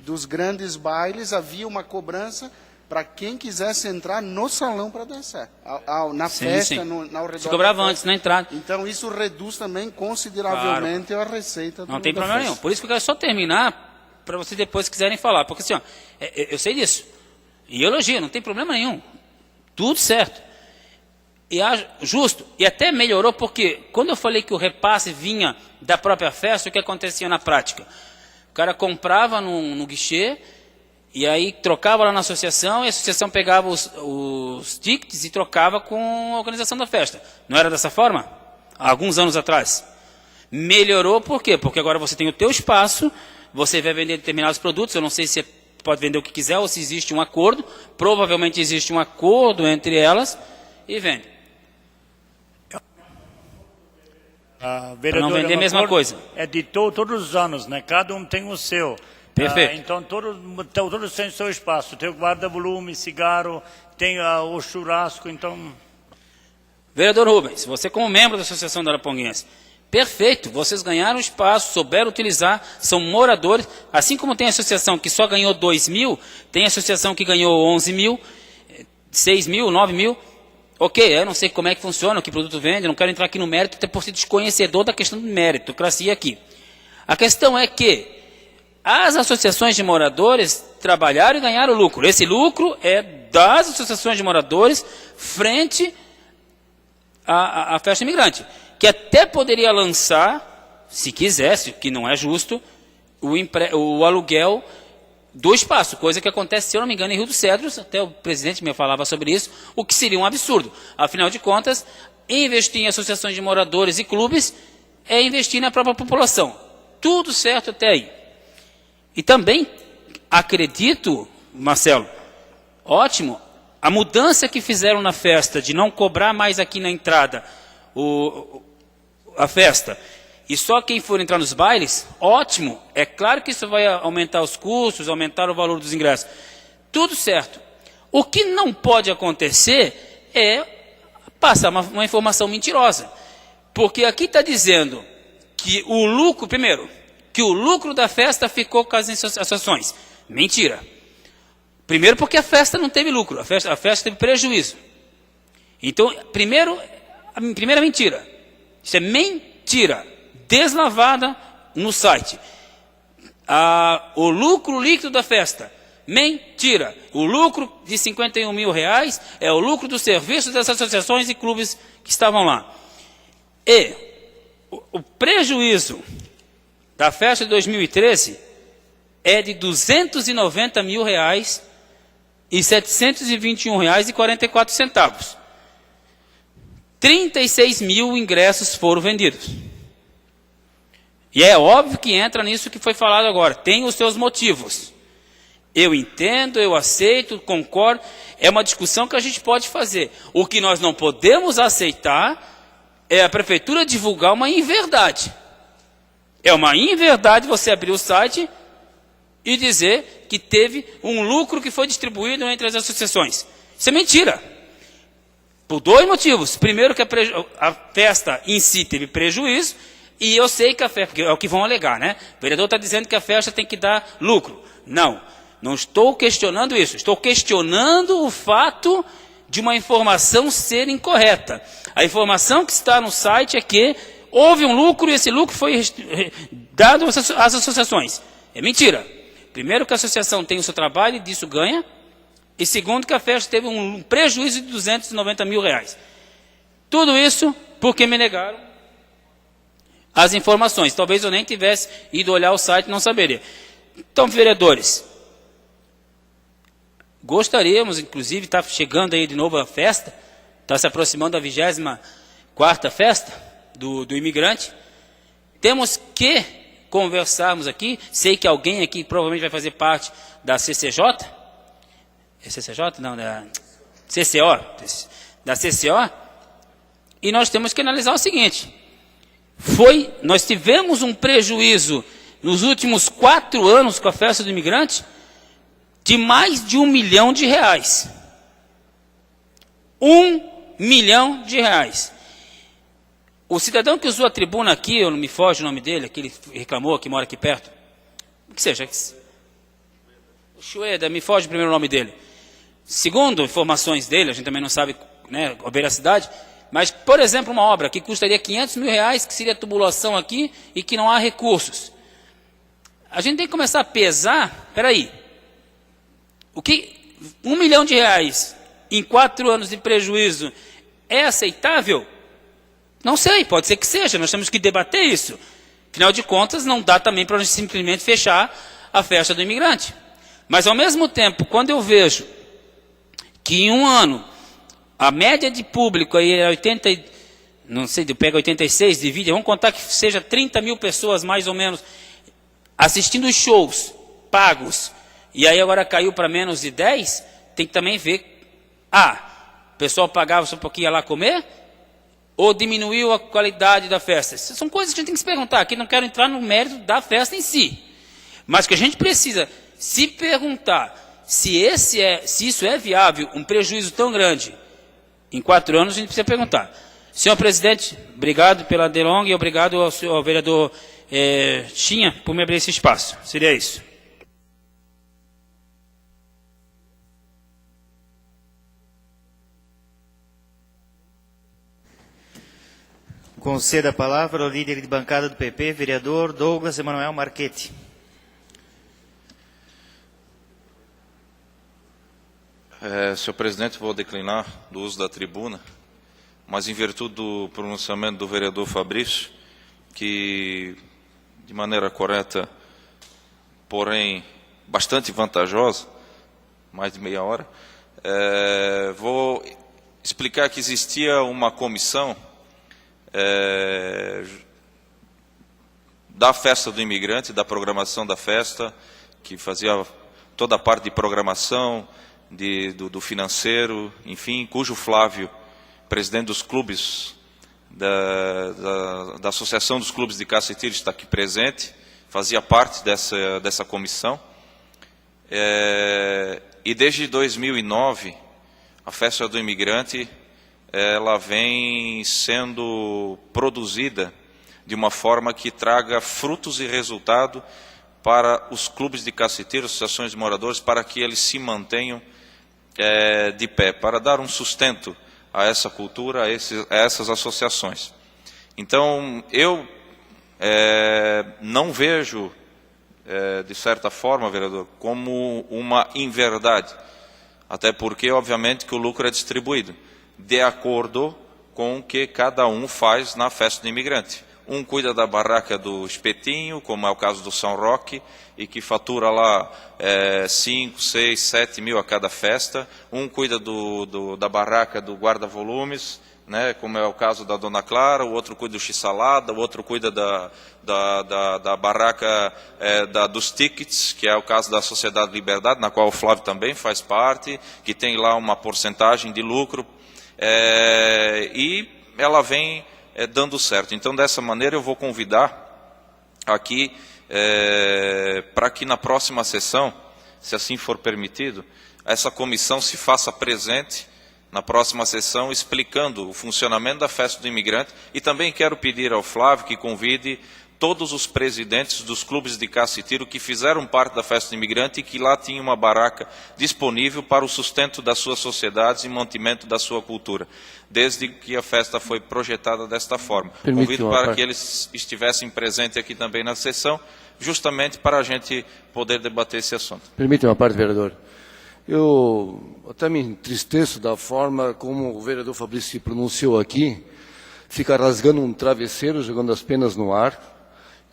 S5: dos grandes bailes havia uma cobrança para quem quisesse entrar no salão para dançar, na
S7: Sim,
S5: festa,
S7: sim.
S5: ao redor
S7: Se cobrava
S5: da
S7: antes na entrada.
S5: então, isso reduz também consideravelmente a receita
S7: Não tem
S5: da
S7: problema
S5: festa.
S7: nenhum. Por isso que eu quero só terminar, para vocês depois quiserem falar. Porque assim, ó, eu sei disso. E eu elogio, não tem problema nenhum. Tudo certo. E justo. E até melhorou, porque quando eu falei que o repasse vinha da própria festa, o que acontecia na prática? O cara comprava no guichê, e aí trocava lá na associação, e a associação pegava os tickets e trocava com a organização da festa. Não era dessa forma? Há alguns anos atrás. Melhorou por quê? Porque agora você tem o teu espaço, você vai vender determinados produtos, eu não sei se pode vender o que quiser ou se existe um acordo, provavelmente existe um acordo entre elas, e vende.
S8: Vereador,
S7: não vender a mesma
S8: acordo
S7: coisa.
S8: É de todos os anos, né? Cada um tem o seu.
S7: Perfeito.
S8: Então, todos têm o seu espaço. Tem o guarda-volume, cigarro, tem o churrasco, então...
S7: Vereador Rubens, você como membro da Associação da Araponguense, perfeito, vocês ganharam espaço, souberam utilizar, são moradores, assim como tem a associação que só ganhou 2 mil, tem a associação que ganhou 11 mil, 6 mil, 9 mil, ok, eu não sei como é que funciona, que produto vende, não quero entrar aqui no mérito, até por ser desconhecedor da questão do meritocracia aqui. A questão é que as associações de moradores trabalharam e ganharam lucro. Esse lucro é das associações de moradores frente à festa imigrante, que até poderia lançar, se quisesse, que não é justo, o aluguel do espaço, coisa que acontece, se eu não me engano, em Rio dos Cedros, até o presidente me falava sobre isso, o que seria um absurdo. Afinal de contas, investir em associações de moradores e clubes é investir na própria população. Tudo certo até aí. E também acredito, Marcelo, ótimo, a mudança que fizeram na festa, de não cobrar mais aqui na entrada a festa, e só quem for entrar nos bailes, ótimo. É claro que isso vai aumentar os custos, aumentar o valor dos ingressos. Tudo certo. O que não pode acontecer é passar uma informação mentirosa. Porque aqui está dizendo que o lucro, primeiro, que o lucro da festa ficou com as associações. Mentira. Primeiro porque a festa não teve lucro, a festa teve prejuízo. Então, primeira mentira. Isso é mentira. Deslavada no site. O lucro líquido da festa. Mentira. O lucro de 51 mil reais é o lucro dos serviços das associações e clubes que estavam lá. E o prejuízo da festa de 2013 é de 290 mil reais e 721 reais e 44 centavos. 36 mil ingressos foram vendidos. E é óbvio que entra nisso que foi falado agora. Tem os seus motivos. Eu entendo, eu aceito, concordo. É uma discussão que a gente pode fazer. O que nós não podemos aceitar é a prefeitura divulgar uma inverdade. É uma inverdade você abrir o site e dizer que teve um lucro que foi distribuído entre as associações. Isso é mentira. Por 2 motivos. Primeiro, que a festa em si teve prejuízo. E eu sei que a festa, porque é o que vão alegar, né? O vereador está dizendo que a festa tem que dar lucro. Não estou questionando isso. Estou questionando o fato de uma informação ser incorreta. A informação que está no site é que houve um lucro e esse lucro foi dado às associações. É mentira. Primeiro, que a associação tem o seu trabalho e disso ganha. E segundo, que a festa teve um prejuízo de 290 mil reais. Tudo isso porque me negaram as informações. Talvez eu nem tivesse ido olhar o site, não saberia. Então, vereadores, gostaríamos, inclusive, está chegando aí de novo a festa, está se aproximando da 24ª festa do imigrante. Temos que conversarmos aqui, sei que alguém aqui provavelmente vai fazer parte da CCJ, é CCJ? Não, da CCO, e nós temos que analisar o seguinte, nós tivemos um prejuízo nos últimos 4 anos com a festa do imigrante de mais de R$1 milhão. R$1 milhão. O cidadão que usou a tribuna aqui, eu não me foge o nome dele, que ele reclamou, que mora aqui perto, o que seja, o Chueda, me foge o primeiro nome dele. Segundo informações dele, a gente também não sabe, né, a veracidade, mas, por exemplo, uma obra que custaria R$500 mil, que seria tubulação aqui e que não há recursos. A gente tem que começar a pesar, peraí, o que R$1 milhão em 4 anos de prejuízo é aceitável? Não sei, pode ser que seja, nós temos que debater isso. Afinal de contas, não dá também para nós simplesmente fechar a festa do imigrante. Mas, ao mesmo tempo, quando eu vejo que em um ano a média de público aí é 80, não sei, pega 86, divide, vamos contar que seja 30 mil pessoas mais ou menos assistindo os shows pagos, e aí agora caiu para menos de 10, tem que também ver, o pessoal pagava só um pouquinho, ia lá comer, ou diminuiu a qualidade da festa? Essas são coisas que a gente tem que se perguntar, aqui não quero entrar no mérito da festa em si, mas que a gente precisa se perguntar se isso é viável, um prejuízo tão grande. Em 4 anos a gente precisa perguntar. Senhor presidente, obrigado pela delonga e obrigado ao vereador Chinha por me abrir esse espaço. Seria isso.
S1: Conceda a palavra ao líder de bancada do PP, vereador Douglas Emanuel Marchetti.
S2: Senhor presidente, vou declinar do uso da tribuna, mas em virtude do pronunciamento do vereador Fabrício, que de maneira correta, porém bastante vantajosa, mais de meia hora, vou explicar que existia uma comissão da festa do imigrante, da programação da festa, que fazia toda a parte de programação, do financeiro, enfim, cujo Flávio, presidente dos clubes, da Associação dos Clubes de Cacetilho, está aqui presente, fazia parte dessa comissão. E desde 2009, a festa do imigrante, ela vem sendo produzida de uma forma que traga frutos e resultado para os clubes de cacetilho, associações de moradores, para que eles se mantenham de pé, para dar um sustento a essa cultura, a essas associações. Então, eu não vejo, de certa forma, vereador, como uma inverdade, até porque, obviamente, que o lucro é distribuído, de acordo com o que cada um faz na festa do imigrante. Um cuida da barraca do espetinho, como é o caso do São Roque, e que fatura lá 5, 6, 7 mil a cada festa. Um cuida da barraca do guarda-volumes, né, como é o caso da Dona Clara, o outro cuida do X-salada, o outro cuida da barraca dos tickets, que é o caso da Sociedade Liberdade, na qual o Flávio também faz parte, que tem lá uma porcentagem de lucro, e ela vem dando certo. Então, dessa maneira, eu vou convidar aqui para que na próxima sessão, se assim for permitido, essa comissão se faça presente na próxima sessão, explicando o funcionamento da festa do imigrante, e também quero pedir ao Flávio que convide todos os presidentes dos clubes de caça e tiro que fizeram parte da festa do imigrante e que lá tinham uma barraca disponível para o sustento das suas sociedades e mantimento da sua cultura, desde que a festa foi projetada desta forma. Convido para que eles estivessem presentes aqui também na sessão, justamente para a gente poder debater esse assunto.
S6: Permite uma parte, vereador. Eu até me entristeço da forma como o vereador Fabrício se pronunciou aqui, fica rasgando um travesseiro, jogando as penas no ar,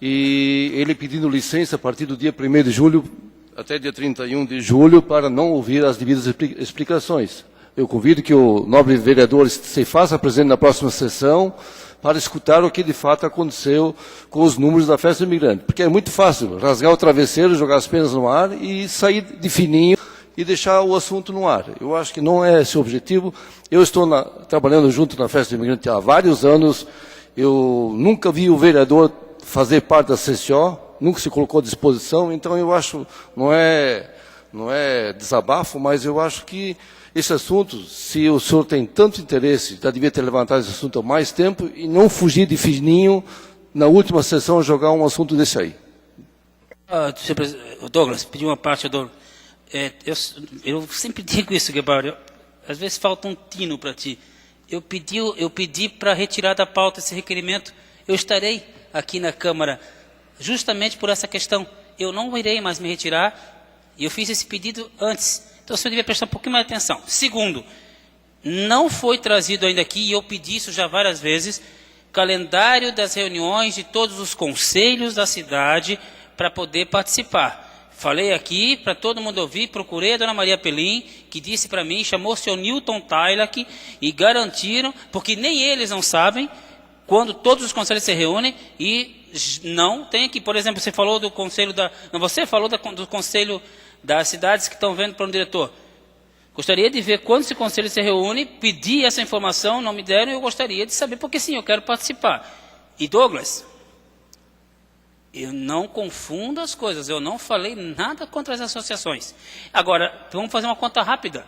S6: e ele pedindo licença a partir do dia 1º de julho até dia 31 de julho para não ouvir as devidas explicações. Eu convido que o nobre vereador se faça presente na próxima sessão para escutar o que de fato aconteceu com os números da festa do imigrante. Porque é muito fácil rasgar o travesseiro, jogar as penas no ar e sair de fininho e deixar o assunto no ar. Eu acho que não é esse o objetivo. Eu estou trabalhando junto na festa do imigrante há vários anos. Eu nunca vi o vereador fazer parte da CCO, nunca se colocou à disposição. Então eu acho, não é desabafo, mas eu acho que esse assunto, se o senhor tem tanto interesse, já devia ter levantado esse assunto há mais tempo e não fugir de fininho na última sessão jogar um assunto desse aí.
S7: Douglas, pedi uma parte, Douglas. Eu sempre digo isso, Guebar. Às vezes falta um tino para ti. Eu pedi para retirar da pauta esse requerimento. Eu estarei aqui na Câmara justamente por essa questão. Eu não irei mais me retirar. E eu fiz esse pedido antes. Então, o senhor devia prestar um pouquinho mais de atenção. Segundo, não foi trazido ainda aqui, e eu pedi isso já várias vezes, calendário das reuniões de todos os conselhos da cidade para poder participar. Falei aqui para todo mundo ouvir, procurei a dona Maria Pelim, que disse para mim, chamou o senhor Newton Taylak e garantiram, porque nem eles não sabem, quando todos os conselhos se reúnem e não tem aqui. Por exemplo, você falou do conselho você falou do conselho das cidades que estão vendo para um diretor. Gostaria de ver quando esse conselho se reúne, pedir essa informação, não me deram, eu gostaria de saber, porque sim, eu quero participar. E Douglas, eu não confundo as coisas, eu não falei nada contra as associações. Agora, vamos fazer uma conta rápida.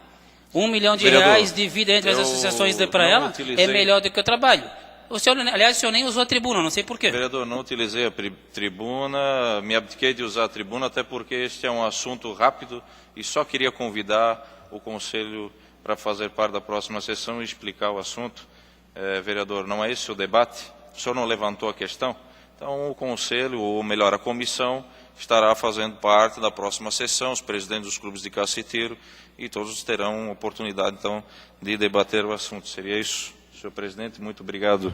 S7: R$1 milhão divide entre as associações para ela, é melhor do que o trabalho. O senhor nem usou a tribuna, não sei porquê.
S2: Vereador, não utilizei a tribuna, me abdiquei de usar a tribuna, até porque este é um assunto rápido e só queria convidar o Conselho para fazer parte da próxima sessão e explicar o assunto. Vereador, não é esse o debate? O senhor não levantou a questão? Então o Conselho, ou melhor, a Comissão, estará fazendo parte da próxima sessão, os presidentes dos clubes de caceteiro, e todos terão oportunidade, então, de debater o assunto. Seria isso? Senhor presidente, muito obrigado.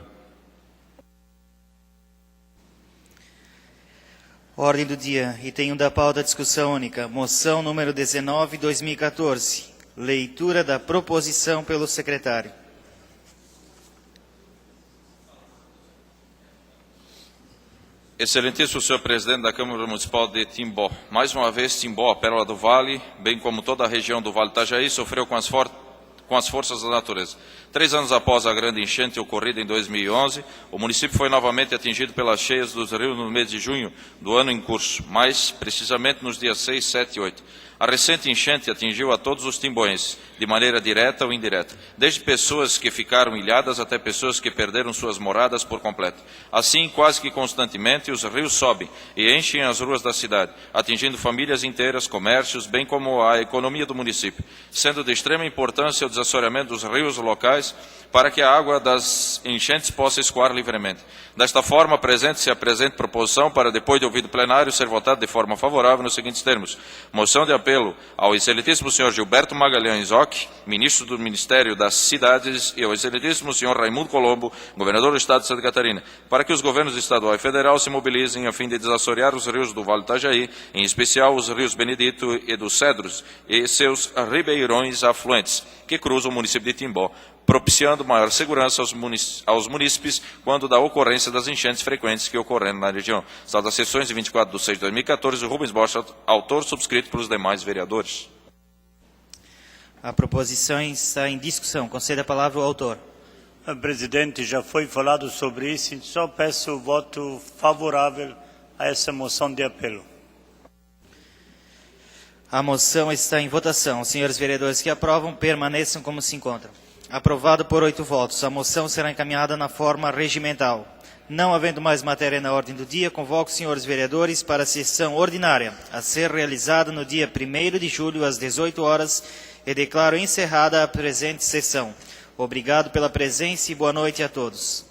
S1: Ordem do dia, item 1 da pauta, discussão única. Moção número 19, 2014. Leitura da proposição pelo secretário.
S2: Excelentíssimo senhor presidente da Câmara Municipal de Timbó. Mais uma vez, Timbó, a pérola do Vale, bem como toda a região do Vale do Itajaí, sofreu com as forças da natureza. 3 anos após a grande enchente ocorrida em 2011, o município foi novamente atingido pelas cheias dos rios no mês de junho do ano em curso, mais precisamente nos dias 6, 7 e 8. A recente enchente atingiu a todos os timboenses, de maneira direta ou indireta, desde pessoas que ficaram ilhadas até pessoas que perderam suas moradas por completo. Assim, quase que constantemente, os rios sobem e enchem as ruas da cidade, atingindo famílias inteiras, comércios, bem como a economia do município, sendo de extrema importância o desassoreamento dos rios locais para que a água das enchentes possa escoar livremente. Desta forma, apresente-se a presente proposição para, depois de ouvido plenário, ser votada de forma favorável nos seguintes termos. Moção de apelo ao excelentíssimo senhor Gilberto Magalhães Occhi, ministro do Ministério das Cidades, e ao excelentíssimo senhor Raimundo Colombo, governador do Estado de Santa Catarina, para que os governos estadual e federal se mobilizem a fim de desassorear os rios do Vale do Itajaí, em especial os rios Benedito e dos Cedros, e seus ribeirões afluentes, que cruzam o município de Timbó, propiciando maior segurança aos munícipes quando da ocorrência das enchentes frequentes que ocorreram na região. Estado das sessões de 24 de 6 de 2014, Rubens Bosch, autor, subscrito pelos demais vereadores.
S1: A proposição está em discussão. Conceda a palavra ao autor.
S8: Presidente, já foi falado sobre isso, só peço o voto favorável a essa moção de apelo.
S1: A moção está em votação. Os senhores vereadores que aprovam permaneçam como se encontram. Aprovado por 8 votos. A moção será encaminhada na forma regimental. Não havendo mais matéria na ordem do dia, convoco os senhores vereadores para a sessão ordinária, a ser realizada no dia 1º de julho, às 18 horas, e declaro encerrada a presente sessão. Obrigado pela presença e boa noite a todos.